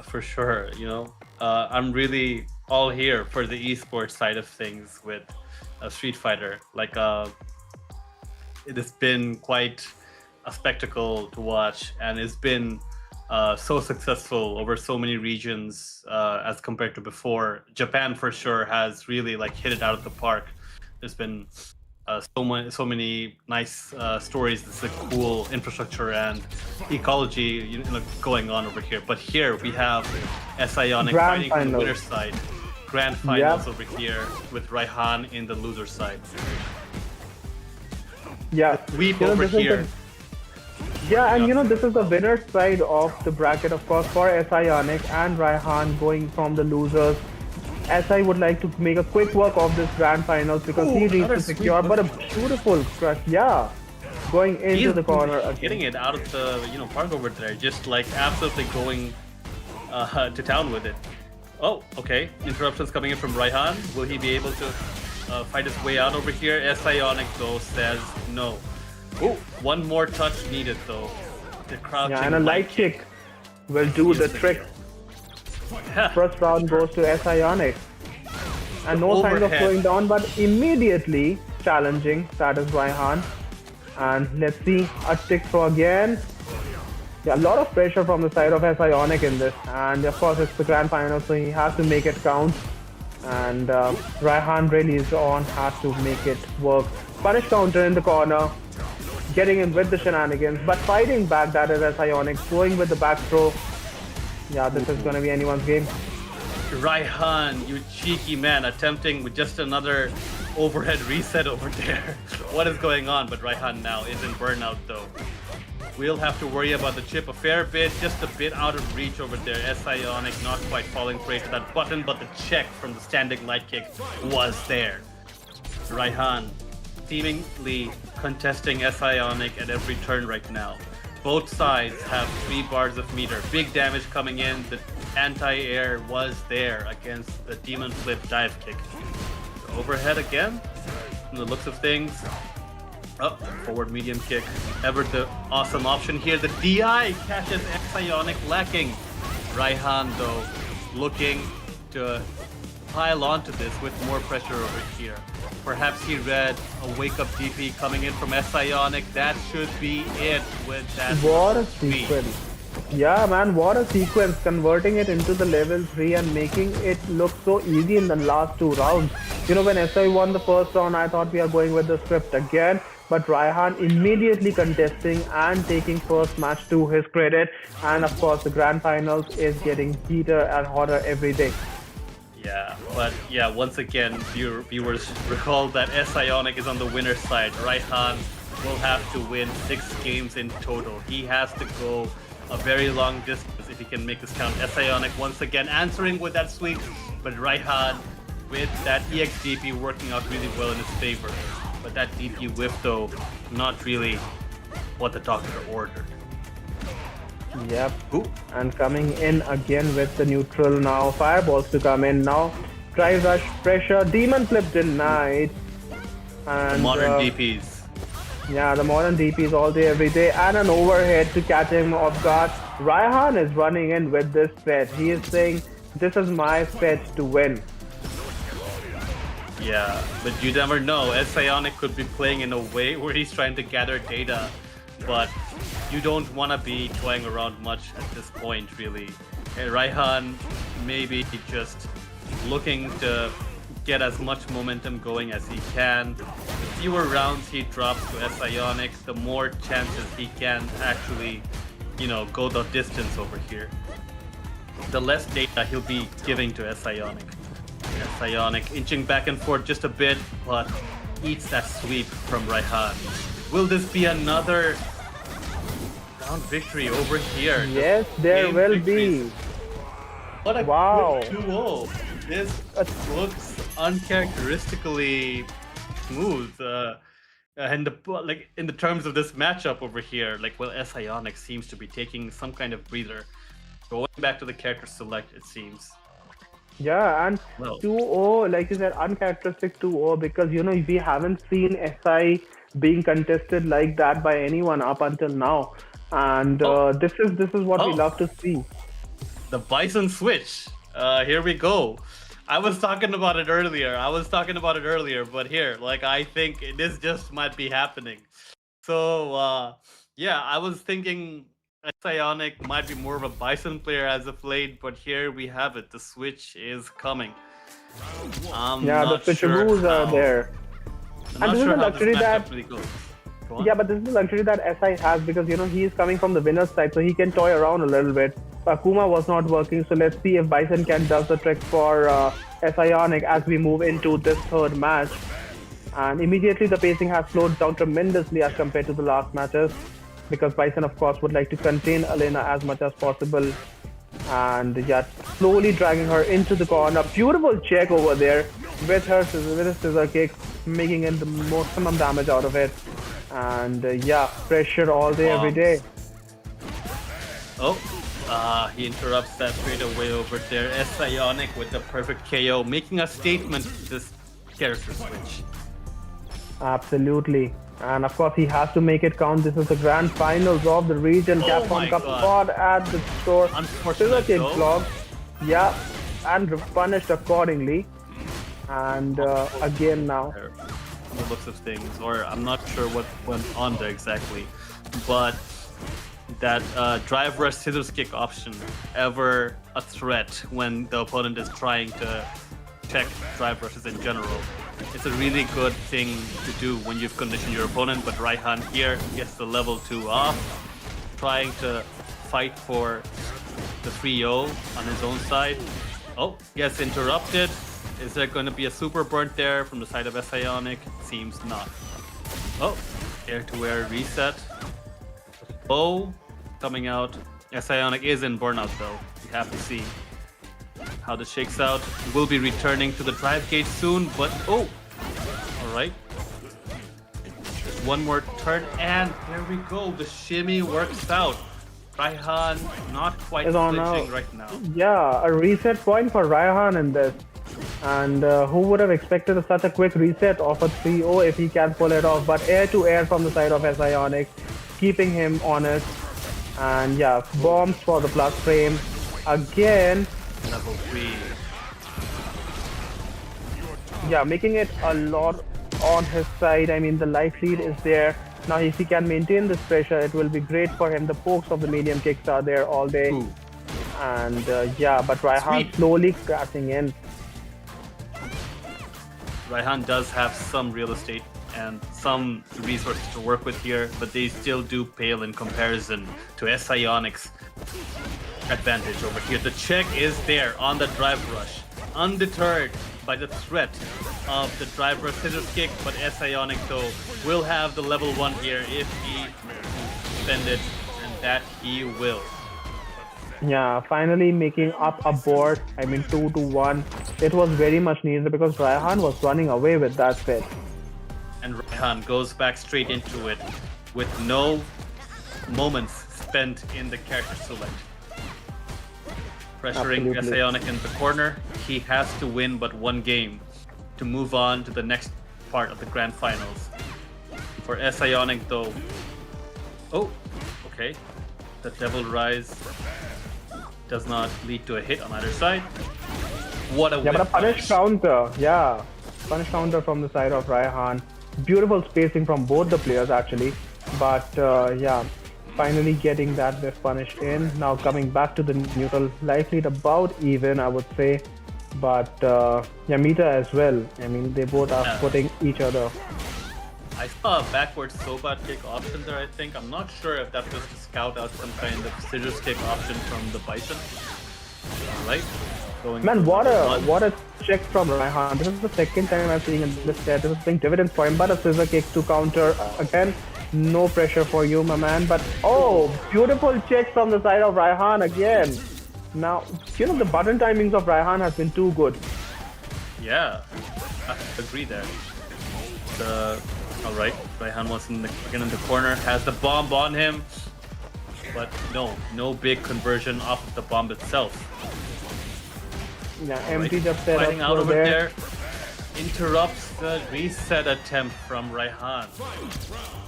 for sure. You know, I'm really all here for the esports side of things with Street Fighter. Like, it has been quite a spectacle to watch, and it's been so successful over so many regions as compared to before. Japan for sure has really like hit it out of the park. There's been so many nice stories. It's a cool infrastructure and ecology, you know, going on over here. But here we have Ionic fighting from the winner's side. Grand finals over here with Raihan in the loser side. Yeah, Sweep over here. Yeah, and you know, this is the winner's side of the bracket, of course, for Ionic and Raihan going from the losers. SI would like to make a quick work of this grand finals because he needs to secure, but a beautiful crush, going into the corner again. Getting it out of the park over there, just like absolutely going to town with it. Oh, okay. Interruptions coming in from Raihan. Will he be able to fight his way out over here? Ionic though says no. Oh, one more touch needed though. The crouching and a light kick will do the trick. First round goes to Ionic. And no signs of slowing down, but immediately challenging. That is Raihan. And let's see, a tick throw again. Yeah, a lot of pressure from the side of Ionic in this. And of course, it's the grand final, so he has to make it count. And Raihan really is on, has to make it work. Punish counter in the corner. Getting in with the shenanigans, but fighting back, that is Ionic, going with the back throw. Yeah, this is going to be anyone's game. Raihan, you cheeky man, attempting with just another overhead reset over there. What is going on? But Raihan now is in burnout though. We'll have to worry about the chip a fair bit, just a bit out of reach over there. Ionic not quite falling prey to that button, but the check from the standing light kick was there. Raihan seemingly contesting Ionic at every turn right now. Both sides have 3 bars of meter. Big damage coming in. The anti-air was there against the Demon Flip dive kick. The overhead again. From the looks of things. Oh, forward medium kick. Ever the awesome option here. The DI catches Ionic lacking. Raihan though looking to pile onto this with more pressure over here. Perhaps he read a wake-up DP coming in from Ionic. That should be it with that. What a sequence. Yeah, man, what a sequence. Converting it into the level 3 and making it look so easy in the last 2 rounds. You know, when SI won the first round, I thought we are going with the script again. But Raihan immediately contesting and taking first match to his credit. And of course, the grand finals is getting heater and hotter every day. Yeah, but yeah, once again, viewers recall that Ionic is on the winner's side. Raihan will have to win 6 games in total. He has to go a very long distance if he can make this count. Ionic once again answering with that sweep, but Raihan with that EX-DP working out really well in his favor. But that DP whiff though, not really what the doctor ordered. Yep. Ooh. And coming in again with the neutral now. Fireballs to come in now. Drive rush, pressure, demon flip denied. And modern DPs. Yeah, the modern DPs all day, every day. And an overhead to catch him off guard. Raihan is running in with this set. He is saying, this is my set to win. Yeah, but you never know. Sionic could be playing in a way where he's trying to gather data, but you don't want to be toying around much at this point, really. And Raihan maybe just looking to get as much momentum going as he can. The fewer rounds he drops to Sionic, the more chances he can actually, you know, go the distance over here. The less data he'll be giving to Sionic. Sionic inching back and forth just a bit, but eats that sweep from Raihan. Will this be another round victory over here? Yes, there will be. What a Wow. quick 2-0. This looks uncharacteristically smooth. And like in the terms of this matchup over here, like Sionic seems to be taking some kind of breather. Going back to the character select, it seems. Yeah, and 2-0, like you said, uncharacteristic 2-0 because you know we haven't seen SI being contested like that by anyone up until now, and this is what we love to see. The Bison switch. Here we go. I was talking about it earlier. But here, like I think this just might be happening. So yeah, I was thinking Sionic might be more of a Bison player as of late, but here we have it. The switch is coming. Yeah, the switcharoos are there. And this is a luxury that yeah, but this is the luxury that SI has because you know he is coming from the winner's side, so he can toy around a little bit. Akuma was not working, so let's see if Bison can does the trick for Sionic as we move into this third match. And immediately the pacing has slowed down tremendously as compared to the last matches, because Bison of course would like to contain Elena as much as possible. And yeah, slowly dragging her into the corner. Beautiful check over there with her scissor kick, making it the maximum damage out of it. And yeah, pressure all day, every day. Oh, he interrupts that straight away over there. Sionic with the perfect KO, making a statement with this character switch. Absolutely. And of course, he has to make it count. This is the grand finals of the region. Capcom Cup spot at the store. Scissor kick blocked. Yeah, and punished accordingly. And again now. The looks of things, or I'm not sure what went on there exactly, but that drive rush scissors kick option, ever a threat when the opponent is trying to check drive rushes in general. It's a really good thing to do when you've conditioned your opponent, but Raihan here gets the level 2 off, trying to fight for the 3-0 on his own side. Oh, gets interrupted. Is there going to be a super burnt there from the side of Sionic? Seems not. Oh, air-to-air reset. Oh, coming out. Sionic is in burnout though. We have to see how this shakes out. We'll be returning to the drive gate soon, but oh, all right. Just one more turn, and there we go. The shimmy works out. Raihan not quite flinching right now. Yeah, a reset point for Raihan in this. And who would have expected such a quick reset of a 3-0 if he can pull it off? But air to air from the side of Sionic, keeping him honest. And yeah, bombs for the plus frame. Again. Level 3. Yeah, making it a lot on his side. I mean, the life lead is there. Now, if he can maintain this pressure, it will be great for him. The pokes of the medium kicks are there all day. Ooh. And yeah, but Raihan slowly crashing in. Raihan does have some real estate and some resources to work with here, but they still do pale in comparison to Sionic's advantage over here. The check is there on the drive rush, undeterred by the threat of the drive rush scissors kick, but Sionic though will have the level 1 here if he spend it, and that he will. Yeah, finally making up a board. I mean 2-1. It was very much needed because Raihan was running away with that fit. And Raihan goes back straight into it with no moments spent in the character select. Pressuring Sionic in the corner. He has to win but one game to move on to the next part of the grand finals. For Sionic though, oh, okay. The Devil Rise does not lead to a hit on either side. What a but a punish counter, yeah. Punish counter from the side of Raihan. Beautiful spacing from both the players actually. But yeah, finally getting that whiff punish in. Now coming back to the neutral, likely about even, I would say. But yeah, Mita as well. I mean, they both are putting each other. I saw a backward Sobat kick option there, I think. I'm not sure if that was to scout out some kind of scissors kick option from the Bison. Alright. Man, what a check from Raihan. This is the second time I'm seeing in this set. This is paying dividends for him, but a scissor kick to counter. Again, no pressure for you, my man. But oh, beautiful check from the side of Raihan again. Now, you know, the button timings of Raihan has been too good. Yeah, I agree there. Alright, Raihan was again in the corner, has the bomb on him. But no big conversion off of the bomb itself. Yeah, empty just set fighting up out over there. there. Interrupts the reset attempt from Raihan.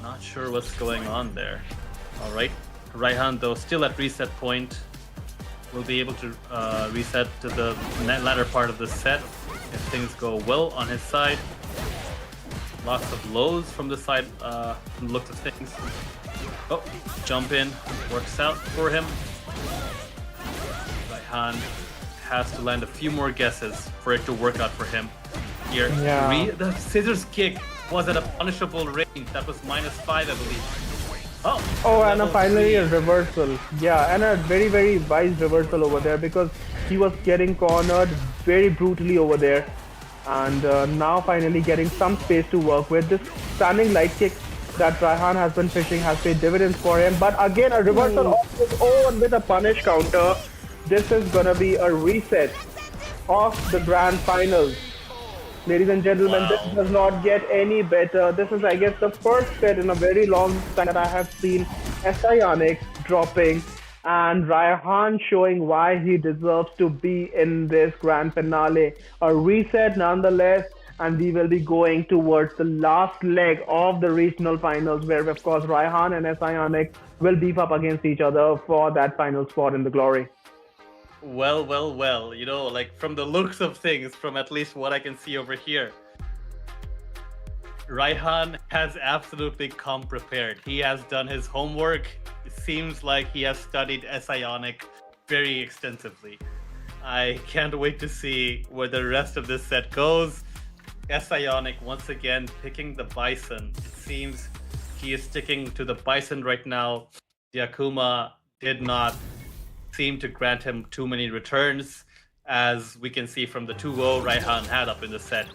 Not sure what's going on there. Alright, Raihan though still at reset point. Will be able to reset to the latter part of the set if things go well on his side. Lots of lows from the side, from the looks of things. Oh, jump in, works out for him. Raihan has to land a few more guesses for it to work out for him. Here, Yeah. the scissors kick was at a punishable range. That was -5, I believe. Oh, and level finally 3. a reversal. Yeah, and a very, very wise reversal over there because he was getting cornered very brutally over there. And now finally getting some space to work with. This standing light kick that Raihan has been fishing has paid dividends for him. But again, a reversal of his own with a punish counter. This is gonna be a reset of the grand finals. Ladies and gentlemen, This does not get any better. This is, I guess, the first set in a very long time that I have seen Ionic dropping and Raihan showing why he deserves to be in this grand finale. A reset nonetheless, and we will be going towards the last leg of the regional finals where, of course, Raihan and Ionic will beef up against each other for that final spot in the glory. Well, you know, like from the looks of things, from at least what I can see over here, Raihan has absolutely come prepared. He has done his homework. It seems like he has studied Ionic very extensively. I can't wait to see where the rest of this set goes. Ionic once again picking the Bison. It seems he is sticking to the Bison right now. The Akuma did not seem to grant him too many returns, as we can see from the 2-0 Raihan had up in the set.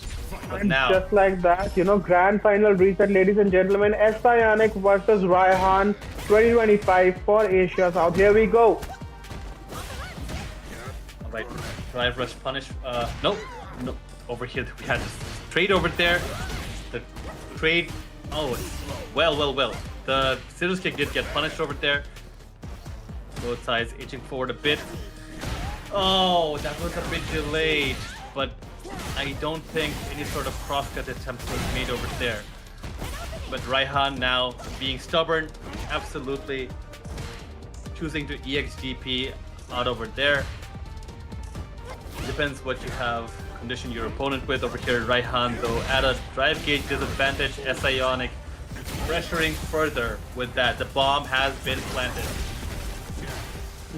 But now, just like that, you know, grand final reset, ladies and gentlemen. Ionic versus Raihan 2025 for Asia South. Here we go. alright, drive rush punish. No. Over here we had trade over there. The trade. Oh, well. The scissors kick did get punished over there. Both sides inching forward a bit. Oh, that was a bit delayed, but I don't think any sort of crosscut attempt was made over there. But Raihan now being stubborn, absolutely choosing to EXGP out over there. Depends what you have conditioned your opponent with. Over here, Raihan though at a drive gauge disadvantage. Ionic pressuring further with that. The bomb has been planted.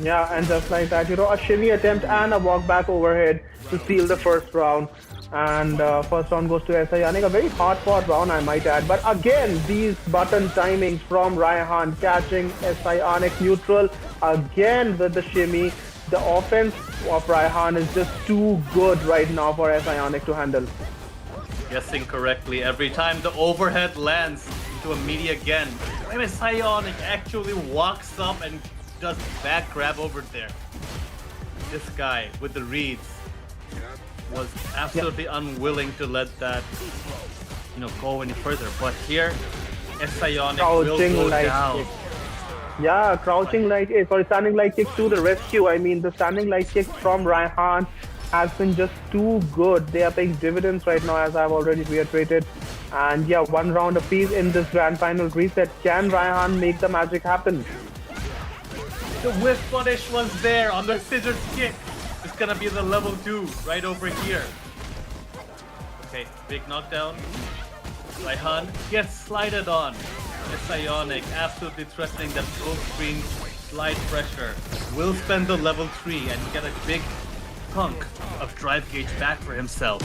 Yeah, and just like that, you know, a shimmy attempt and a walk back overhead to seal the first round. And first round goes to Ionic. A very hard-fought round, I might add. But again, these button timings from Raihan catching Ionic neutral. Again with the shimmy. The offense of Raihan is just too good right now for Ionic to handle. Guessing correctly every time the overhead lands into a meaty again. Ionic actually walks up and does back grab over there. This guy with the reads was absolutely unwilling to let that, you know, go any further. But here, Ionic will go down. Kick. Yeah, crouching light, standing light kicks to the rescue. I mean, the standing light kicks from Raihan has been just too good. They are paying dividends right now, as I've already reiterated. And yeah, one round apiece in this grand final reset. Can Raihan make the magic happen? The whiff punish was there on the scissors kick. It's gonna be the level 2 right over here. Okay, big knockdown. Raihan gets slided on. Psionic absolutely threatening that full screen slide pressure. Will spend the level 3 and get a big chunk of drive gauge back for himself.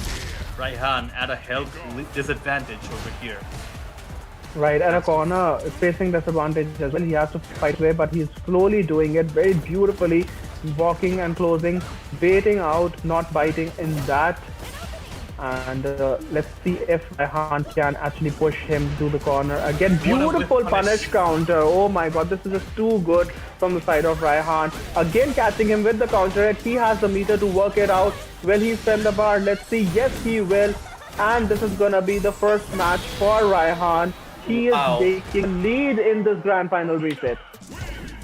Raihan at a health disadvantage over here. Right, at a corner, facing disadvantage as well. He has to fight away, but he's slowly doing it very beautifully, walking and closing, baiting out, not biting in that. And let's see if Raihan can actually push him to the corner. Again, beautiful punish counter. Oh my god, this is just too good from the side of Raihan. Again, catching him with the counter. He has the meter to work it out. Will he spend the bar? Let's see. Yes, he will. And this is gonna be the first match for Raihan. He is taking lead in this grand final reset.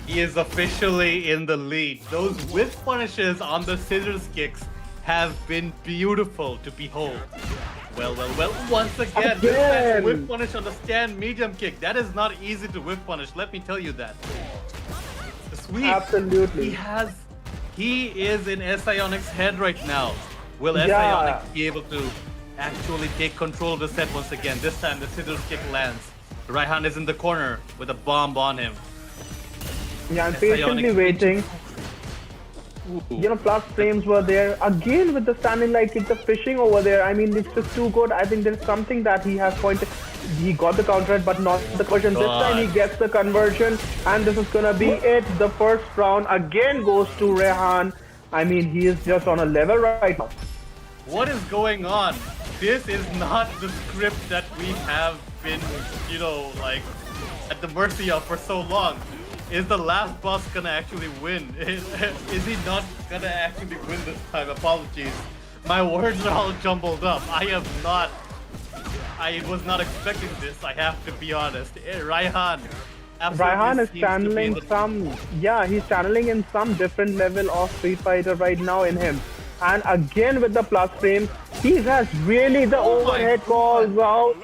He is officially in the lead. Those whiff punishes on the scissors kicks have been beautiful to behold. Well, once again. This whiff punish on the stand medium kick. That is not easy to whiff punish, let me tell you that. The sweep. Absolutely. He is in Psionic's head right now. Will Psionic be able to actually take control of the set once again? This time the scissors kick lands. Raihan is in the corner with a bomb on him. Yeah, I'm patiently waiting. You know, plus frames were there. Again with the standing light kick, the fishing over there. I mean, it's just too good. I think there's something that he has pointed. He got the counter, but not the conversion. This time he gets the conversion, and this is gonna be it. The first round again goes to Raihan. I mean, he is just on a level right now. What is going on? This is not the script that we have been, you know, like at the mercy of for so long. Is the last boss gonna actually win? Is he not gonna actually win this time? Apologies. My words are all jumbled up. I was not expecting this, I have to be honest. Raihan is channeling he's channeling in some different level of Street Fighter right now in him. And again with the plus frame, he has really the overhead calls out.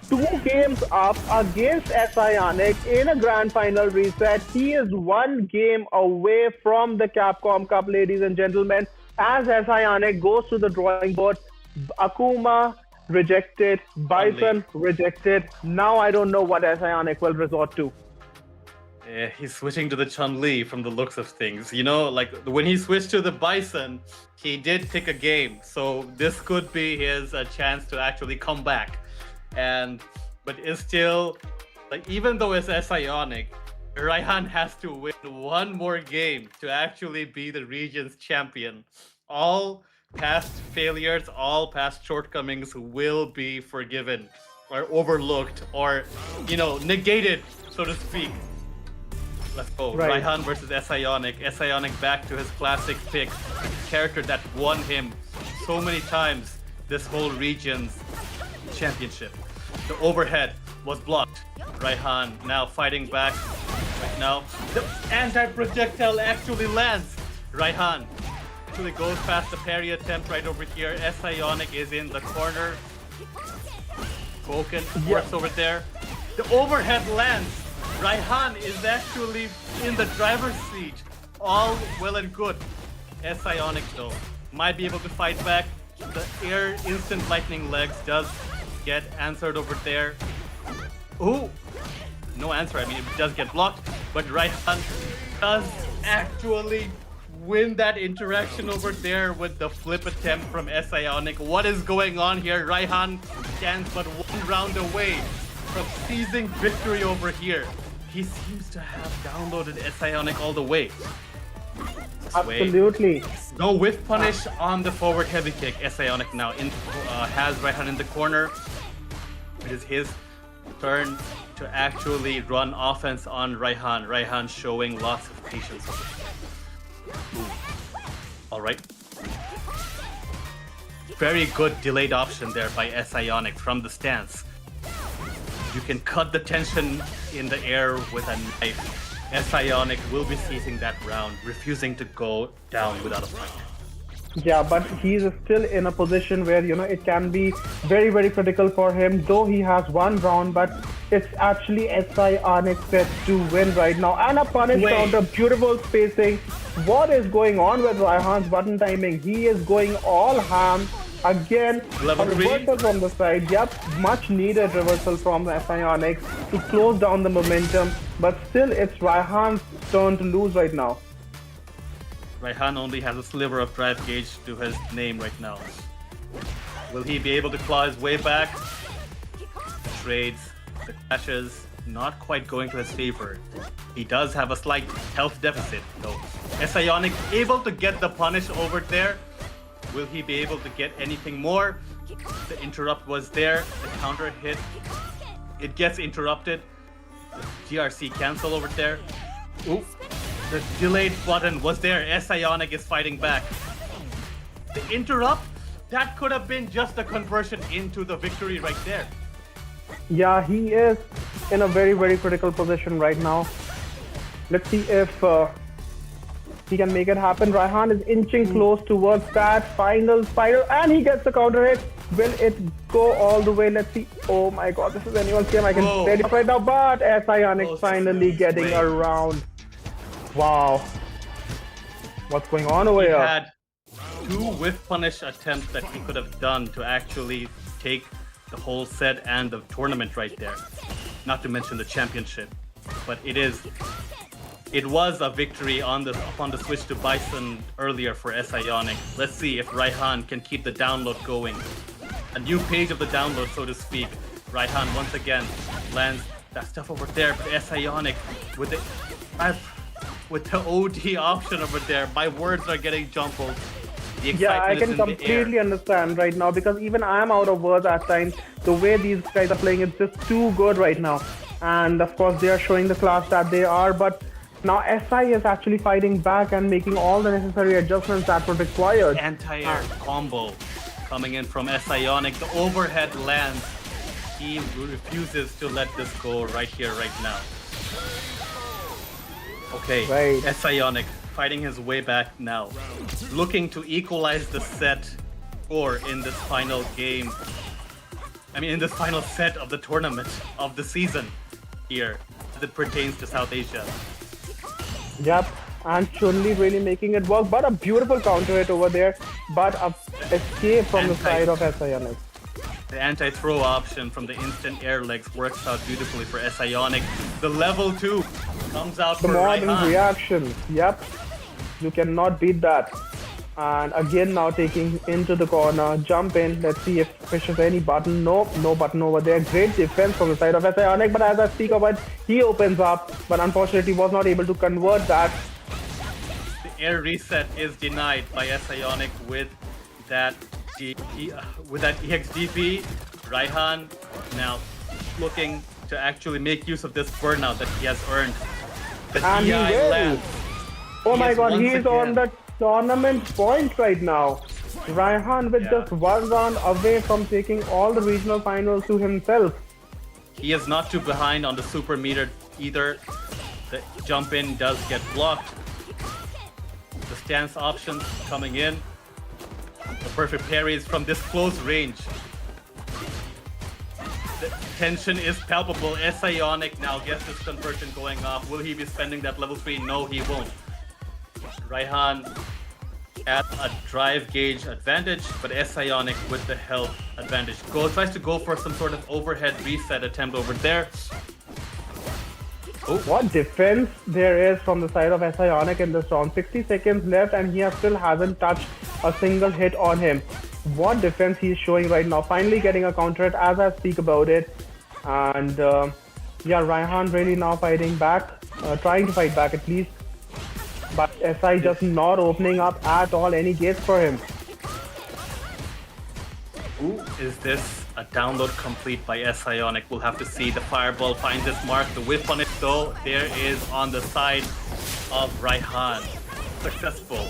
2 games up against Psionic in a grand final reset. He is 1 game away from the Capcom Cup, ladies and gentlemen, as Psionic goes to the drawing board. Akuma rejected, Bison rejected. Now I don't know what Psionic will resort to. Yeah, he's switching to the Chun-Li from the looks of things. You know, like when he switched to the Bison, he did pick a game. So this could be his chance to actually come back. But it's still, like, even though it's Psionic, Raihan has to win 1 more game to actually be the region's champion. All past failures, all past shortcomings will be forgiven or overlooked or, you know, negated, so to speak. Let's go. Right. Raihan versus Psionic. Psionic back to his classic pick. Character that won him so many times this whole region's championship. The overhead was blocked. Raihan now fighting back. Right now, the anti-projectile actually lands. Raihan actually goes past the parry attempt right over here. Psionic is in the corner. Spoken works over there. The overhead lands. Raihan is actually in the driver's seat. All well and good. Psionic though might be able to fight back. The air instant lightning legs does get answered over there. Ooh, no answer. I mean, it does get blocked, but Raihan does actually win that interaction over there with the flip attempt from Psionic. What is going on here? Raihan stands but 1 round away from seizing victory over here. He seems to have downloaded Psionic all the way. Absolutely. No whiff punish on the forward heavy kick. Psionic now has Raihan in the corner. It is his turn to actually run offense on Raihan. Raihan showing lots of patience. All right. Very good delayed option there by Psionic from the stance. You can cut the tension in the air with a knife. Psionic will be seizing that round, refusing to go down without a fight. Yeah, but he's still in a position where, you know, it can be very, very critical for him, though he has 1 round, but it's actually Psionic set to win right now. And a punish counter, beautiful spacing. What is going on with Raihan's button timing? He is going all ham. Again, Level a reversal from the side. Yep, much needed reversal from Psyonix to close down the momentum. But still, it's Raihan's turn to lose right now. Raihan only has a sliver of drive gauge to his name right now. Will he be able to claw his way back? Trades, the clashes, not quite going to his favor. He does have a slight health deficit though. Psyonix able to get the punish over there. Will he be able to get anything more? The interrupt was there, the counter hit. It gets interrupted. The GRC cancel over there. Ooh. The delayed button was there. Psyonix is fighting back. The interrupt, that could have been just a conversion into the victory right there. Yeah, he is in a very, very critical position right now. Let's see if he can make it happen. Raihan is inching close towards that final spiral, and he gets the counter hit. Will it go all the way? Let's see. Oh my god, this is anyone's game. I can tell it right now, but Psyonix finally getting around. Wow. What's going on over here? He had 2 whiff punish attempts that he could have done to actually take the whole set and the tournament right there. Not to mention the championship. But it was a victory upon the switch to Bison earlier for Psyonix. Let's see if Raihan can keep the download going. A new page of the download, so to speak. Raihan once again lands that stuff over there, but Psyonix with the OD option over there. My words are getting jumbled. Yeah, I can completely understand right now, because even I am out of words at times. The way these guys are playing is just too good right now. And of course they are showing the class that they are, but now SI is actually fighting back and making all the necessary adjustments that were required. Anti-air combo coming in from Psyonix. The overhead lands. He refuses to let this go right here, right now. Okay, right. Psyonix fighting his way back now. Looking to equalize the set score in this final game. I mean, in this final set of the tournament of the season here, as it pertains to South Asia. Yep, and Chun-Li really making it work, but a beautiful counter hit over there, but a escape from the side of Psyonix. The anti-throw option from the instant air legs works out beautifully for Psyonix. The level 2 comes out for Raihan. The modern reaction, yep, you cannot beat that. And again now taking into the corner, jump in, let's see if pushes any button. No button over there. Great defense from the side of Psyonix, but as I speak about, he opens up, but unfortunately was not able to convert that. The air reset is denied by Psyonix with that EXDP. Raihan now looking to actually make use of this burnout that he has earned. The and DI he will. lands. Oh my god, he is on the tournament point right now. Raihan with just 1 round away from taking all the regional finals to himself. He is not too behind on the super meter either. The jump in does get blocked. The stance options coming in. The perfect parries from this close range. The tension is palpable. Psyonix now gets this conversion going off. Will he be spending that level 3? No, he won't. Raihan at a drive gauge advantage, but Psyonix with the health advantage. Tries to go for some sort of overhead reset attempt over there. Oh. What defense there is from the side of Psyonix in this round. 60 seconds left and he still hasn't touched a single hit on him. What defense he's showing right now. Finally getting a counter hit as I speak about it. And yeah, Raihan really now fighting back, trying to fight back at least. But SI just not opening up at all any gates for him. Ooh, is this a download complete by Psyonix? We'll have to see. The fireball finds its mark. The whiff on it though, there is on the side of Raihan. Successful.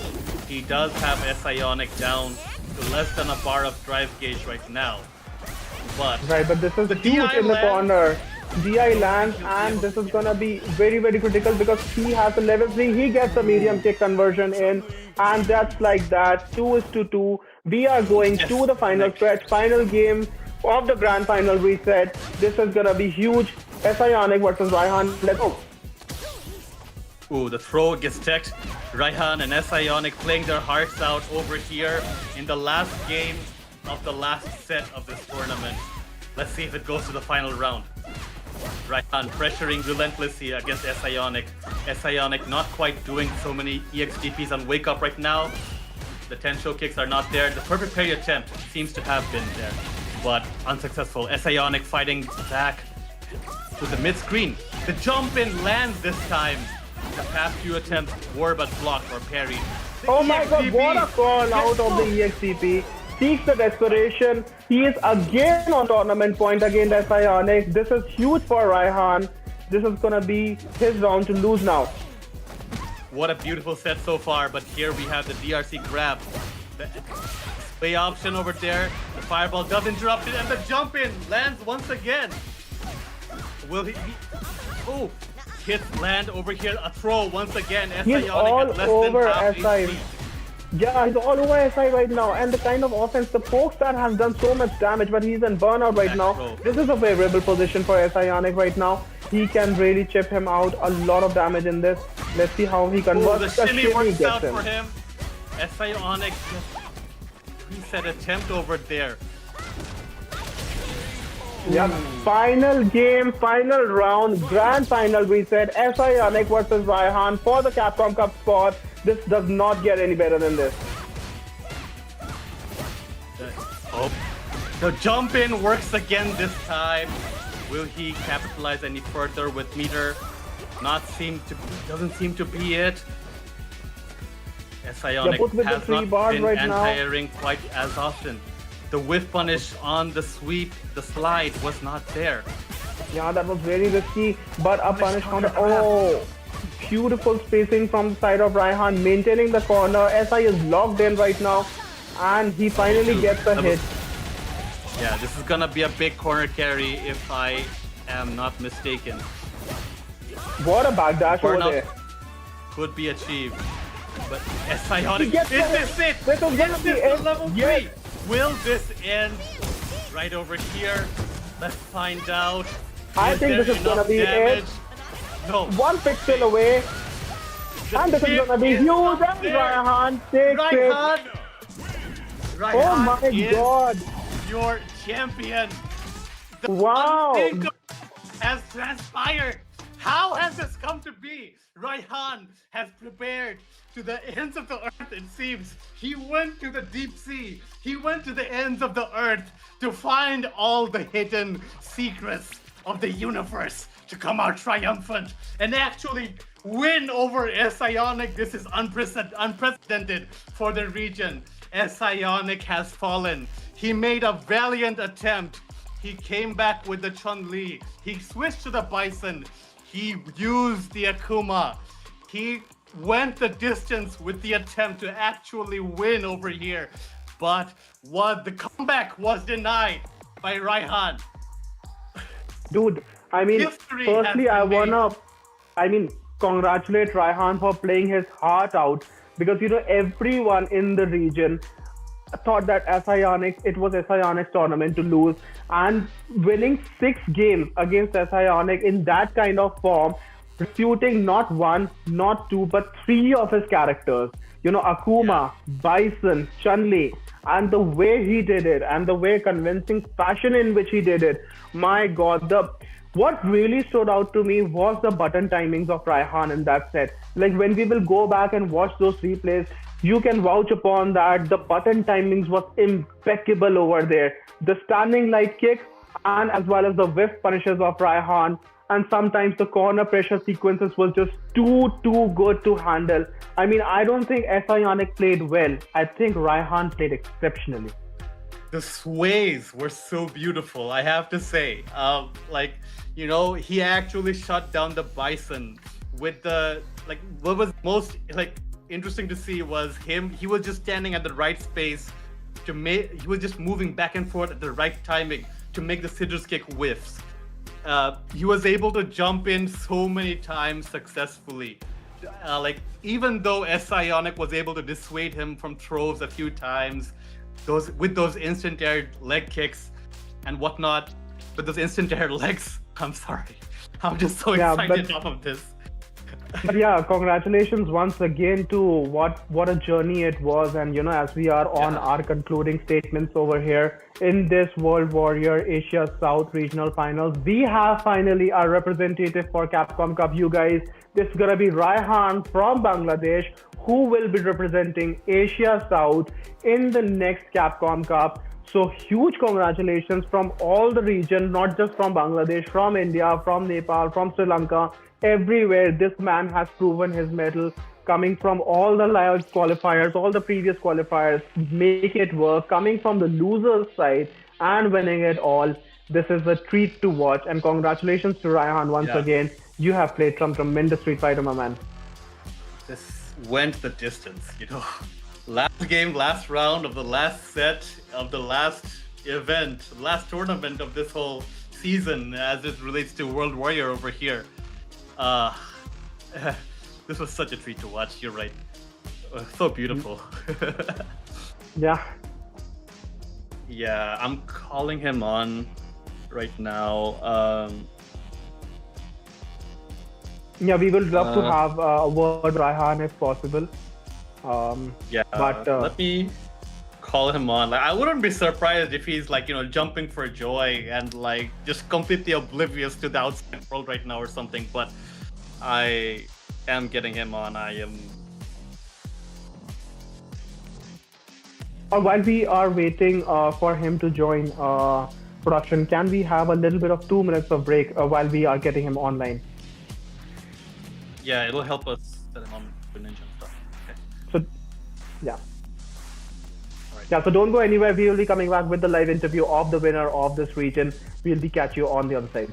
He does have Psyonix down to less than a bar of drive gauge right now. But this is huge in the corner. DI lands and this is gonna be very, very critical because he has a level 3. He gets a medium kick conversion in, and that's like that. 2-2. We are going to the final stretch, final game of the grand final reset. This is gonna be huge. Psyonix versus Raihan. Let's go. Ooh, the throw gets checked. Raihan and Psyonix playing their hearts out over here in the last game of the last set of this tournament. Let's see if it goes to the final round. Raihan pressuring relentlessly against Sionic. Sionic not quite doing so many EXDPs on Wake Up right now. The 10 show kicks are not there. The perfect parry attempt seems to have been there, but unsuccessful. Sionic fighting back to the mid screen. The jump in lands this time. The past few attempts were but blocked or parried. Oh my god, what a call out of the EXCP. Seeks the desperation. He is again on tournament point against Sionic. This is huge for Raihan. This is gonna be his round to lose now. What a beautiful set so far, but here we have the DRC grab. The play option over there. The fireball does interrupt it, and the jump in lands once again. Will he oh, hits land over here. A throw once again. He's all over SI. Yeah, he's all over SI right now. And the kind of offense, the poke star has done so much damage, but he's in burnout right now. This is a favorable position for Sionic right now. He can really chip him out. A lot of damage in this. Let's see how he converts. The shimmy works out for him. Sionic reset attempt over there. Yeah, final game, final round, grand final reset. Sionic versus Raihan for the Capcom Cup spot. This does not get any better than this. The jump in works again this time. Will he capitalize any further with meter? Doesn't seem to be it. Sionic has not been anti-airing quite as often. The whiff punish on the sweep, the slide was not there. Yeah, that was very risky, but a punish counter. Oh, beautiful spacing from the side of Raihan, maintaining the corner. SI is locked in right now, and he finally gets a hit. Yeah, this is gonna be a big corner carry if I am not mistaken. What a backdash over there. Could be achieved, but Sionic, is this it? This is gonna be it. Level 3. Will this end right over here? Let's find out. I think this is gonna be it. No. One pixel away. And this is gonna be huge. And Raihan takes it. Oh my god. Your champion. The wow. unthinkable has transpired. How has this come to be? Raihan has prepared to the ends of the earth, it seems. He went to the deep sea. He went to the ends of the earth to find all the hidden secrets of the universe to come out triumphant and actually win over Sionic. This is unprecedented for the region. Sionic has fallen. He made a valiant attempt. He came back with the Chun-Li. He switched to the Bison. He used the Akuma. He went the distance with the attempt to actually win over here. But the comeback was denied by Raihan. Dude, I mean, firstly, I wanna, congratulate Raihan for playing his heart out, because everyone in the region thought that it was Sionic's tournament to lose, and winning 6 games against Sionic in that kind of form, refuting not 1, not 2, but 3 of his characters. Akuma, Bison, Chun-Li, and the way he did it, and the way convincing fashion in which he did it. My god, what really stood out to me was the button timings of Raihan in that set. Like, when we will go back and watch those replays, you can vouch upon that the button timings was impeccable over there. The standing light kick, and as well as the whiff punishes of Raihan, and sometimes the corner pressure sequences was just too good to handle. I mean, I don't think Sionic played well. I think Raihan played exceptionally. The sways were so beautiful, I have to say. He actually shut down the Bison with the, what was most, interesting to see was him. He was just standing at the right space he was just moving back and forth at the right timing to make the scissors kick whiffs. He was able to jump in so many times successfully. Even though Sionic was able to dissuade him from throws a few times, with those instant air leg kicks and whatnot, with those instant air legs, I'm sorry. I'm just so excited off of this. But yeah, congratulations once again to what a journey it was. And as we are on our concluding statements over here in this World Warrior Asia South Regional Finals, we have finally our representative for Capcom Cup. You guys, this is gonna be Raihan from Bangladesh, who will be representing Asia South in the next Capcom Cup. So huge congratulations from all the region, not just from Bangladesh, from India, from Nepal, from Sri Lanka, everywhere. This man has proven his mettle, coming from all the live qualifiers, all the previous qualifiers, make it work, coming from the loser's side and winning it all. This is a treat to watch, and congratulations to Raihan once again. You have played some tremendous Street Fighter, my man. This went the distance, Last game, last round of the last set of the last event, last tournament of this whole season as it relates to World Warrior over here. This was such a treat to watch, you're right. So beautiful. Yeah. Yeah, I'm calling him on right now. Yeah, we will love to have a word Raihan if possible. But let me call him on. Like, I wouldn't be surprised if he's jumping for joy and just completely oblivious to the outside world right now or something. But I am getting him on. While we are waiting for him to join production, can we have a little bit of 2 minutes of break while we are getting him online? Yeah, it'll help us set him on the ninja stuff. Okay. So, yeah. Yeah, so don't go anywhere. We will be coming back with the live interview of the winner of this region. We'll be catch you on the other side.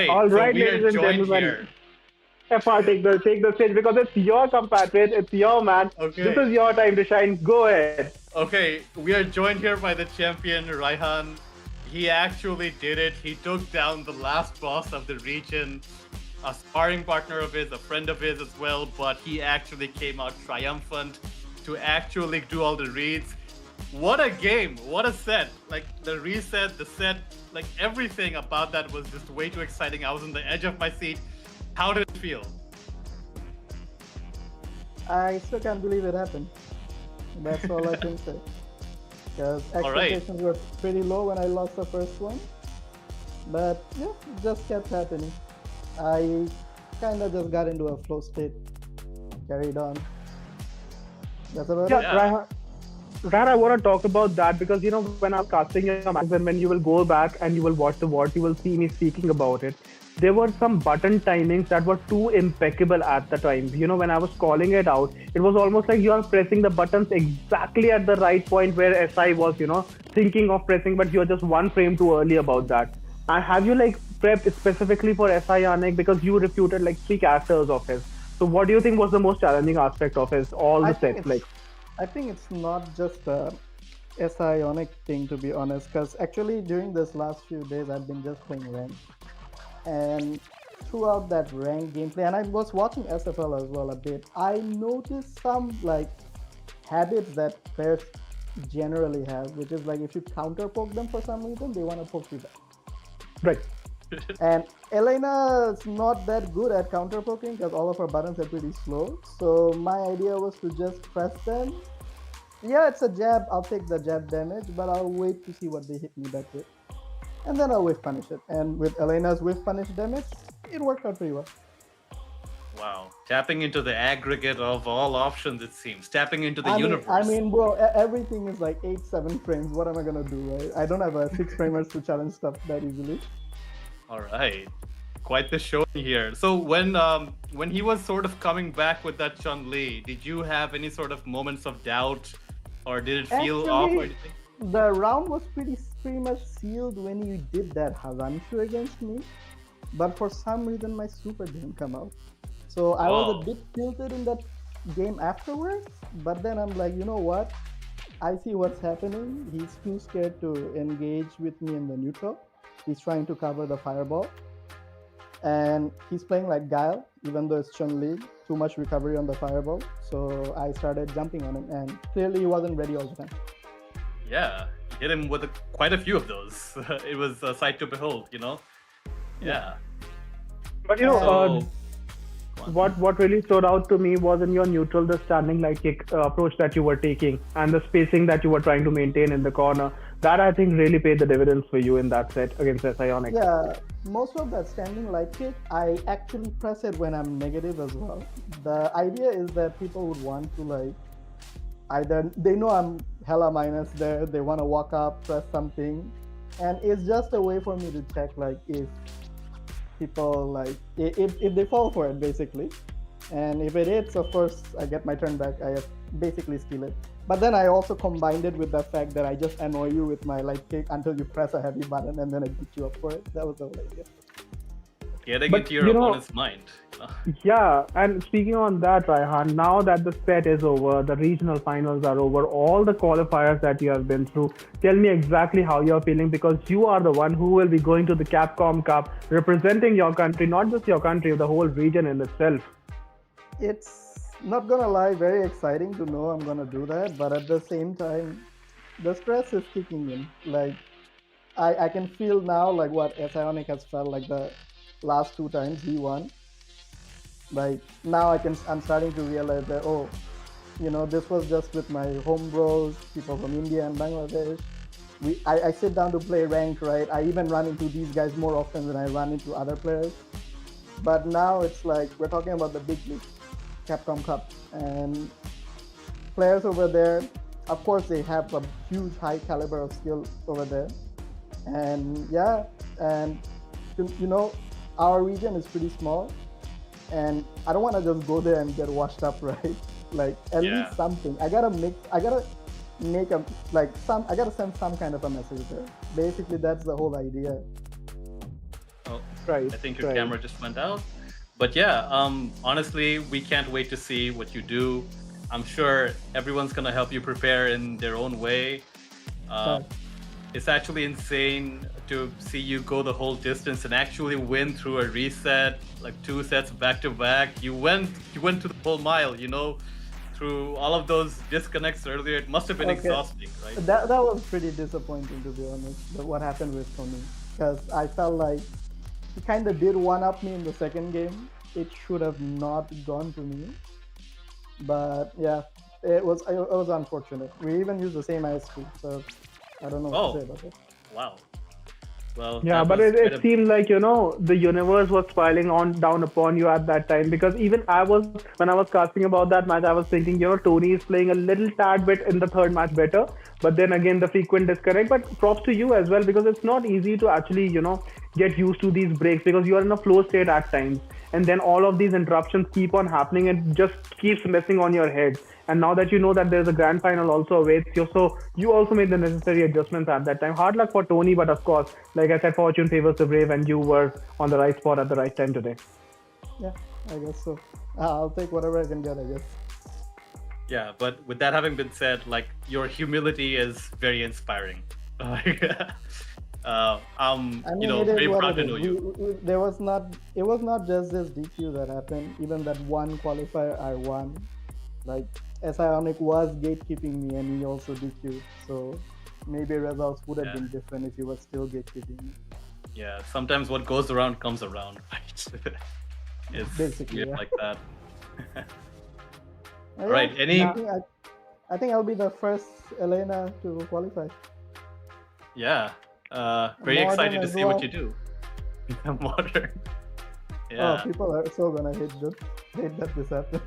Right. All so right, we are ladies and joined gentlemen. here. FR, take the stage because it's your compatriot, it's your man. Okay. This is your time to shine. Go ahead. Okay, we are joined here by the champion, Raihan. He actually did it. He took down the last boss of the region, a sparring partner of his, a friend of his as well, but he actually came out triumphant to actually do all the reads. What a game, what a set. Like the reset, the set, like everything about that was just way too exciting. I was on the edge of my seat. How did it feel? I still can't believe it happened. That's all I can say. Because expectations were pretty low when I lost the first one. But yeah, it just kept happening. I kind of just got into a flow state, carried on. That's about it. Yeah. Raihan, I want to talk about that because, you know, when I'm casting your matches and when you will go back and you will watch the VOD, you will see me speaking about it. There were some button timings that were too impeccable at the time. You know, when I was calling it out, it was almost like you are pressing the buttons exactly at the right point where SI was, you know, thinking of pressing, but you're just one frame too early about that. And have you like prepped specifically for SI Yannick because you refuted like 3 characters of his? So what do you think was the most challenging aspect of his all the sets? Like, I think it's not just a SI Yannick thing, to be honest, because actually during this last few days I've been just playing ranked. And throughout that ranked gameplay, and I was watching SFL as well a bit, I noticed some like habits that players generally have, which is like if you counter poke them for some reason, they want to poke you back. right. And Elena is not that good at counter poking because all of her buttons are pretty slow. So my idea was to just press them. Yeah, it's a jab. I'll take the jab damage, but I'll wait to see what they hit me back with. And then I'll whiff punish it. And with Elena's whiff punish damage, it worked out pretty well. Wow. Tapping into the aggregate of all options, it seems. Tapping into the universe. I mean, bro, everything is like 8-7 frames. What am I going to do, right? I don't have a 6 framers to challenge stuff that easily. All right. Quite the show here. So when he was sort of coming back with that Chun-Li, did you have any sort of moments of doubt or did it feel off or anything? The round was pretty much sealed when you did that Hazanshu against me, but for some reason my super didn't come out. So I was a bit tilted in that game afterwards, but then I'm like, you know what? I see what's happening. He's too scared to engage with me in the neutral. He's trying to cover the fireball. And he's playing like Guile, even though it's Chun-Li, too much recovery on the fireball. So I started jumping on him, and clearly he wasn't ready all the time. Yeah, hit him with quite a few of those. It was a sight to behold, you know? Yeah. But you know, what really stood out to me was in your neutral, the standing light kick approach that you were taking and the spacing that you were trying to maintain in the corner. That I think really paid the dividends for you in that set against SI Yannick. Yeah, most of that standing light kick, I actually press it when I'm negative as well. The idea is that people would want to like, either they know I'm hella minus there, they want to walk up, press something, and it's just a way for me to check like if people like if they fall for it basically. And if it hits, of course I get my turn back. I basically steal it. But then I also combined it with the fact that I just annoy you with my light kick until you press a heavy button and then I beat you up for it. That was the whole idea. Getting into your opponent's mind. Yeah, and speaking on that, Raihan, now that the set is over, the regional finals are over, all the qualifiers that you have been through, tell me exactly how you're feeling because you are the one who will be going to the Capcom Cup representing your country, not just your country, the whole region in itself. It's not gonna lie, very exciting to know I'm gonna do that, but at the same time, the stress is kicking in. Like, I can feel now like what SI Yannick has felt like the last 2 times he won. Like now I'm starting to realize that, oh, you know, this was just with my home bros, people from India and Bangladesh. I sit down to play ranked, right? I even run into these guys more often than I run into other players. But now it's like we're talking about the big league, Capcom Cup, and players over there, of course they have a huge high caliber of skill over there. And yeah, and you know, our region is pretty small and I don't want to just go there and get washed up, right? Like at least something. I gotta send some kind of a message there. Basically that's the whole idea. Oh, Right. I think your right. camera just went out. But yeah, honestly, we can't wait to see what you do. I'm sure everyone's gonna help you prepare in their own way. Right. It's actually insane to see you go the whole distance and actually win through a reset, like 2 sets back to back. You went to the whole mile, through all of those disconnects earlier. It must have been exhausting, right? That was pretty disappointing, to be honest. What happened with Tony, because I felt like he kind of did one up me in the second game. It should have not gone to me, but yeah, it was unfortunate. We even used the same ISP, so I don't know what to say about it. Wow. Well, Yeah, but it seemed like, the universe was piling on down upon you at that time, because even when I was casting about that match, I was thinking, Tony is playing a little tad bit in the third match better, but then again, the frequent disconnect. But props to you as well, because it's not easy to actually, get used to these breaks, because you are in a flow state at times. And then all of these interruptions keep on happening and just keeps messing on your head. And now that you know that there's a grand final also awaits you, so you also made the necessary adjustments at that time. Hard luck for Tony, but of course, like I said, fortune favors the brave, and you were on the right spot at the right time today. Yeah, I guess so. I'll take whatever I can get, I guess. Yeah, but with that having been said, like, your humility is very inspiring. I'm very proud to know you. It was not just this DQ that happened. Even that one qualifier I won, like Sionic was gatekeeping me, and he also DQ'd. So maybe results would have been different if he was still gatekeeping me. Yeah, sometimes what goes around comes around, right? It's basically like that. All right. I think I'll be the first Elena to qualify. Yeah. Very Modern excited to see what well. you do. Modern. Oh, Yeah. people are so gonna hate that this happened.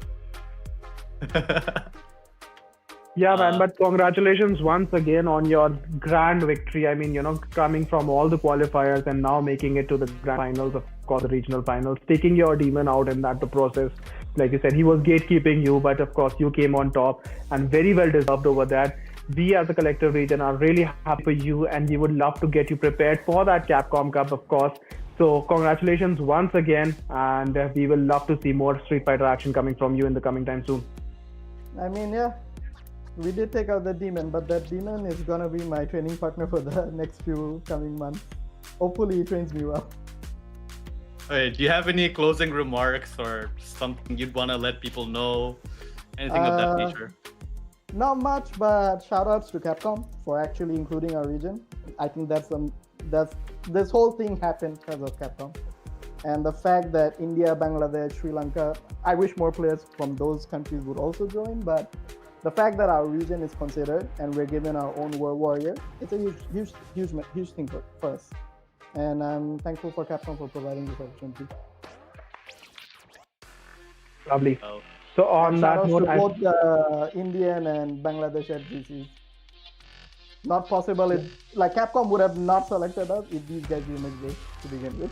Yeah, man, but congratulations once again on your grand victory. I mean, coming from all the qualifiers and now making it to the grand finals, of course, the regional finals, taking your demon out in that process. Like you said, he was gatekeeping you, but of course, you came on top and very well deserved over that. We as a collective region are really happy for you, and we would love to get you prepared for that Capcom Cup, of course. So congratulations once again, and we will love to see more Street Fighter action coming from you in the coming time soon. I mean, yeah, we did take out the demon, but that demon is gonna be my training partner for the next few coming months. Hopefully, he trains me well. Okay, do you have any closing remarks or something you'd want to let people know? Anything of that nature? Not much, but shoutouts to Capcom for actually including our region. I think that's this whole thing happened because of Capcom, and the fact that India, Bangladesh, Sri Lanka. I wish more players from those countries would also join, but the fact that our region is considered and we're given our own World Warrior, it's a huge thing for us. And I'm thankful for Capcom for providing this opportunity. Lovely. So on that note, both the Indian and Bangladesh FGCs. Not possible. Like Capcom would have not selected us if these guys didn't exist to begin with.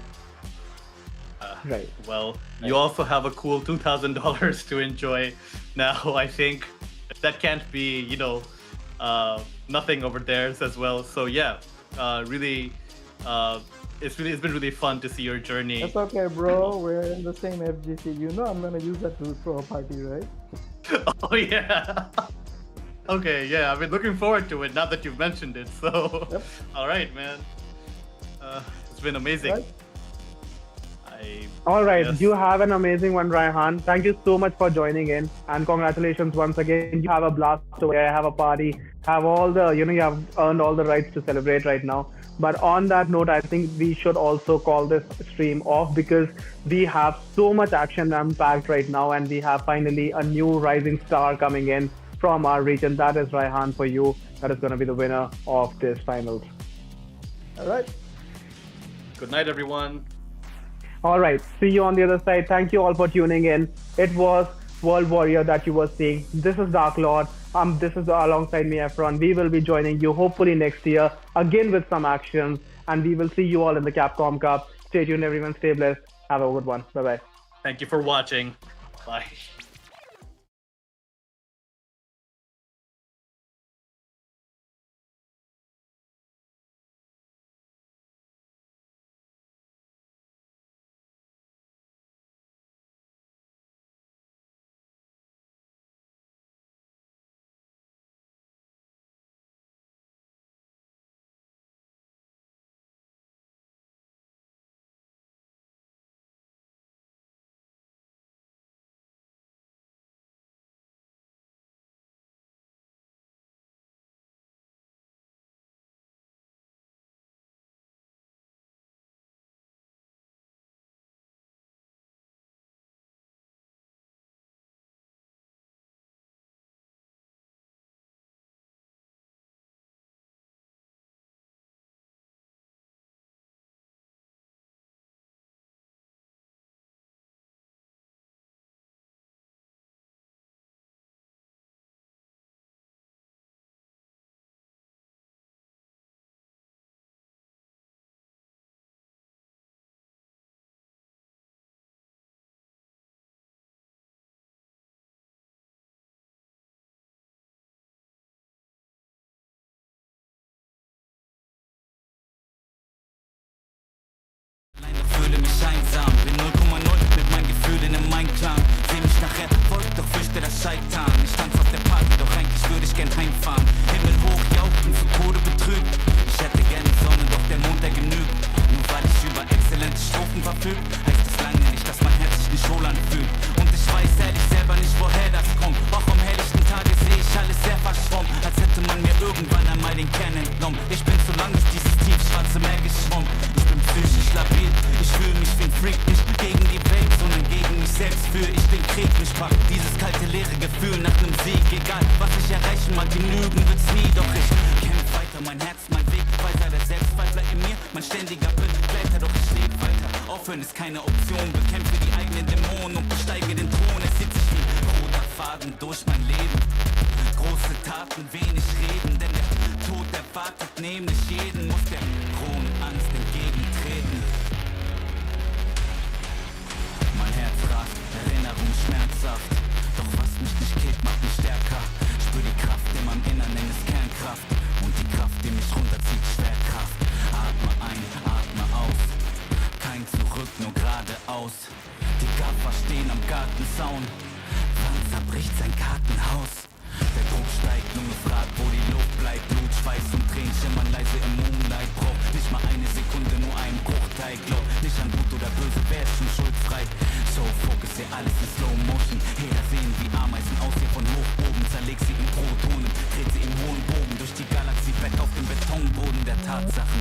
Right. Well, you also have a cool $2,000 to enjoy now. I think that can't be, nothing over theirs as well. So yeah, really, it's been really fun to see your journey. That's okay, bro. We're in the same FGC. I'm gonna use that to throw a party, right? Oh yeah. Okay, yeah. I've been looking forward to it now that you've mentioned it. So, Yep. All right, man. It's been amazing. Right. All right, Yes. you have an amazing one, Raihan. Thank you so much for joining in, and congratulations once again. You have a blast away, have a party, have all the, you have earned all the rights to celebrate right now. But on that note, I think we should also call this stream off, because we have so much action packed right now, and we have finally a new rising star coming in from our region. That is Raihan for you. That is going to be the winner of this finals. All right. Good night, everyone. All right, see you on the other side. Thank you all for tuning in. It was World Warrior that you were seeing. This is Dark Lord. This is alongside me, Efron. We will be joining you hopefully next year again with some actions, and we will see you all in the Capcom Cup. Stay tuned, everyone. Stay blessed. Have a good one. Bye-bye. Thank you for watching. Bye. Bescheid getan. Ich tanz auf der Party, doch eigentlich würde ich gern heimfahren. Himmel hoch, jauchten, für Tode betrübt. Ich hätte gerne Sonne, doch der Mond, der genügt. Nur weil ich über exzellente Strophen verfügt, heißt das lange nicht, dass mein Herz sich nicht wohl anfühlt. Und ich weiß ehrlich selber nicht, woher das kommt. Auch am helllichten Tage sehe ich alles sehr verschwommen, als hätte man mir irgendwann einmal den Kern entnommen. Ich bin so lange durch dieses tiefschwarze Meer geschwommen. Ich bin psychisch labil, ich fühle mich wie ein Freak. Nicht gegen die Welt, sondern gegen mich selbst führe ich den Krieg. Mich packt dieses kalte, leere Gefühl nach nem Sieg. Egal, was ich erreichen mag, genügen wird's nie. Doch ich kämpf weiter, mein Herz, mein Weg weiter. Der Selbstfall bleibt in mir, mein ständiger Begleiter. Doch ich lebe weiter, aufhören ist keine Option. Bekämpfe die eigenen Dämonen und besteige den Thron. Es zieht sich wie roter Faden durch mein Leben. Große Taten, wenig reden, denn der Tod erwartet nämlich jeden. Muss der Kronenangst entgegentreten. Mein Herz rast, Erinnerung schmerzhaft. Doch was mich nicht killt, macht mich stärker. Spür die Kraft in meinem Innern, nenn es Kernkraft. Und die Kraft, die mich runterzieht, Schwerkraft. Atme ein, atme aus. Kein Zurück, nur geradeaus. Die Gaffer stehen am Gartenzaun. Wann zerbricht sein Kartenhaus? Der Druck steigt, nur gefragt, wo die Luft bleibt. Blut, Schweiß und Tränen schimmern leise im Moonlight. Brauch nicht mal eine Sekunde, nur einen Bruchteil. Glaub nicht an gut oder böse, wer ist schon schuldfrei? So Focus, ja alles in Slow Motion. Jeder sehen wie Ameisen aussehen von hoch oben. Zerleg sie in Protonen, dreht sie im hohen Bogen durch die Galaxie, Bett auf dem Betonboden der Tatsachen.